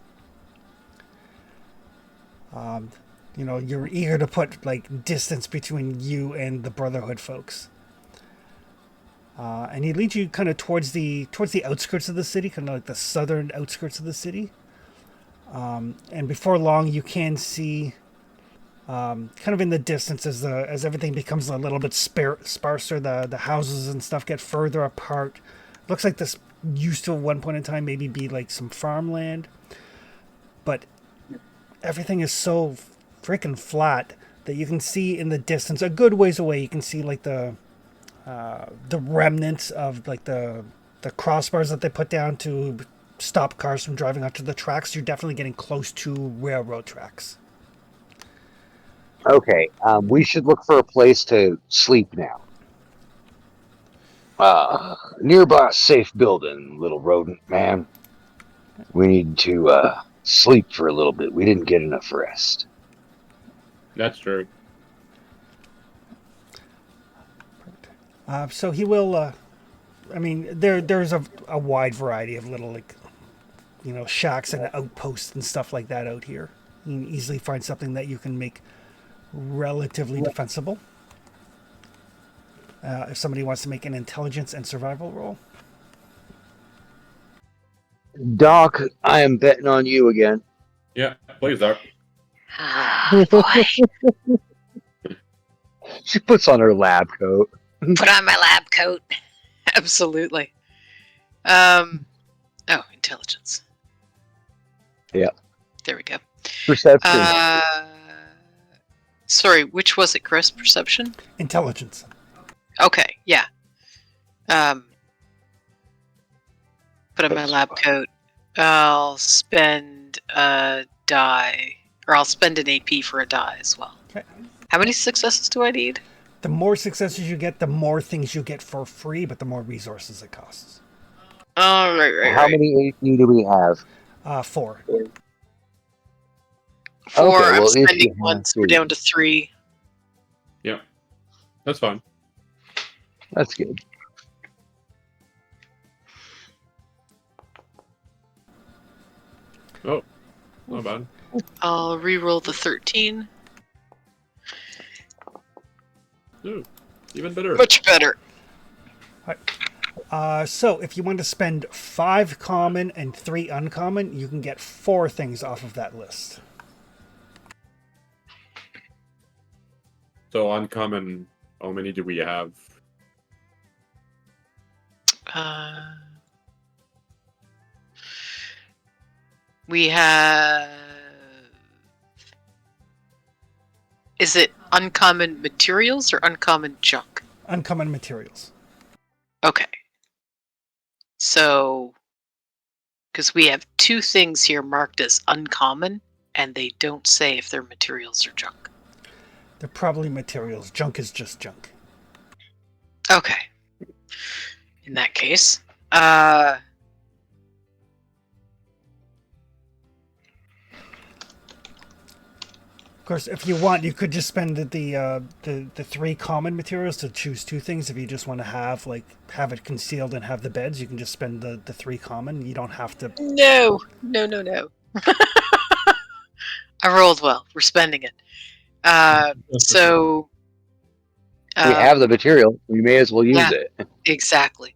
You're eager to put like distance between you and the Brotherhood folks. And he leads you kind of towards the outskirts of the city, kind of like the southern outskirts of the city. And before long, you can see, kind of in the distance, as everything becomes a little bit sparser, the houses and stuff get further apart. Looks like this used to at one point in time maybe be like some farmland, but everything is so freaking flat that you can see in the distance, a good ways away, you can see like the remnants of like the crossbars that they put down to stop cars from driving onto the tracks. You're definitely getting close to railroad tracks. Okay. We should look for a place to sleep now. Nearby safe building, little rodent man. We need to sleep for a little bit. We didn't get enough rest. That's true. So he will. I mean, there's a wide variety of little shacks and outposts and stuff like that out here. You can easily find something that you can make relatively defensible. If somebody wants to make an intelligence and survival roll. Doc, I am betting on you again. Yeah, please, Doc. Ah, boy. She puts on her lab coat. Put on my lab coat. Absolutely. Oh, intelligence. Yeah. There we go. Perception. Sorry, which was it, Chris? Perception? Intelligence. Okay, yeah. Put on my lab coat. I'll spend a die, or I'll spend an AP for a die as well. Okay. How many successes do I need? The more successes you get, the more things you get for free, but the more resources it costs. Oh, right. How many AP do we have? 4. 4. Okay, I'm well, at least spending you 1, have so we're 3. down to 3. That's fine. That's good. Oh, not bad. I'll re-roll the 13. Ooh, even better. Much better. So if you want to spend 5 common and 3 uncommon, you can get 4 things off of that list. So uncommon, how many do we have? We have... Is it uncommon materials or uncommon junk? Uncommon materials. Okay. So, because we have 2 things here marked as uncommon, and they don't say if they're materials or junk. They're probably materials. Junk is just junk. Okay. In that case, Of course, if you want, you could just spend the 3 common materials to choose 2 things. If you just want to have it concealed and have the beds, you can just spend the 3 common. You don't have to. No. I rolled well. We're spending it. So. We have the material. We may as well use it. Exactly.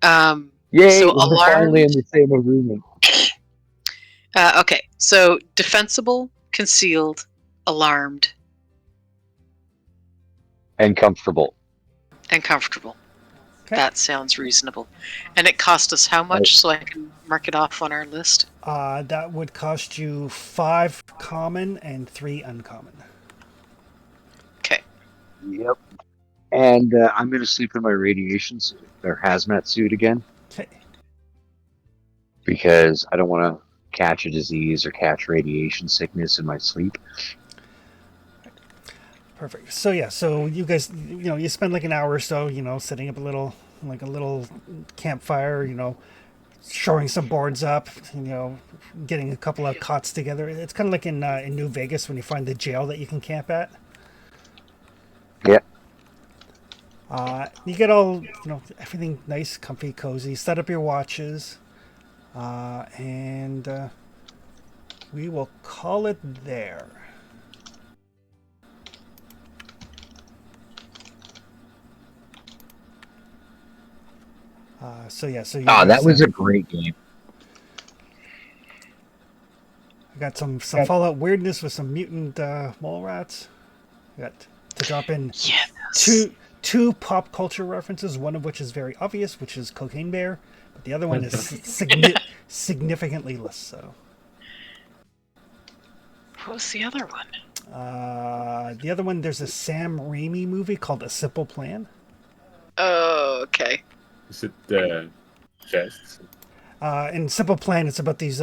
Yay! So we're alarmed. finally in the same agreement. Okay. So defensible, concealed, alarmed, And comfortable. and comfortable. Okay. That sounds reasonable. And it cost us how much, so I can mark it off on our list? That would cost you 5 common and 3 uncommon. Okay. Yep. And I'm going to sleep in my radiation suit, or hazmat suit again, Okay. because I don't want to catch a disease or catch radiation sickness in my sleep. Perfect. So yeah, so you guys, you spend like an hour or so, setting up a little campfire, shoring some boards up, getting a couple of cots together. It's kind of like in New Vegas when you find the jail that you can camp at. Yeah. You get all, everything nice, comfy, cozy. Set up your watches, and we will call it there. So you that guys, was a great game. I got some Fallout weirdness with some mutant mole rats. I got to drop in Yes. two pop culture references, one of which is very obvious, which is Cocaine Bear, but the other one is significantly less so. What was the other one? The other one, there's a Sam Raimi movie called A Simple Plan. Oh, okay. Is it chests? In Simple Plan, it's about these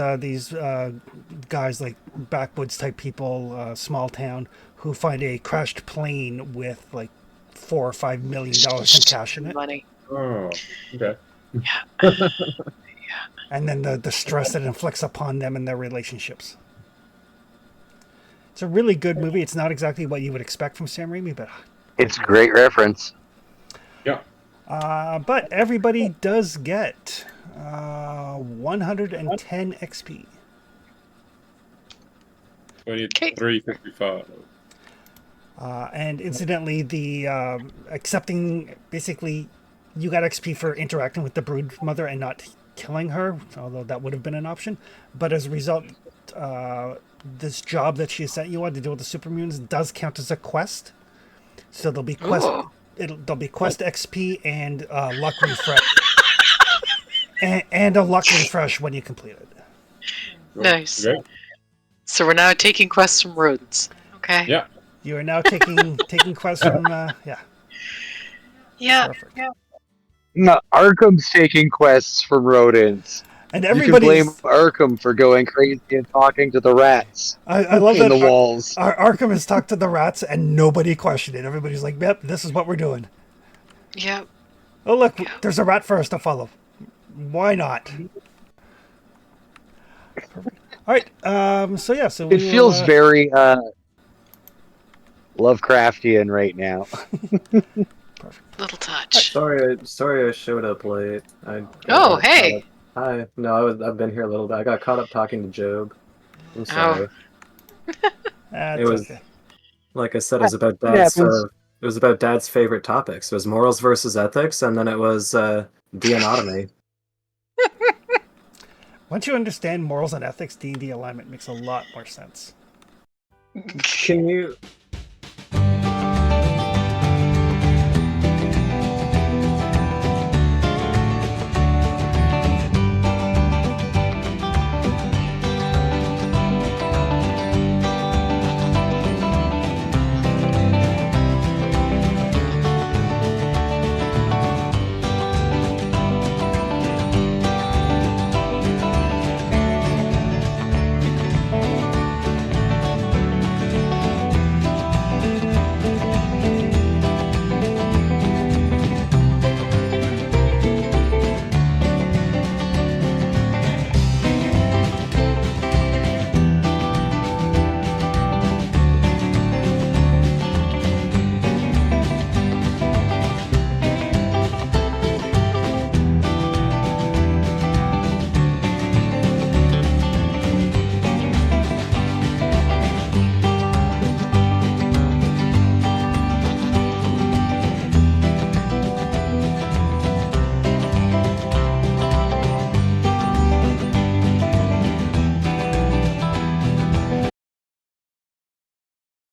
guys, like backwoods type people, small town, who find a crashed plane with like $4 or $5 million in cash in it, Money. Oh, okay. and then the stress that inflicts upon them and their relationships. It's a really good movie. It's not exactly what you would expect from Sam Raimi, but It's a great reference. Yeah. but everybody does get 110 XP. 23.55. And incidentally, the accepting, basically, you got XP for interacting with the brood mother and not killing her, although that would have been an option. But as a result, this job that she sent you on to deal with the supermutants does count as a quest. So there'll be quest, Ooh. there'll be quest XP and luck refresh. and a luck refresh when you complete it. Nice. Okay. So we're now taking quests from rodents. Okay. Yeah. You are now taking quests from yeah. Yeah. Perfect. No, Arkham's taking quests from rodents. And You can blame everybody's. Arkham for going crazy and talking to the rats I love in that the walls. Arkham has talked to the rats and nobody questioned it. Everybody's like, "Yep, this is what we're doing." Yeah. Oh look, there's a rat for us to follow. Why not? Perfect. All right. So yeah. So It we will, feels very Lovecraftian right now. Little touch. Sorry, I showed up late. Oh, got hey. caught up- Hi. No, I've been here a little bit. I got caught up talking to Job. I'm sorry. That's It was okay. like I said, it was about It Dad's. happens. It was about Dad's favorite topics. It was morals versus ethics, and then it was deonotomy. Once you understand morals and ethics, D&D alignment makes a lot more sense. Can you